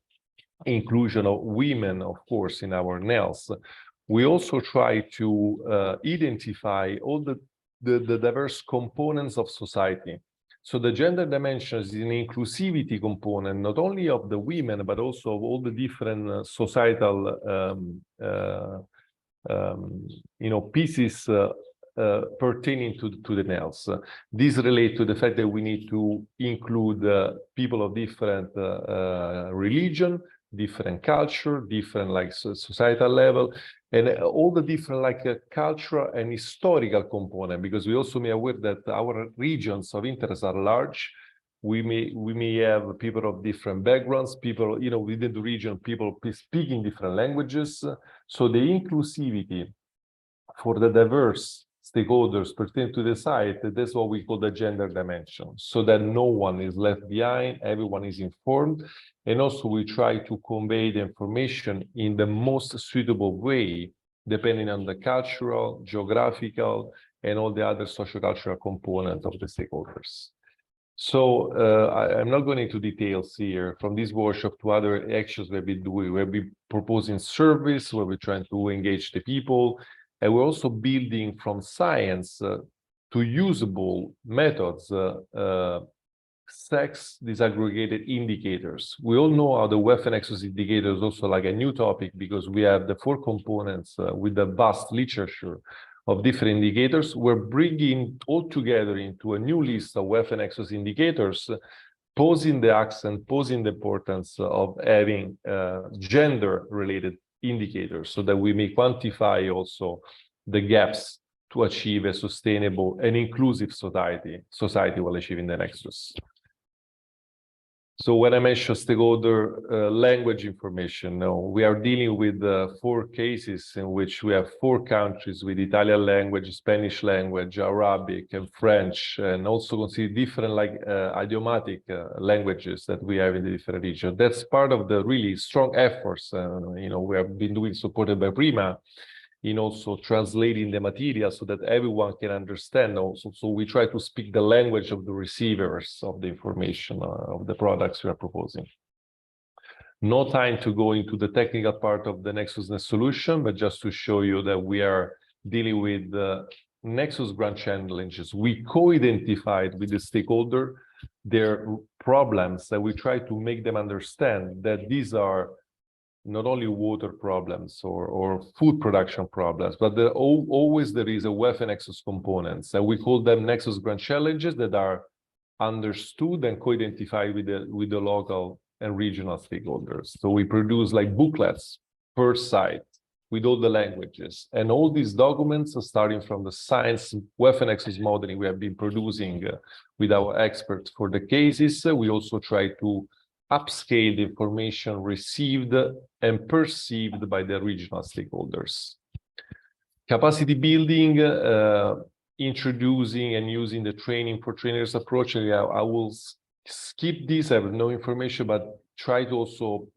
inclusion of women, of course, in our NELs, we also try to identify all the diverse components of society. So the gender dimension is an inclusivity component, not only of the women, but also of all the different societal pieces pertaining to the NELs. These relate to the fact that we need to include people of different religion, different culture, different societal level, and all the different cultural and historical component, because we also may aware that our regions of interest are large, We may have people of different backgrounds, people, within the region, people speaking different languages. So the inclusivity for the diverse stakeholders pertaining to the site, that's what we call the gender dimension, so that no one is left behind, everyone is informed. And also we try to convey the information in the most suitable way, depending on the cultural, geographical, and all the other sociocultural components of the stakeholders. So I'm not going into details here. From this workshop to other actions we've been doing, we'll be proposing service where we're trying to engage the people. And we're also building from science to usable methods, sex disaggregated indicators. We all know how the weapon access indicator is also like a new topic, because we have the 4 components with the vast literature of different indicators. We're bringing all together into a new list of weapon access indicators, posing the accent, posing the importance of having gender-related indicators, so that we may quantify also the gaps to achieve a sustainable and inclusive society while achieving the nexus. So when I mention stakeholder language information, we are dealing with 4 cases in which we have 4 countries with Italian language, Spanish language, Arabic, and French, and also consider different idiomatic languages that we have in the different regions. That's part of the really strong efforts, we have been doing, supported by PRIMA, in also translating the material so that everyone can understand also. So we try to speak the language of the receivers of the information of the products we are proposing. No time to go into the technical part of the NexusNet solution, but just to show you that we are dealing with Nexus grant challenges. We co-identified with the stakeholder their problems, and we try to make them understand that these are not only water problems or food production problems, but always there is a weapon access components, and we call them Nexus grant challenges that are understood and co-identified with the local and regional stakeholders. So we produce like booklets per site with all the languages, and all these documents are starting from the science weapon access modeling we have been producing with our experts for the cases. We also try to upscale the information received and perceived by the regional stakeholders. Capacity building, introducing and using the training for trainers approach. I will skip this, I have no information, but try to also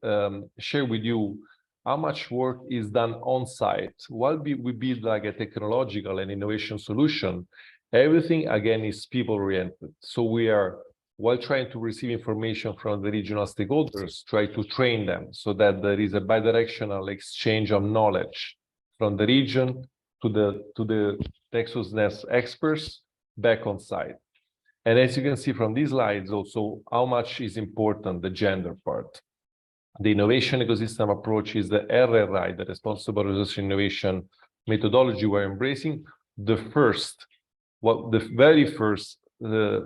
share with you how much work is done on site. While we build like a technological and innovation solution, everything again is people oriented. So we are, while trying to receive information from the regional stakeholders, try to train them so that there is a bidirectional exchange of knowledge from the region to the NexusNet experts back on site. And as you can see from these slides also, how much is important the gender part. The innovation ecosystem approach is the RRI, the Responsible Research Innovation methodology we're embracing. The very first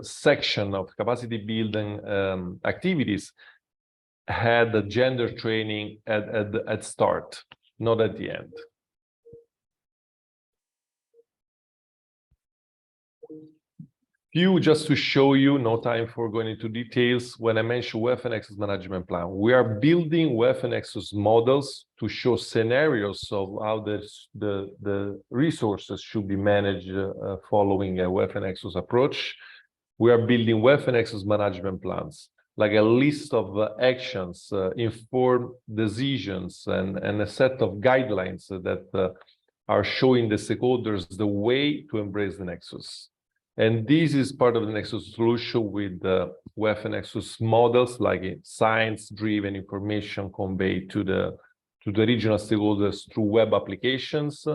section of capacity building activities had the gender training at start, not at the end. Just to show you, no time for going into details. When I mention weapon access management plan, we are building weapon access models to show scenarios of how the resources should be managed following a weapon access approach. We are building weapon access management plans, like a list of actions, informed decisions, and a set of guidelines that are showing the stakeholders the way to embrace the Nexus. And this is part of the Nexus solution with the weapon access models, like science-driven information conveyed to the regional stakeholders through web applications,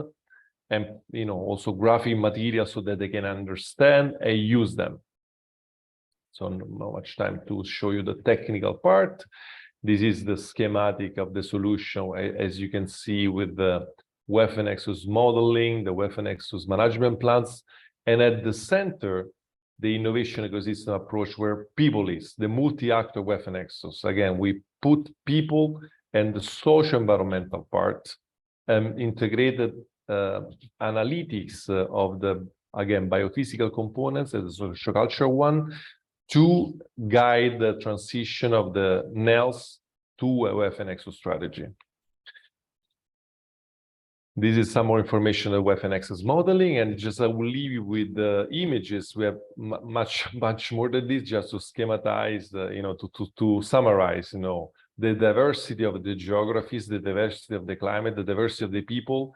and also graphic material so that they can understand and use them. So not much time to show you the technical part. This is the schematic of the solution, as you can see, with the weapon access modeling, the weapon access management plans. And at the center, the innovation ecosystem approach, where people is, the multi-actor weapon access. Again, we put people and the social environmental part, integrated analytics of the, again, biophysical components as a social culture one, to guide the transition of the NELS to a WEF and Nexus strategy. This is some more information on WEF and Nexus modeling, and just I will leave you with the images. We have much more than this, just to schematize, to summarize, the diversity of the geographies, the diversity of the climate, the diversity of the people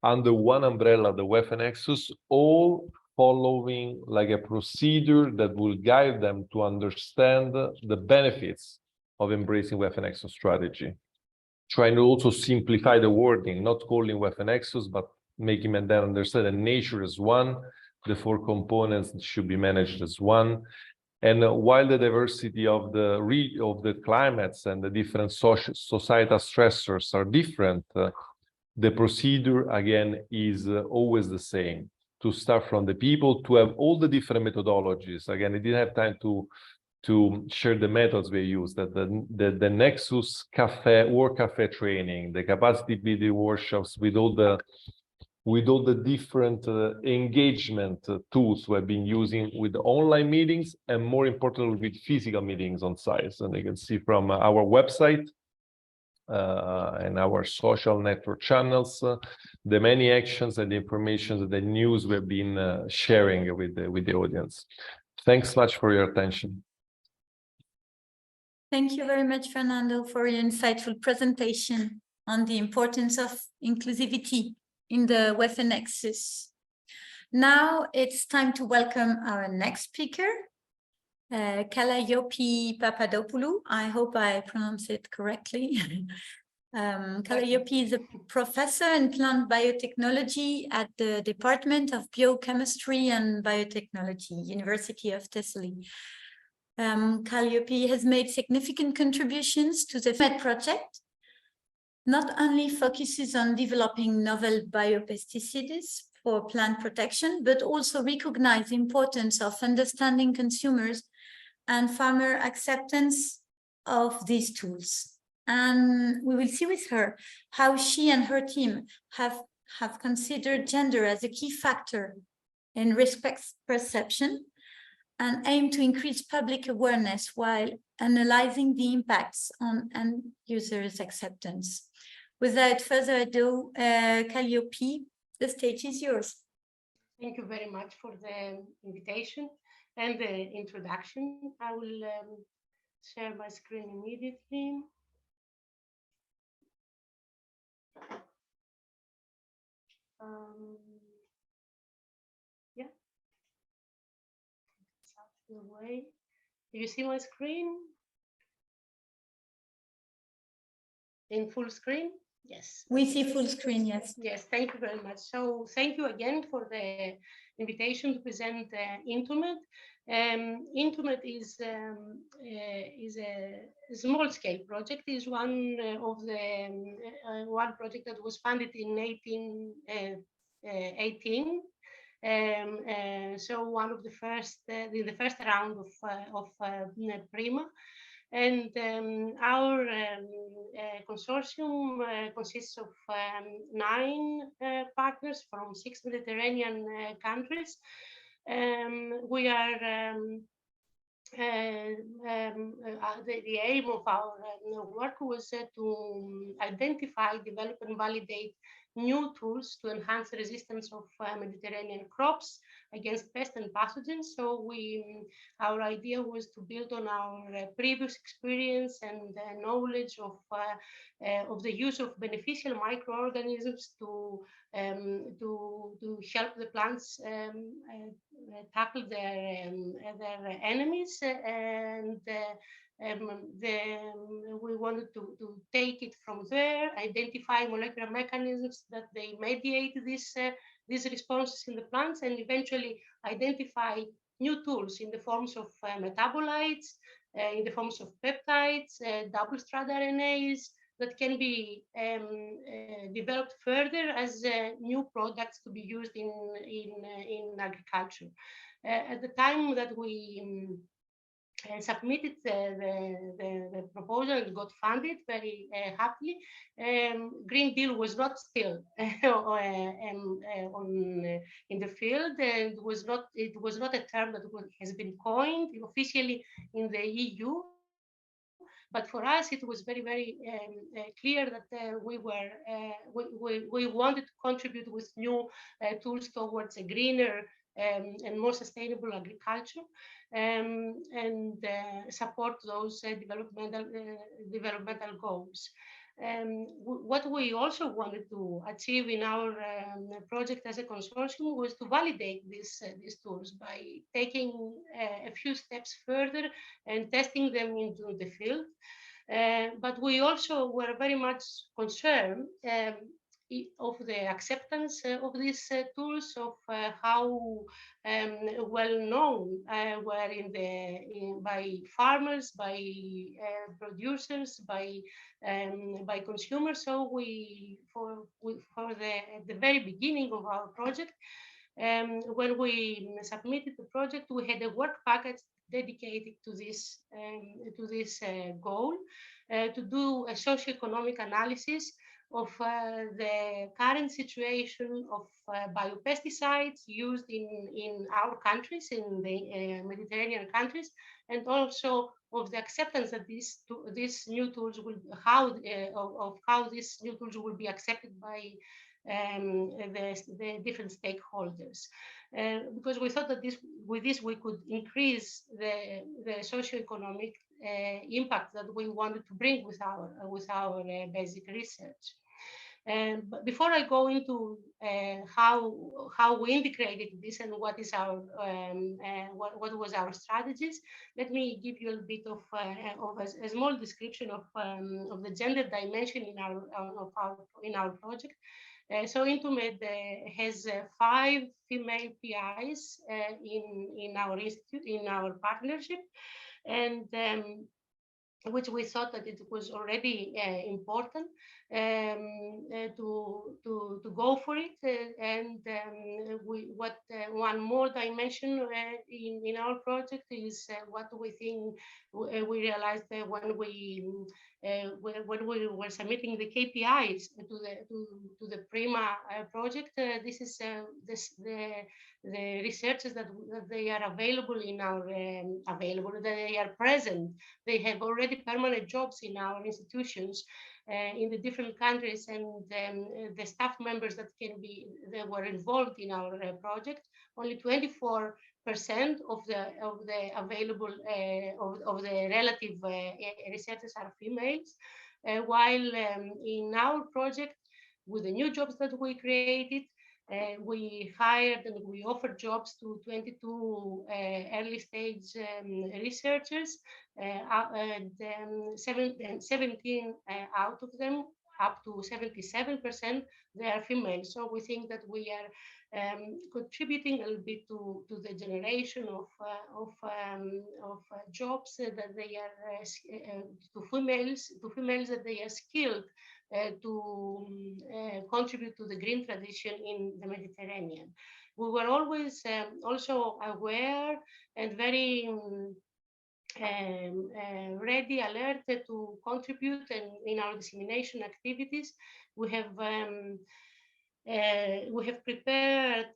under one umbrella, the WEF and Nexus, all following like a procedure that will guide them to understand the benefits of embracing WEF and Nexus strategy. Trying to also simplify the wording, not calling WEF and Nexus, but making them understand that nature is one, the 4 components should be managed as one. And while the diversity of the climates and the different societal stressors are different, the procedure, again, is always the same. To start from the people, to have all the different methodologies. Again, I didn't have time to share the methods we use, that the Nexus work cafe training, the capacity building workshops with all the different engagement tools we have been using with online meetings, and more importantly with physical meetings on site. And you can see from our website and our social network channels, the many actions and the information, the news we've been sharing with the audience. Thanks much for your attention. Thank you very much, Fernando, for your insightful presentation on the importance of inclusivity in the WEF and Nexus. Now it's time to welcome our next speaker, Calliope Papadopoulou. I hope I pronounce it correctly. Calliope is a professor in plant biotechnology at the Department of Biochemistry and Biotechnology, University of Thessaly. Calliope has made significant contributions to the PRIMA-MED project, not only focuses on developing novel biopesticides for plant protection, but also recognize the importance of understanding consumers and farmer acceptance of these tools. And we will see with her how she and her team have considered gender as a key factor in risk perception and aim to increase public awareness while analyzing the impacts on end users' acceptance. Without further ado, Calliope, the stage is yours. Thank you very much for the invitation and the introduction. I will share my screen immediately. Yeah. Way. Do you see my screen? In full screen? Yes. We see full screen, yes. Yes, thank you very much. So thank you again for the invitation to present INTOMED. INTOMED is a small-scale project. It's one of the one project that was funded in 1818. So one of the first in the first round of PRIMA, and our consortium consists of 9 partners from 6 Mediterranean countries. We are the aim of our work was to identify, develop, and validate new tools to enhance the resistance of Mediterranean crops against pests and pathogens. So our idea was to build on our previous experience and knowledge of the use of beneficial microorganisms to help the plants tackle their enemies, and we wanted to take it from there, identify molecular mechanisms that they mediate these responses in the plants, and eventually identify new tools in the forms of metabolites, in the forms of peptides, double-strand RNAs that can be developed further as new products to be used in agriculture. At the time that we submitted the proposal and got funded very happily. Green Deal was not still in the field, and it was not a term that has been coined officially in the EU. But for us, it was very, very clear that we wanted to contribute with new tools towards a greener and more sustainable agriculture, and support those developmental goals. What we also wanted to achieve in our project as a consortium was to validate these tools by taking a few steps further and testing them into the field. But we also were very much concerned of the acceptance of these tools, of how well known were by farmers, by producers, by consumers. So at the very beginning of our project, when we submitted the project, we had a work package dedicated to this goal, to do a socioeconomic analysis of the current situation of biopesticides used in our countries, in the Mediterranean countries, and also of the acceptance that these new tools will, how these new tools will be accepted by the different stakeholders, because we thought that with this we could increase the socioeconomic impact that we wanted to bring with our basic research. But before I go into how we integrated this and what is our what was our strategies, let me give you a bit of a small description of the gender dimension in our project. So Into-Med has 5 female PIs in our institute, in our partnership, and which we thought that it was already important to go for it. And one more dimension in our project is what we think we realized when we were submitting the KPIs to the PRIMA project. This is the researchers that they are available in our that they are present. They have already permanent jobs in our institutions in the different countries, and the staff members that were involved in our project. Only 24% of the available of the relative researchers are females, while in our project, with the new jobs that we created, we hired and we offered jobs to 22 early stage researchers, and 17 out of them, up to 77%, they are female. So we think that we are contributing a little bit to the generation of jobs that they are to females that they are skilled to contribute to the green tradition in the Mediterranean. We were always also aware and very ready, alert to contribute, and in our dissemination activities, we have prepared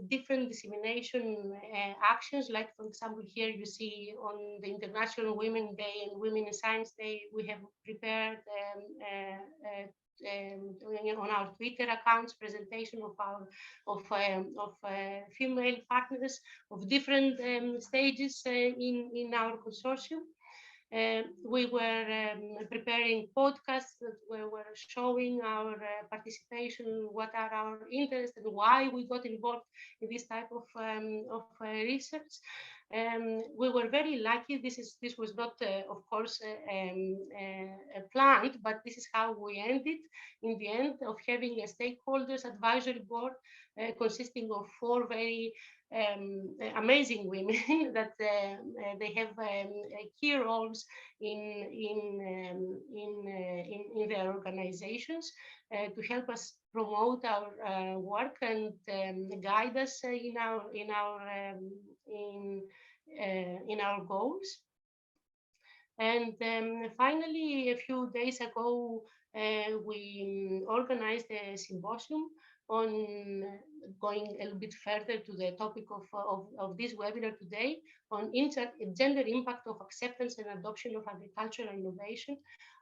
different dissemination actions. Like, for example, here you see on the International Women's Day and Women in Science Day, we have prepared on our Twitter accounts presentation of female partners of different stages in our consortium. We were preparing podcasts that were showing our participation, what are our interests, and why we got involved in this type of research. We were very lucky. This was not, of course, planned, but this is how we ended in the end, of having a stakeholders advisory board consisting of 4 very amazing women that they have key roles in their organizations to help us promote our work and guide us in our goals. And finally, a few days ago, we organized a symposium on going a little bit further to the topic of this webinar today on gender impact of acceptance and adoption of agricultural innovation.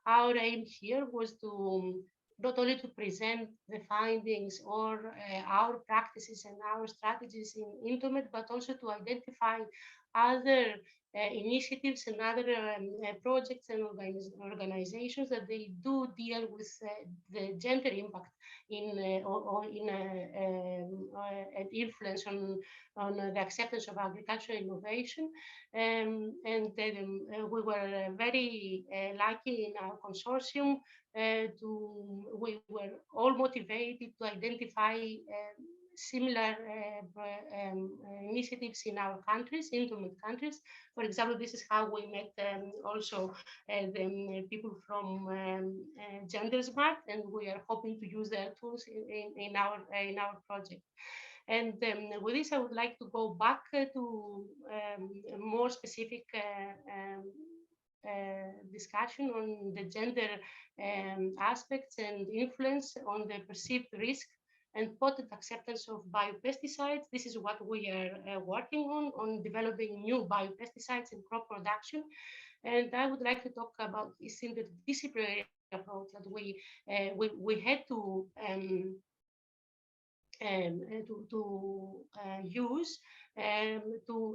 Our aim here was to not only to present the findings or our practices and our strategies in INTOMED, but also to identify other initiatives and other projects and organizations that they do deal with the gender impact in or in an influence on the acceptance of agricultural innovation. And we were very lucky in our consortium we were all motivated to identify similar initiatives in our countries, INTOMED countries. For example, this is how we met also the people from GenderSmart, and we are hoping to use their tools in our project. And with this, I would like to go back to more specific discussion on the gender aspects and influence on the perceived risk and potent acceptance of biopesticides. This is what we are working on developing new biopesticides in crop production. And I would like to talk about this interdisciplinary approach that we had to use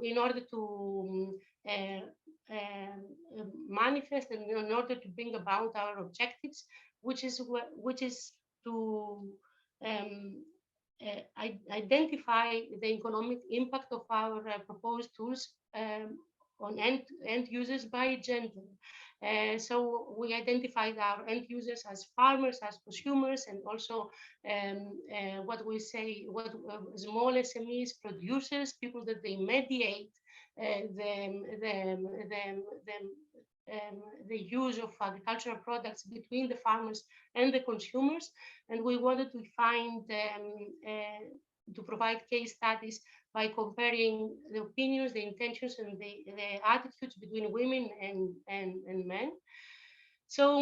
in order to manifest and in order to bring about our objectives, which is to identify the economic impact of our proposed tools on end users by gender. So we identified our end users as farmers, as consumers, and also what we say, small SMEs, producers, people that they mediate the use of agricultural products between the farmers and the consumers. And we wanted to find, to provide case studies by comparing the opinions, the intentions, and the attitudes between women and men. So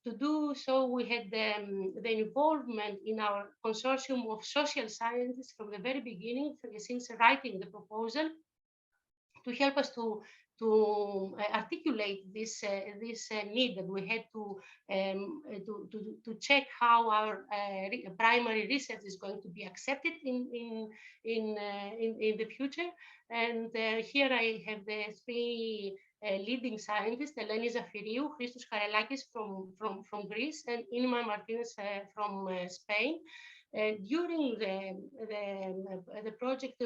to do so, we had the involvement in our consortium of social scientists from the very beginning, since writing the proposal, to help us to articulate this need that we had to check how our primary research is going to be accepted in the future. And here I have the three leading scientists: Eleni Zafiriou, Christos Karelakis from Greece, and Inma Martinez from Spain. During the project,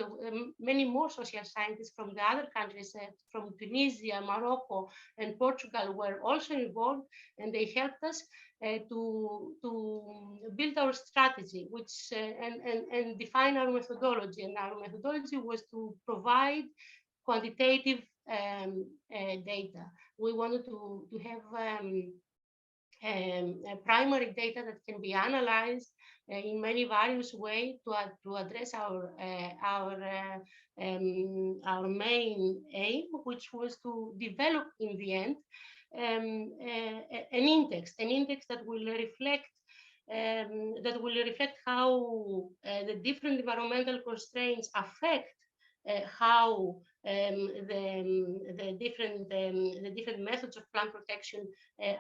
many more social scientists from the other countries, from Tunisia, Morocco, and Portugal, were also involved, and they helped us to build our strategy, which and define our methodology. And our methodology was to provide quantitative data. We wanted to have primary data that can be analyzed in many various ways to address our main aim, which was to develop in the end an index that will reflect how the different environmental constraints affect how the different methods of plant protection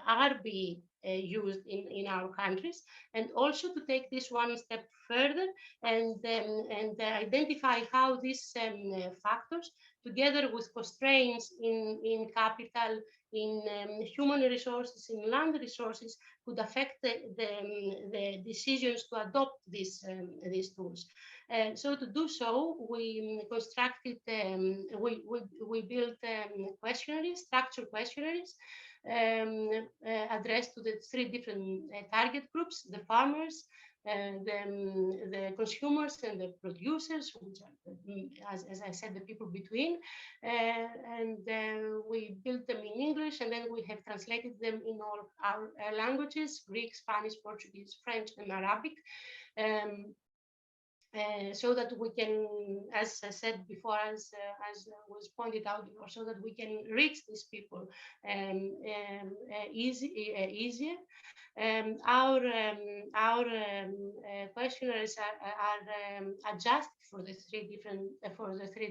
are being used in our countries, and also to take this one step further and identify how these factors, together with constraints in capital, in human resources, in land resources, could affect the decisions to adopt these tools. So to do so, we constructed, we built questionnaires, structured questionnaires addressed to the three different target groups: the farmers, the consumers, and the producers, which are, as I said, the people between. And we built them in English, and then we have translated them in all our languages: Greek, Spanish, Portuguese, French, and Arabic. so that we can, as I said before, as was pointed out before, so that we can reach these people easier. Our questionnaires are adjusted for the three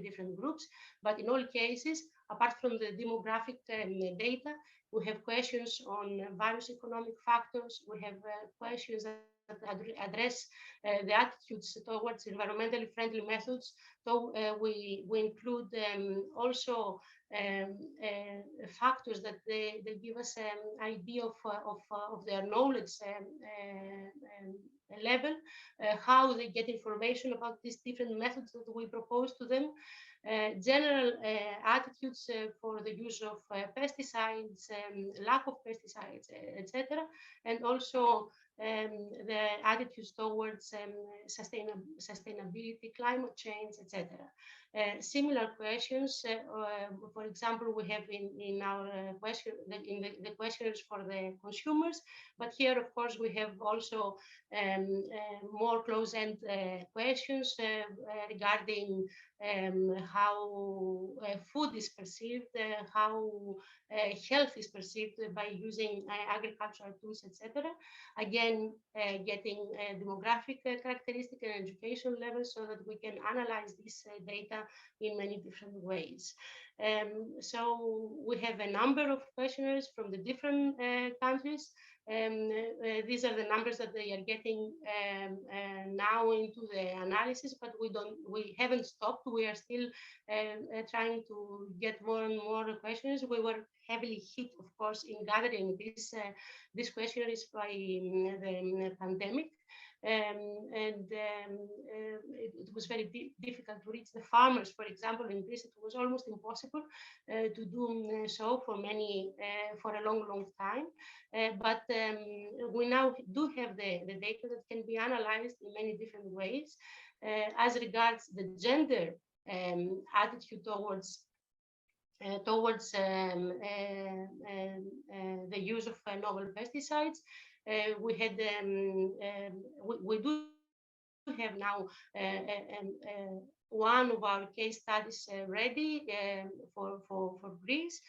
different groups, but in all cases, apart from the demographic data, we have questions on various economic factors. We have questions that address the attitudes towards environmentally friendly methods. So we include also factors that they give us an idea of their knowledge level, how they get information about these different methods that we propose to them, general attitudes for the use of pesticides, lack of pesticides, etc., and also the attitudes towards sustainability, climate change, etc. Similar questions, for example, we have in our the questionnaires for the consumers, but here, of course, we have also more close-end questions regarding how food is perceived, how health is perceived by using agricultural tools, etc. Again, getting demographic characteristic and education levels so that we can analyze this data in many different ways. So we have a number of questionnaires from the different countries. These are the numbers that they are getting now into the analysis, but we haven't stopped. We are still trying to get more and more questions. We were heavily hit, of course, in gathering these questionnaires by the pandemic. It was very difficult to reach the farmers. For example, in Greece, it was almost impossible to do so for a long time. But we now do have the data that can be analyzed in many different ways. As regards the gender attitude towards the use of novel pesticides, we do have now one of our case studies ready for Greece,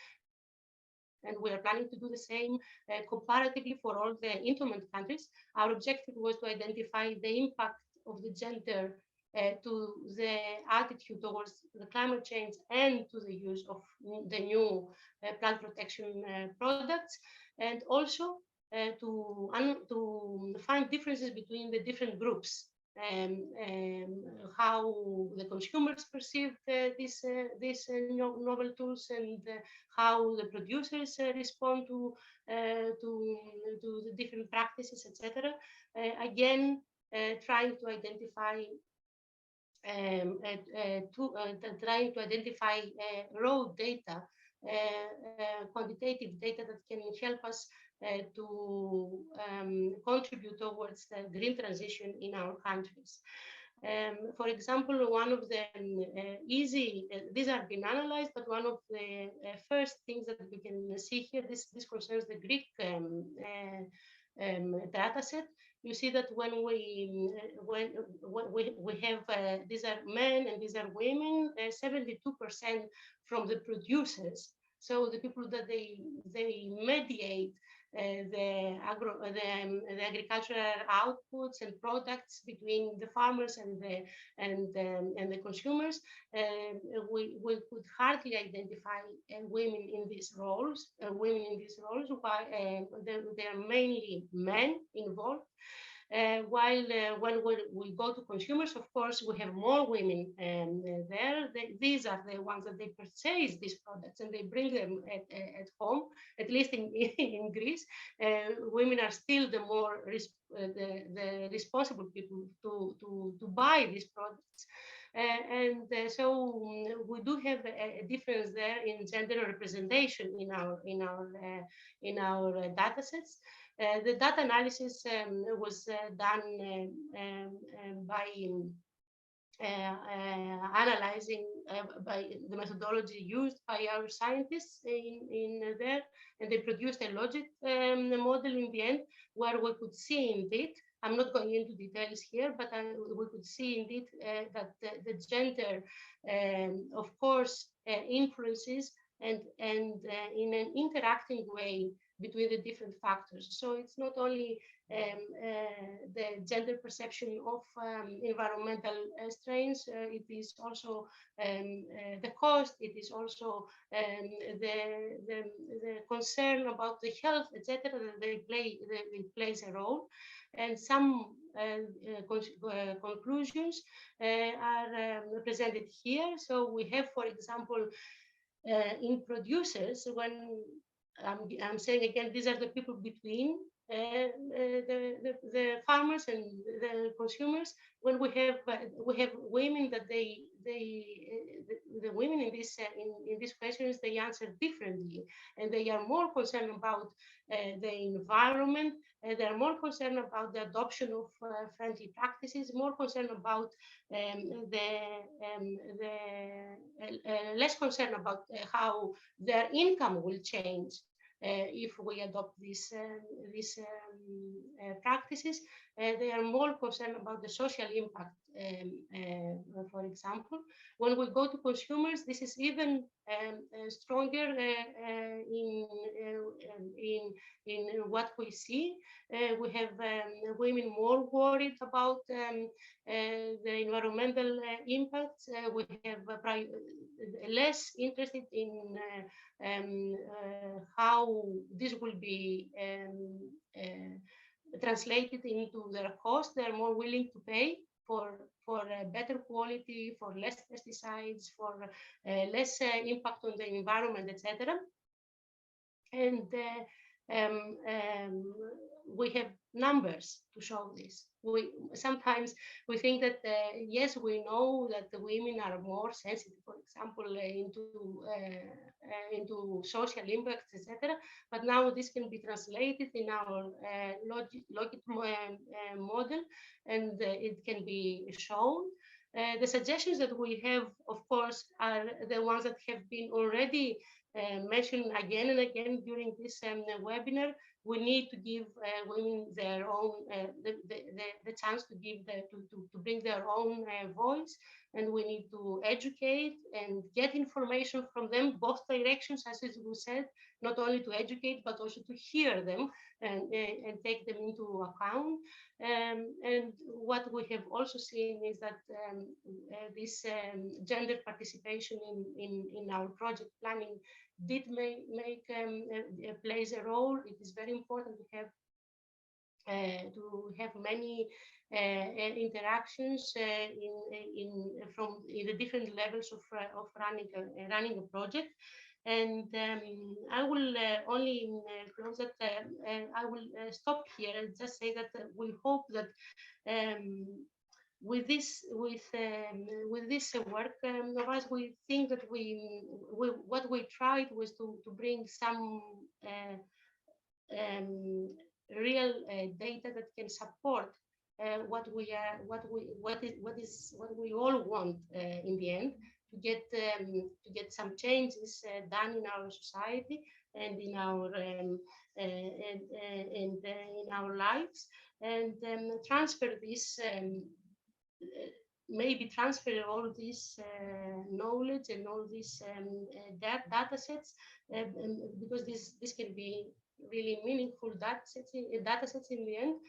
and we are planning to do the same comparatively for all the incumbent countries. Our objective was to identify the impact of the gender to the attitude towards the climate change and to the use of the new plant protection products, and also to find differences between the different groups, how the consumers perceive these novel tools, and how the producers respond to the different practices, etc. Again, trying to identify raw data, quantitative data that can help us to contribute towards the green transition in our countries. For example, one of the these are being analyzed, but one of the first things that we can see here, this concerns the Greek data set. You see that when we have these are men and these are women, 72% from the producers, so the people that they mediate the agricultural outputs and products between the farmers and the consumers. We could hardly identify women in these roles. While they are mainly men involved. While when we go to consumers, of course, we have more women there. These are the ones that they purchase these products and they bring them at home, at least in Greece. Women are still the more the responsible people to buy these products. So we do have a difference there in gender representation in our data sets. The data analysis was done by analyzing by the methodology used by our scientists in there, and they produced a logic model in the end where we could see indeed I'm not going into details here, but we could see indeed that the gender, of course, influences and in an interacting way between the different factors. So it's not only the gender perception of environmental strains, it is also the cost, it is also the concern about the health, etc. They plays a role, and some conclusions are presented here. So we have, for example, in producers, when I'm saying again, these are the people between the farmers and the consumers. When we have women that the women in these questions, they answer differently, and they are more concerned about the environment. They are more concerned about the adoption of friendly practices, more concerned about less concerned about how their income will change if we adopt these practices. They are more concerned about the social impact, for example. When we go to consumers, this is even stronger in what we see. We have women more worried about the environmental impacts. We have less interested in how this will be translated into their cost. They're more willing to pay for better quality, for less pesticides, for less impact on the environment, etc. And we have numbers to show this. Sometimes we think that yes, we know that the women are more sensitive, for example, into social impacts, etc. But now this can be translated in our logic model, and it can be shown. The suggestions that we have, of course, are the ones that have been already mentioned again and again during this webinar. We need to give women their own the chance to give to bring their own voice, and we need to educate and get information from them, both directions, as we said, not only to educate but also to hear them and take them into account. And what we have also seen is that this gender participation in our project planning did plays a role. It is very important to have many interactions from the different levels of running a project. And I will only close that. I will stop here and just say that we hope that with this work of us, we think that what we tried was to bring some real data that can support what we all want in the end, to get some changes done in our society and in our lives, and transfer this. Maybe transfer all this knowledge and all these data sets, because this can be really meaningful data sets in the end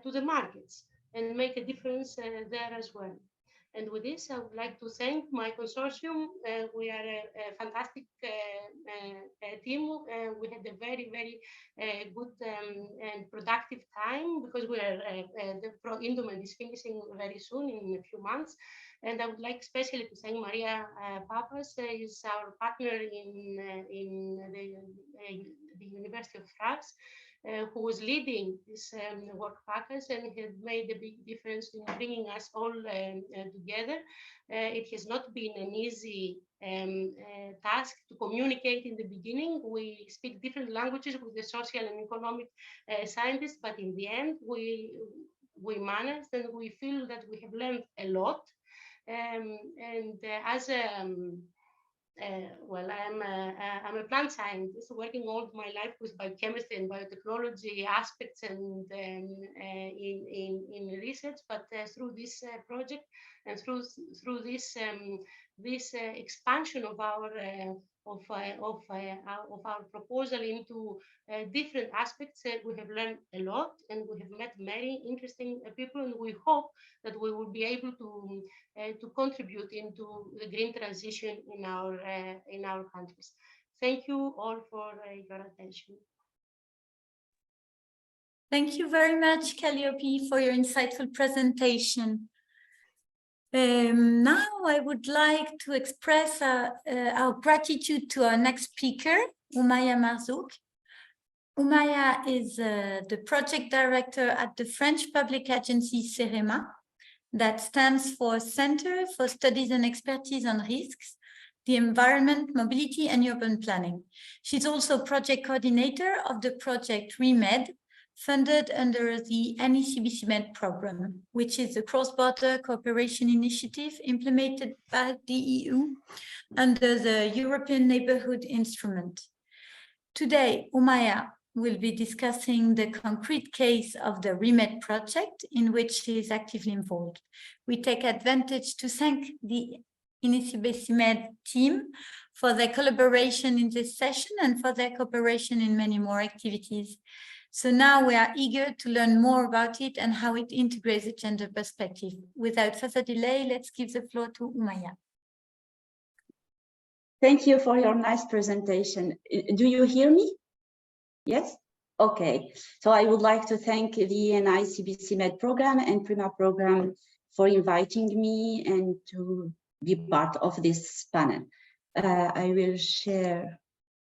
to the markets and make a difference there as well. And with this, I would like to thank my consortium. We are a fantastic team. We had a very, very good and productive time, because we are the Pro-Indoment is finishing very soon, in a few months. And I would like especially to thank Maria Papas, is our partner in the University of France, who was leading this work package and had made a big difference in bringing us all together. It has not been an easy task to communicate in the beginning. We speak different languages with the social and economic scientists, but in the end, we managed, and we feel that we have learned a lot. And as well, I'm a plant scientist working all my life with biochemistry and biotechnology aspects and in research. But through this project and through this this expansion of our proposal into different aspects, we have learned a lot, and we have met many interesting people, and we hope that we will be able to contribute into the green transition in our countries. Thank you all for your attention. Thank you very much, Calliope, for your insightful presentation. Now I would like to express our gratitude to our next speaker, Oumaya Marzouk. Oumaya is the project director at the French public agency CEREMA, that stands for Center for Studies and Expertise on Risks, the Environment, Mobility and Urban Planning. She's also project coordinator of the project PRIMA-MED, funded under the NECBC-MED program, which is a cross-border cooperation initiative implemented by the EU under the European Neighbourhood Instrument. Today, Oumaya will be discussing the concrete case of the REMED project in which she is actively involved. We take advantage to thank the NECBC-MED team for their collaboration in this session and for their cooperation in many more activities. So now we are eager to learn more about it and how it integrates a gender perspective. Without further delay, let's give the floor to Oumaya. Thank you for your nice presentation. Do you hear me? Yes? Okay. So I would like to thank the NECBC-MED program and PRIMA program for inviting me and to be part of this panel. I will share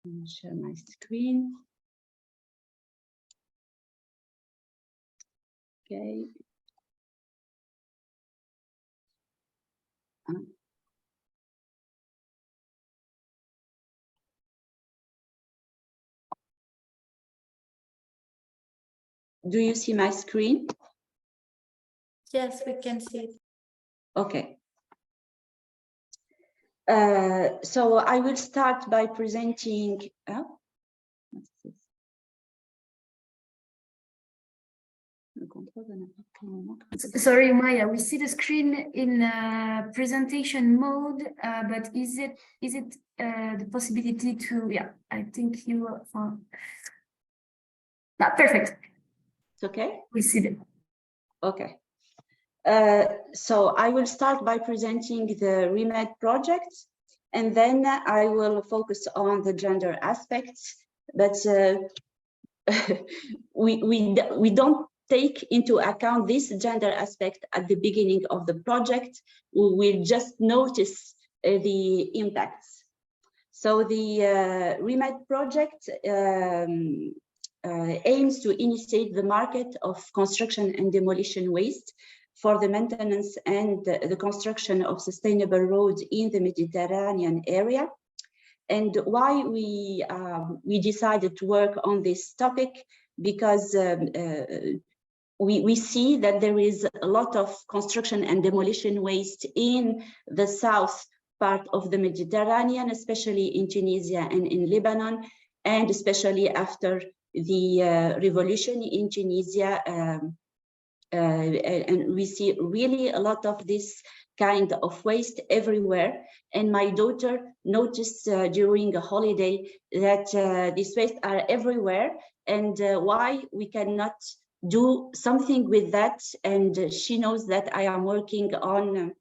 my screen. Okay. Do you see my screen? Yes, we can see it. Okay. So I will start by presenting. What's this? Sorry, Oumaya, we see the screen in presentation mode, but is it the possibility to? Yeah, I think you are. Perfect. It's okay. We see it. Okay. So I will start by presenting the REMED project, and then I will focus on the gender aspects. But we don't take into account this gender aspect at the beginning of the project. We will just notice the impacts. So the REMED project aims to initiate the market of construction and demolition waste for the maintenance and the construction of sustainable roads in the Mediterranean area. And why we decided to work on this topic, because we see that there is a lot of construction and demolition waste in the south part of the Mediterranean, especially in Tunisia and in Lebanon, and especially after the revolution in Tunisia. And we see really a lot of this kind of waste everywhere. And my daughter noticed during a holiday that these waste are everywhere, and why we cannot do something with that. And she knows that I am working on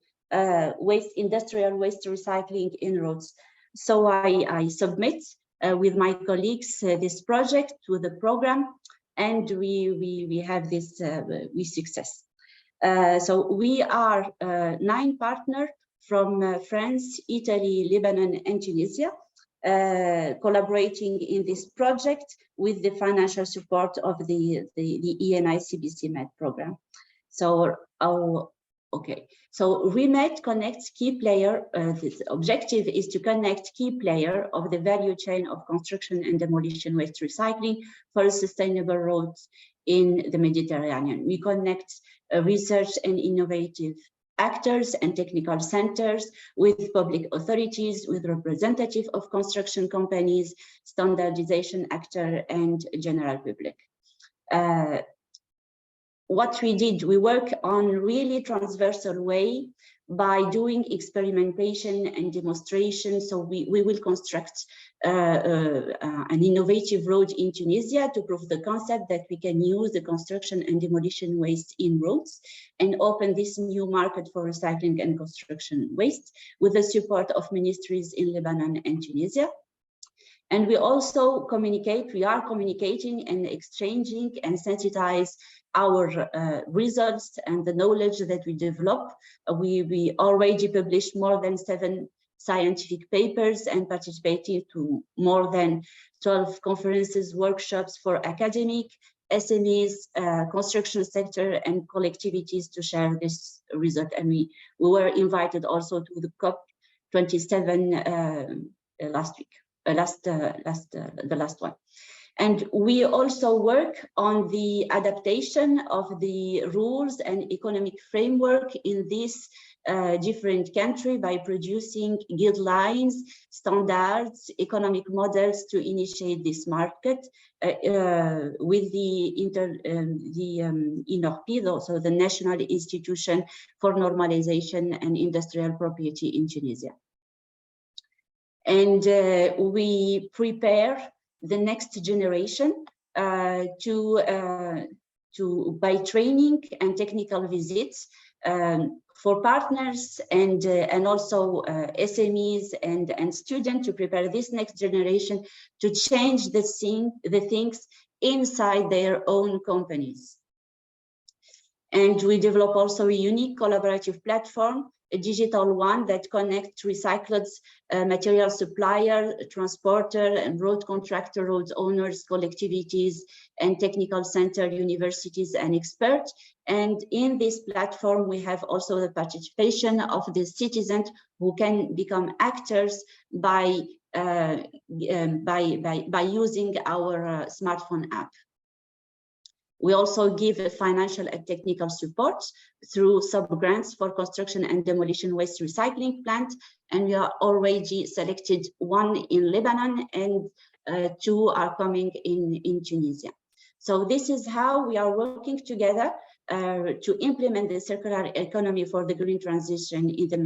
industrial waste recycling in roads. So I submit with my colleagues this project to the program, and we have this with success. So we are 9 partners from France, Italy, Lebanon, and Tunisia, collaborating in this project with the financial support of the NECBC-MED program. So okay, so REMED connects key player. The objective is to connect key player of the value chain of construction and demolition waste recycling for sustainable roads in the Mediterranean. We connect research and innovative actors and technical centers, with public authorities, with representative of construction companies, standardization actor, and general public. What we did, we work on really transversal way by doing experimentation and demonstration. So we will construct an innovative road in Tunisia to prove the concept that we can use the construction and demolition waste in roads and open this new market for recycling and construction waste with the support of ministries in Lebanon and Tunisia. And we also communicate, we are communicating and exchanging and sensitize our results and the knowledge that we develop. We already published more than 7 scientific papers and participated to more than 12 conferences, workshops for academic, SMEs, construction sector, and collectivities to share this result. And we were invited also to the COP27 last week. The last one. And we also work on the adaptation of the rules and economic framework in this different country by producing guidelines, standards, economic models to initiate this market with the INORPI, so the National Institution for Normalization and Industrial Property in Tunisia. And we prepare the next generation by training and technical visits for partners and also SMEs and students to prepare this next generation to change the things inside their own companies. And we develop also a unique collaborative platform, a digital one that connects recycled material supplier, transporter, and road contractor, road owners, collectivities, and technical center, universities, and experts. And in this platform, we have also the participation of the citizens who can become actors by using our smartphone app. We also give financial and technical support through sub-grants for construction and demolition waste recycling plant. And we are already selected 1 in Lebanon and 2 are coming in Tunisia. So this is how we are working together to implement the circular economy for the green transition in the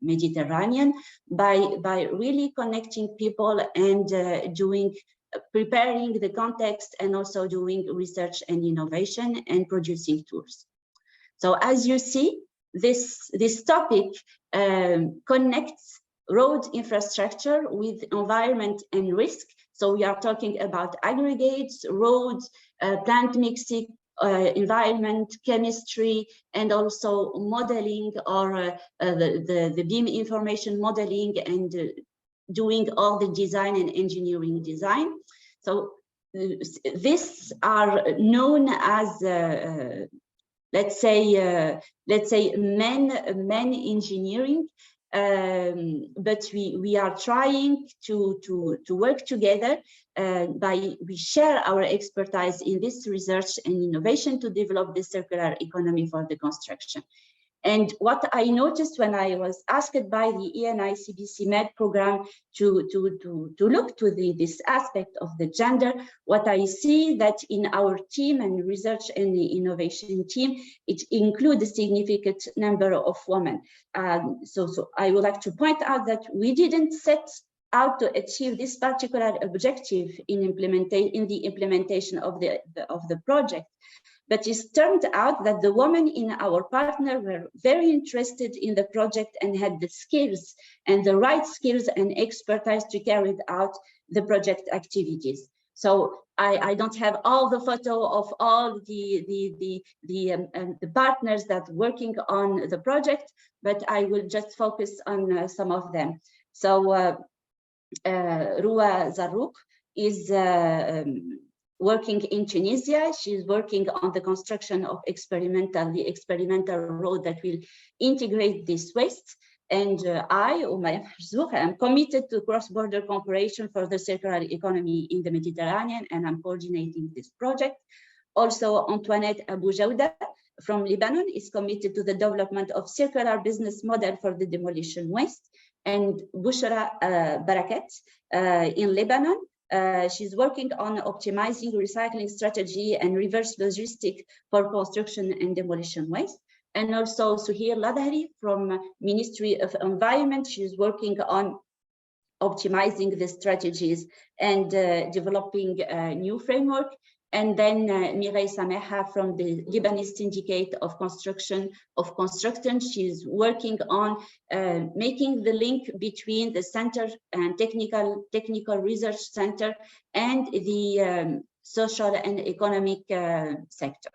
Mediterranean by really connecting people and preparing the context and also doing research and innovation and producing tools. So as you see, this topic connects road infrastructure with environment and risk. So we are talking about aggregates, roads, plant mixing, environment, chemistry, and also modeling or the beam information modeling and doing all the design and engineering design. So these are known as, let's say men engineering, but we are trying to work together we share our expertise in this research and innovation to develop the circular economy for the construction. And what I noticed when I was asked by the ENI CBC-MED program to look to this aspect of the gender, what I see that in our team and research and the innovation team, it includes a significant number of women. So I would like to point out that we didn't set out to achieve this particular objective in the implementation of the project. But it turned out that the women in our partner were very interested in the project and had the skills and the right skills and expertise to carry out the project activities. So I don't have all the photo of all the partners that are working on the project, but I will just focus on some of them. So Roua Zarrouk is working in Tunisia. She's working on the construction of the experimental road that will integrate this waste. And I, Oumaya Marzouk, am committed to cross-border cooperation for the circular economy in the Mediterranean, and I'm coordinating this project. Also, Antoinette Abou Jawda from Lebanon is committed to the development of circular business model for the demolition waste. And Bushra Barakat in Lebanon, she's working on optimizing recycling strategy and reverse logistic for construction and demolition waste. And also Suhair Ladhari from Ministry of Environment, she's working on optimizing the strategies and developing a new framework. And then Mireille Sameha from the Lebanese Syndicate of Constructors, she's working on making the link between the center and technical research center and the social and economic sector.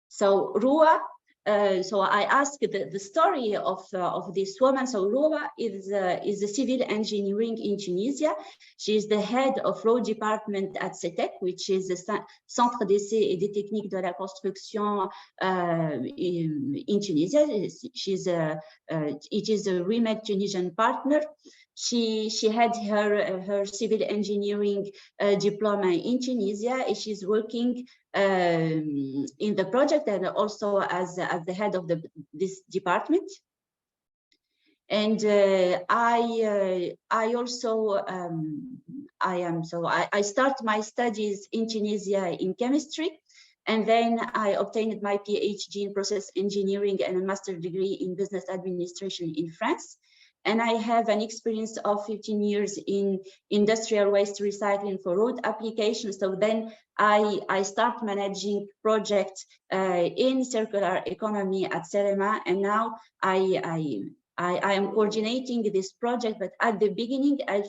So Rua, so I asked the story of this woman. So Rua is a civil engineering in She is the head of road department at CETEC, which is the Centre d'essais et des techniques de la construction in Tunisia. It is a RIMED Tunisian partner. She had her civil engineering diploma in Tunisia. She's working in the project and also as the head of this department. And I start my studies in Tunisia in chemistry, and then I obtained my PhD in process engineering and a master's degree in business administration in France. And I have an experience of 15 years in industrial waste recycling for road applications. So then I start managing projects in circular economy at CEREMA, and now I am coordinating this project. But at the beginning, I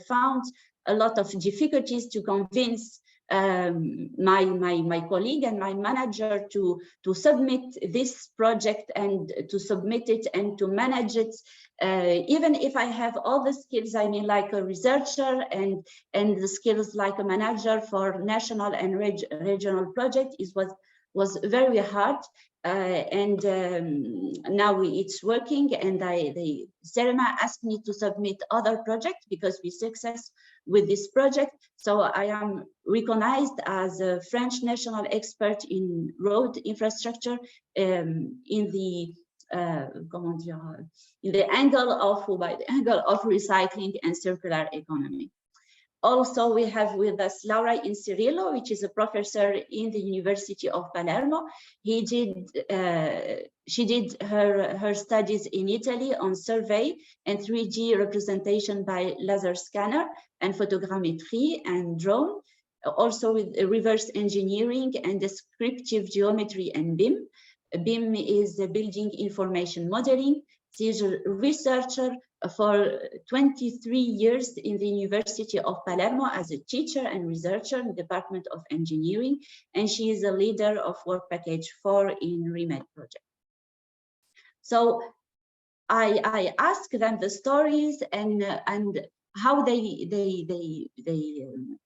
found a lot of difficulties to convince my colleague and my manager to submit this project and to submit it and to manage it. Even if I have all the skills, I mean, like a researcher and the skills like a manager for national and regional project, was very hard. Now it's working, and CEREMA asked me to submit other projects because we success with this project. So I am recognized as a French national expert in road infrastructure in the angle of recycling and circular economy. Also, we have with us Laura Incirillo, which is a professor in the University of Palermo. She did her studies in Italy on survey and 3D representation by laser scanner and photogrammetry and drone, also with reverse engineering and descriptive geometry and BIM. BIM is building information modeling. She's a researcher for 23 years in the University of Palermo as a teacher and researcher in the Department of Engineering, and she is a leader of work package 4 in RIMED project. So I ask them the stories and how they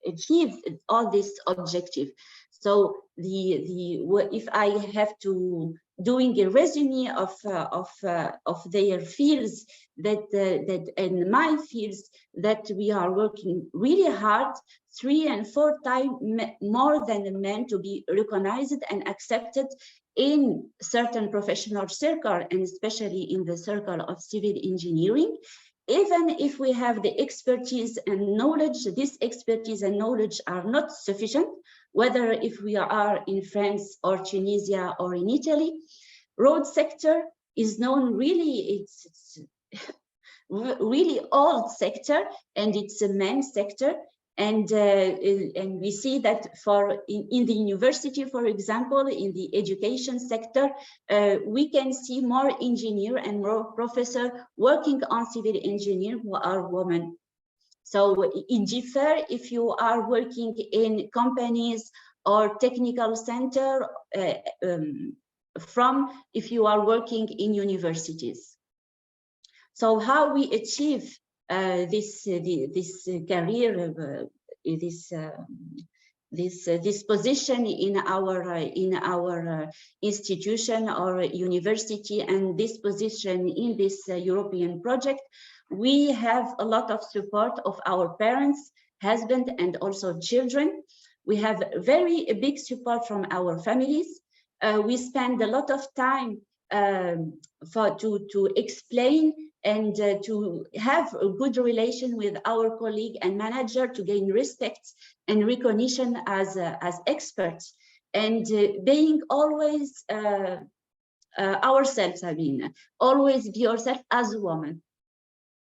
achieve all this objective. So if I have to doing a resume of their fields and my fields, that we are working really hard, 3 and 4 times more than the men, to be recognized and accepted in certain professional circle, and especially in the circle of civil engineering. Even if we have the expertise and knowledge, this expertise and knowledge are not sufficient, whether if we are in France or Tunisia or in Italy. Road sector is known really, it's really old sector, and it's a men's sector. And we see that in the university, for example, in the education sector, we can see more engineer and more professor working on civil engineer who are women. So it differs if you are working in companies or technical center from if you are working in universities. So how we achieve this career, this position in our institution or university, and this position in this European project, we have a lot of support of our parents, husband, and also children. We have very big support from our families. We spend a lot of time to explain and to have a good relation with our colleague and manager to gain respect and recognition as experts, and being always ourselves. I mean, always be yourself as a woman.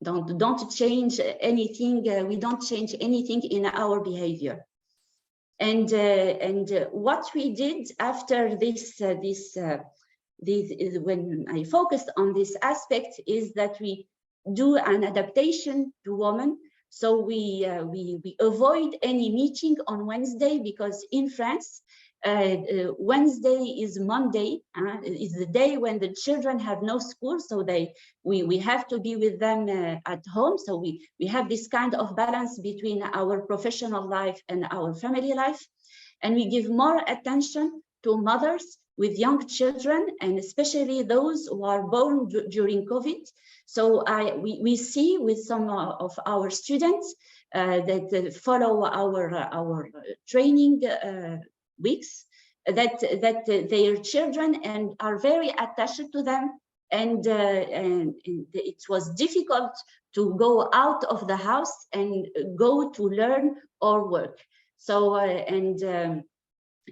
Don't change anything. We don't change anything in our behavior. And what we did after this, when I focused on this aspect, is that we do an adaptation to women. So we avoid any meeting on Wednesday, because in France, Wednesday is Monday, is the day when the children have no school, so we have to be with them at home. So we have this kind of balance between our professional life and our family life, and we give more attention to mothers with young children, and especially those who are born during COVID. So we see with some of our students that follow our training weeks, that their children and are very attached to them, and it was difficult to go out of the house and go to learn or work. So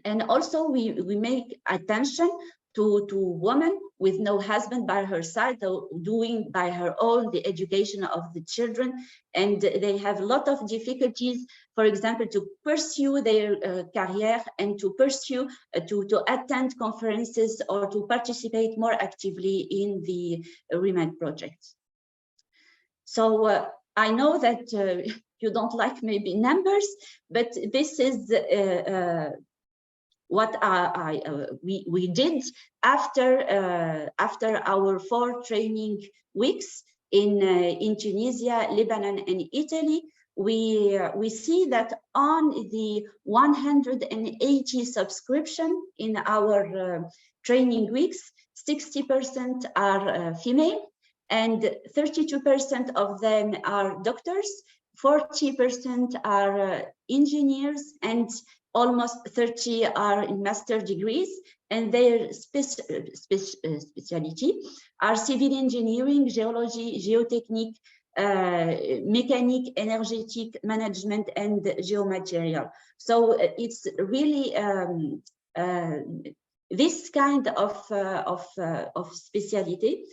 and also we make attention to women with no husband by her side, doing by her own the education of the children, and they have a lot of difficulties, for example, to pursue their career and to pursue to attend conferences or to participate more actively in the PRIMA-MED project. So I know that you don't like maybe numbers, but this is what we did after our 4 training weeks in Tunisia, Lebanon, and Italy. We see that on the 180 subscription in our training weeks, 60% are female, and 32% of them are doctors, 40% are engineers, and almost 30 are in master degrees, and their specialty are civil engineering, geology, geotechnique, mechanic, energetic management, and geomaterial. So it's really this kind of specialty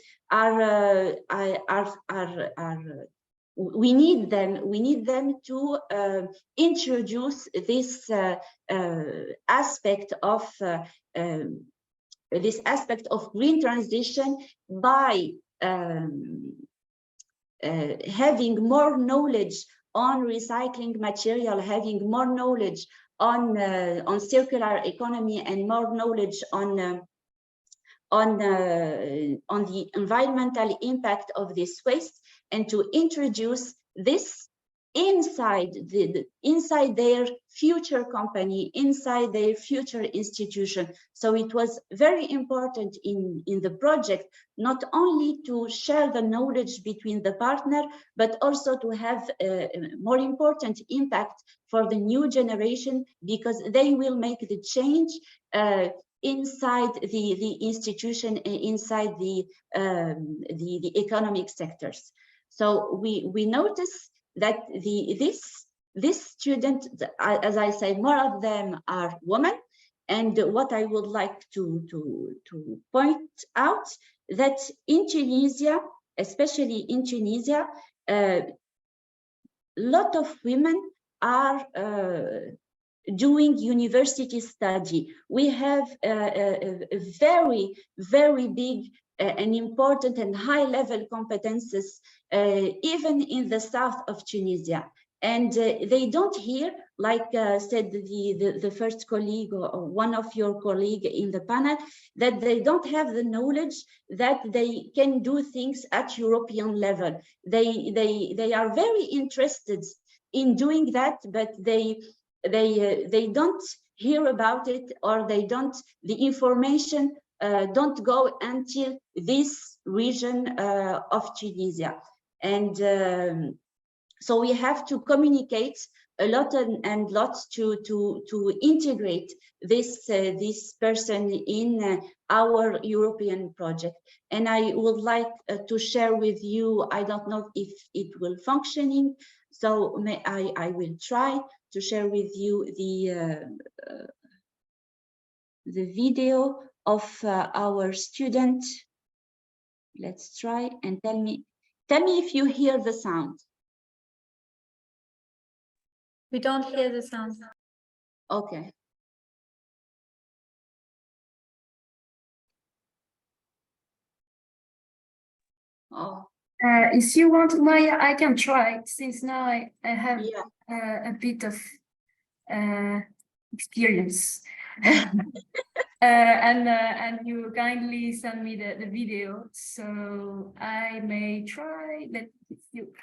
we need them to introduce this aspect of green transition by having more knowledge on recycling material, having more knowledge on circular economy, and more knowledge on the environmental impact of this waste, and to introduce this inside their future company, inside their future institution. So it was very important in the project not only to share the knowledge between the partner, but also to have a more important impact for the new generation, because they will make the change inside the institution, inside the economic sectors. So we notice that this student, as I said, more of them are women. And what I would like to point out, that in Tunisia, especially in Tunisia, a lot of women are doing university study. We have a very, very big and important and high level competences, even in the south of Tunisia. And they don't hear, like said the first colleague or one of your colleagues in the panel, that they don't have the knowledge that they can do things at European level. They are very interested in doing that, but they don't hear about it, or the information don't go until this region of Tunisia. And so we have to communicate a lot and lots to integrate this person in our European project. And I would like to share with you, I don't know if it will functioning, so I will try to share with you the video of our student. Let's try and tell me if you hear the sound. We don't hear the sound. Okay. Oh. If you want, Maya, I can try since now I have a bit of experience. And you kindly send me the video, so I may try. Let you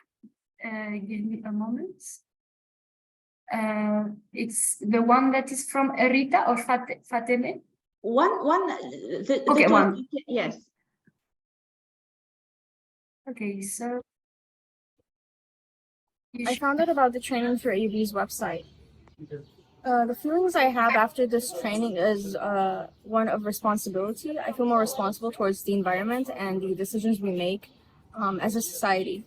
give me a moment. It's the one that is from Rita or Fateme? Okay, one. Yes. Okay, so I found out about the training through AUB's website. The feelings I have after this training is one of responsibility. I feel more responsible towards the environment and the decisions we make as a society.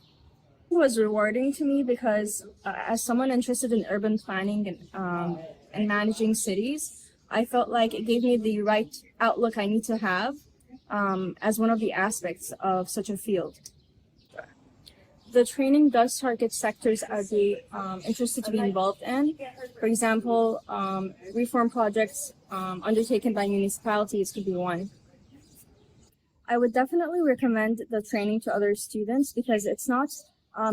It was rewarding to me because as someone interested in urban planning and managing cities, I felt like it gave me the right outlook I need to have as one of the aspects of such a field. The training does target sectors I'd be interested to be involved in. For example, reform projects undertaken by municipalities could be one. I would definitely recommend the training to other students because it's not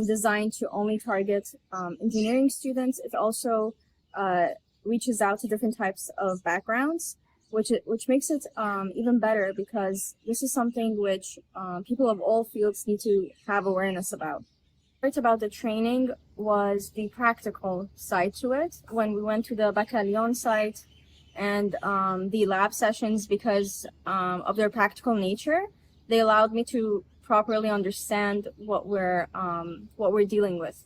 designed to only target engineering students. It also reaches out to different types of backgrounds, which makes it even better because this is something which people of all fields need to have awareness about. Part about the training was the practical side to it. When we went to the Baccalion site and the lab sessions, because of their practical nature, they allowed me to properly understand what we're dealing with.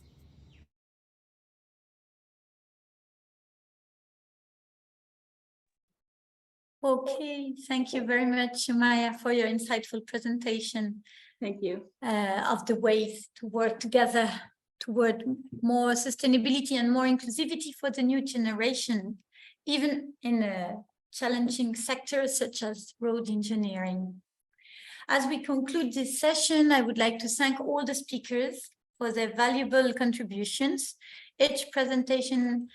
Okay, thank you very much, Maya, for your insightful presentation. Thank you. Of the ways to work together toward more sustainability and more inclusivity for the new generation, even in a challenging sector such as road engineering. As we conclude this session, I would like to thank all the speakers for their valuable contributions. Each presentation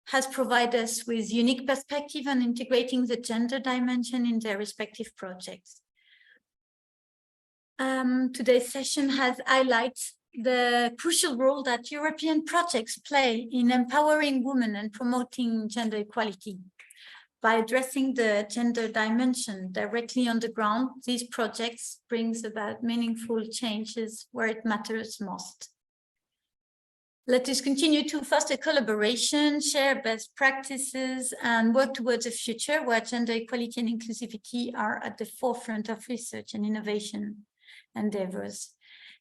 has provided us with unique perspective on integrating the gender dimension in their respective projects. Today's session has highlighted the crucial role that European projects play in empowering women and promoting gender equality. By addressing the gender dimension directly on the ground, these projects brings about meaningful changes where it matters most. Let us continue to foster collaboration, share best practices, and work towards a future where gender equality and inclusivity are at the forefront of research and innovation endeavors.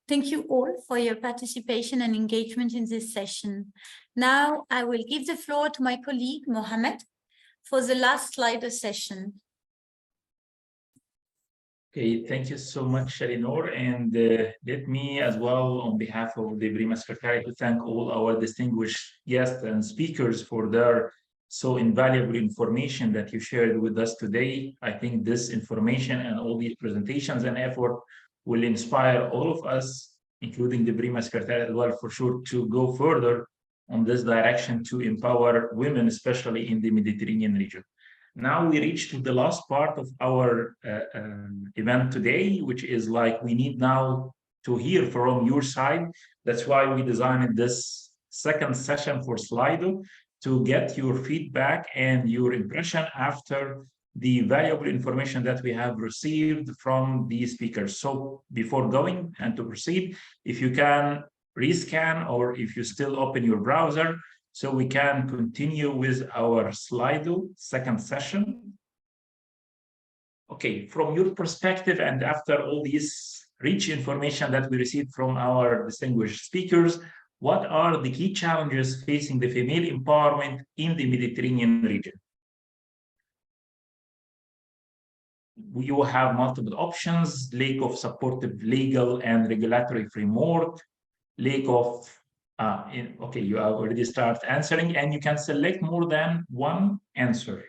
Thank you all for your participation and engagement in this session. Now I will give the floor to my colleague, Mohamed, for the last slide session. Okay, thank you so much, Elinor. And let me as well, on behalf of the PRIMA Secretariat, to thank all our distinguished guests and speakers for their so invaluable information that you shared with us today. I think this information and all these presentations and effort will inspire all of us, including the PRIMA Secretariat as well, for sure, to go further on this direction to empower women, especially in the Mediterranean region. Now we reach to the last part of our event today, which is like we need now to hear from your side. That's why we designed this second session for Slido, to get your feedback and your impression after the valuable information that we have received from the speakers. So before going and to proceed, if you can rescan or if you still open your browser, so we can continue with our Slido second session. Okay, from your perspective and after all this rich information that we received from our distinguished speakers, What are the key challenges facing the female empowerment in the Mediterranean region? You have multiple options: lack of supportive legal and regulatory framework, lack of, okay, you have already started answering, and you can select more than one answer.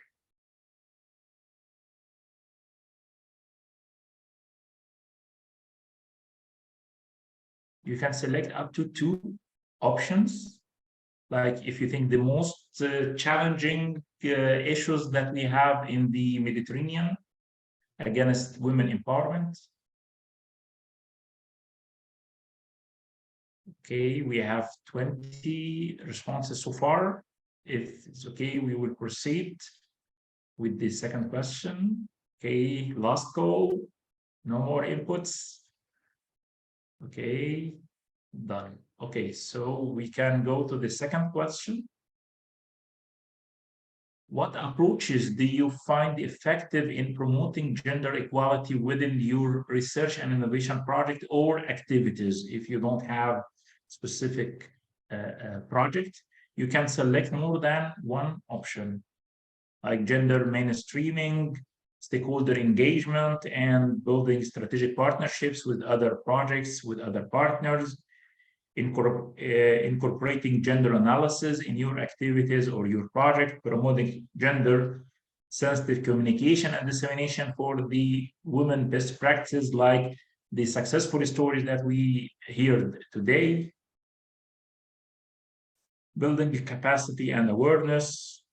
You can select up to 2 options. Like if you think the most challenging issues that we have in the Mediterranean against women empowerment. Okay, we have 20 responses so far. If it's okay, we will proceed with the second question. Okay, last call, no more inputs. Okay, done. Okay, so we can go to the second question. What approaches do you find effective in promoting gender equality within your research and innovation project or activities? If you don't have specific project, you can select more than one option, like gender mainstreaming, stakeholder engagement, and building strategic partnerships with other projects, with other partners, incorporating gender analysis in your activities or your project, promoting gender sensitive communication and dissemination for the women best practices, like the successful stories that we heard today, building capacity and awareness,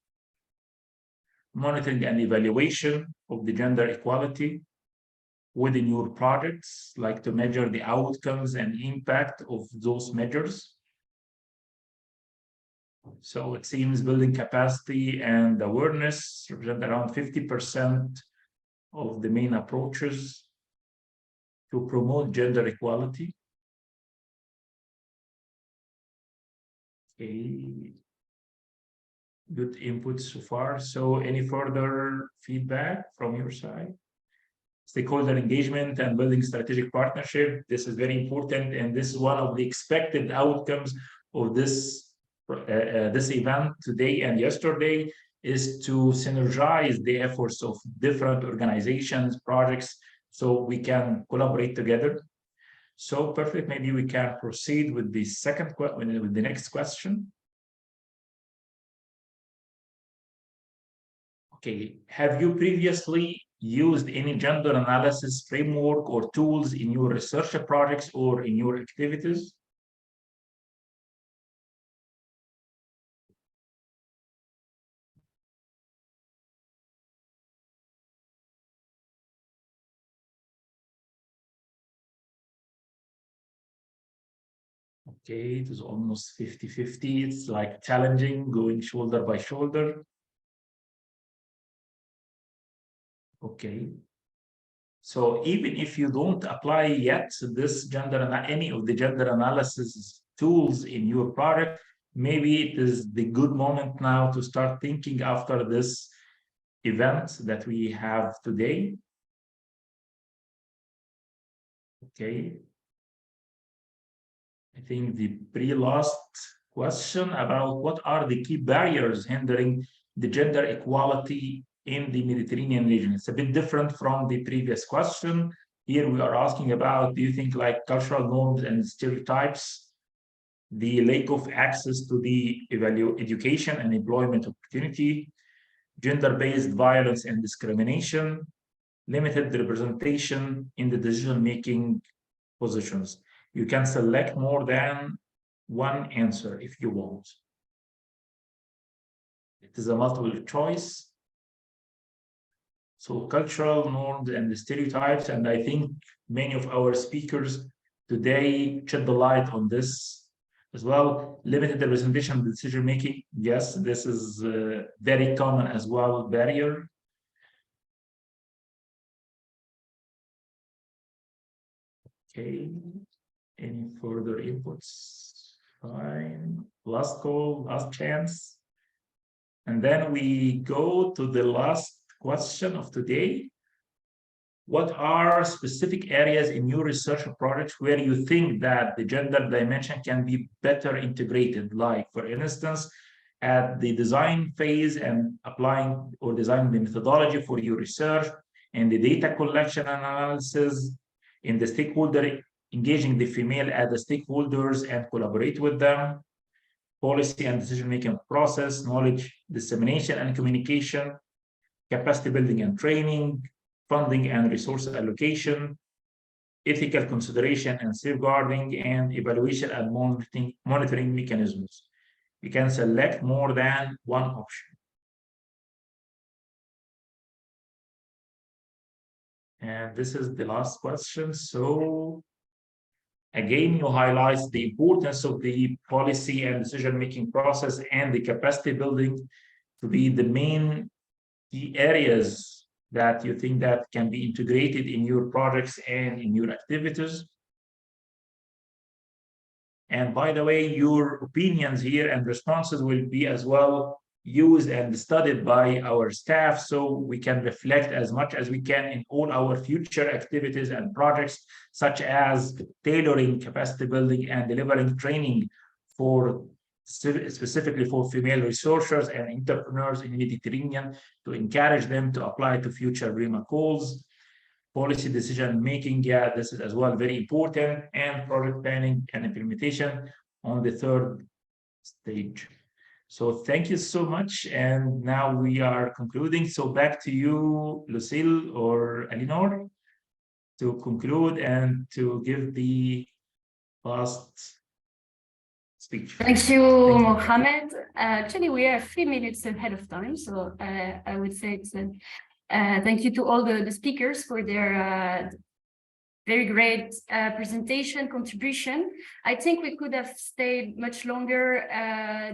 monitoring and evaluation of the gender equality within your projects, like to measure the outcomes and impact of those measures. So it seems building capacity and awareness represent around 50% of the main approaches to promote gender equality. Okay, good input so far. So any further feedback from your side? Stakeholder engagement and building strategic partnership. This is very important, and this is one of the expected outcomes of this event today and yesterday, is to synergize the efforts of different organizations, projects, so we can collaborate together. So perfect. Maybe we can proceed with the with the next question. Okay, have you previously used any gender analysis framework or tools in your research projects or in your activities? Okay, it is almost 50-50. It's like challenging, going shoulder by shoulder. Okay. So even if you don't apply yet this any of the gender analysis tools in your project, maybe it is the good moment now to start thinking after this event that we have today. Okay. I think the last question about what are the key barriers hindering the gender equality in the Mediterranean region. It's a bit different from the previous question. Here we are asking about, do you think like cultural norms and stereotypes, the lack of access to the education and employment opportunity, gender-based violence and discrimination, limited representation in the decision-making positions. You can select more than one answer if you want. It is a multiple choice. So cultural norms and the stereotypes, and I think many of our speakers today shed the light on this as well. Limited representation in decision-making. Yes, this is very common as well, barrier. Okay, any further inputs? Fine, last call, last chance. And then we go to the last question of today. what are specific areas in your research projects where you think that the gender dimension can be better integrated? Like, for instance, at the design phase and applying or designing the methodology for your research and the data collection and analysis, in the stakeholder, engaging the female as the stakeholders and collaborate with them, policy and decision-making process, knowledge dissemination and communication, capacity building and training, funding and resource allocation, ethical consideration and safeguarding, and evaluation and monitoring mechanisms. You can select more than one option. And this is the last question. So again, you highlight the importance of the policy and decision-making process and the capacity building to be the main key areas that you think that can be integrated in your projects and in your activities. And by the way, your opinions here and responses will be as well used and studied by our staff, so we can reflect as much as we can in all our future activities and projects, such as tailoring capacity building and delivering training for specifically for female researchers and entrepreneurs in Mediterranean, to encourage them to apply to future PRIMA calls. Policy decision making, yeah, this is as well very important, and project planning and implementation on the third stage. So thank you so much, and now we are concluding. So back to you, Lucille or Elinor, to conclude and to give the last speech. Thank you, Mohammed. Actually, we are 3 minutes ahead of time, so I would say it's thank you to all the speakers for their very great presentation, contribution. I think we could have stayed much longer,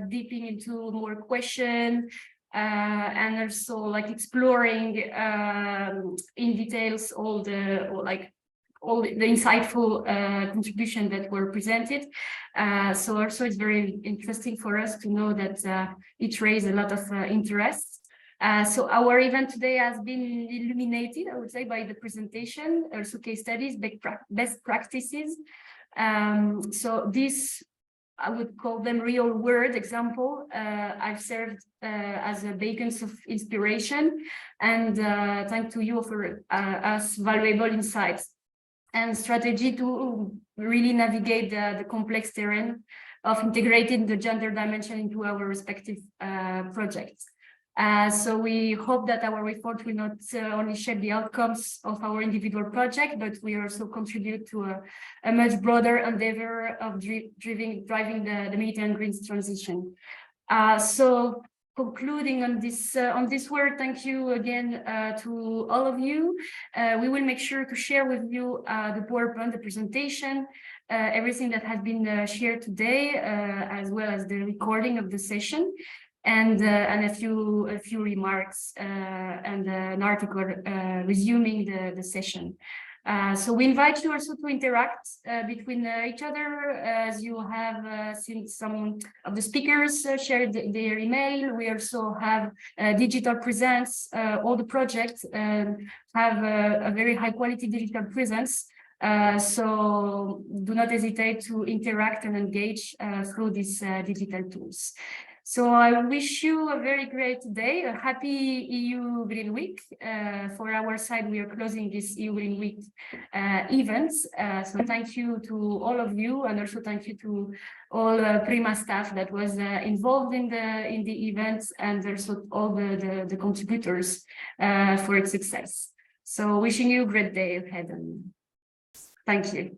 dipping into more questions, and also like exploring in details all the insightful contribution that were presented. So also it's very interesting for us to know that it raised a lot of interest. So our event today has been illuminated, I would say, by the presentation, also case studies, best practices. So this, I would call them real world example. I've served as a beacons of inspiration, and thanks to you for us valuable insights and strategy to really navigate the complex terrain of integrating the gender dimension into our respective projects. So we hope that our report will not only shape the outcomes of our individual project, but we also contribute to a much broader endeavor of driving the Mediterranean green transition. So concluding on this word, thank you again to all of you. We will make sure to share with you the PowerPoint, the presentation, everything that has been shared today, as well as the recording of the session. And a few remarks and an article resuming the session. So we invite you also to interact between each other, as you have seen some of the speakers shared their email. We also have digital presence. All the projects have a very high quality digital presence. So do not hesitate to interact and engage through these digital tools. So I wish you a very great day, a happy EU Green Week. For our side, we are closing this EU Green Week events. So thank you to all of you, and also thank you to all PRIMA staff that was involved in the events, and also all the contributors for its success. So wishing you a great day ahead, and thank you.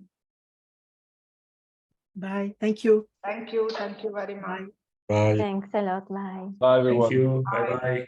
Bye. Thank you. Thank you. Thank you very much. Bye. Thanks a lot. Bye. Bye, everyone. Thank you. Bye-bye.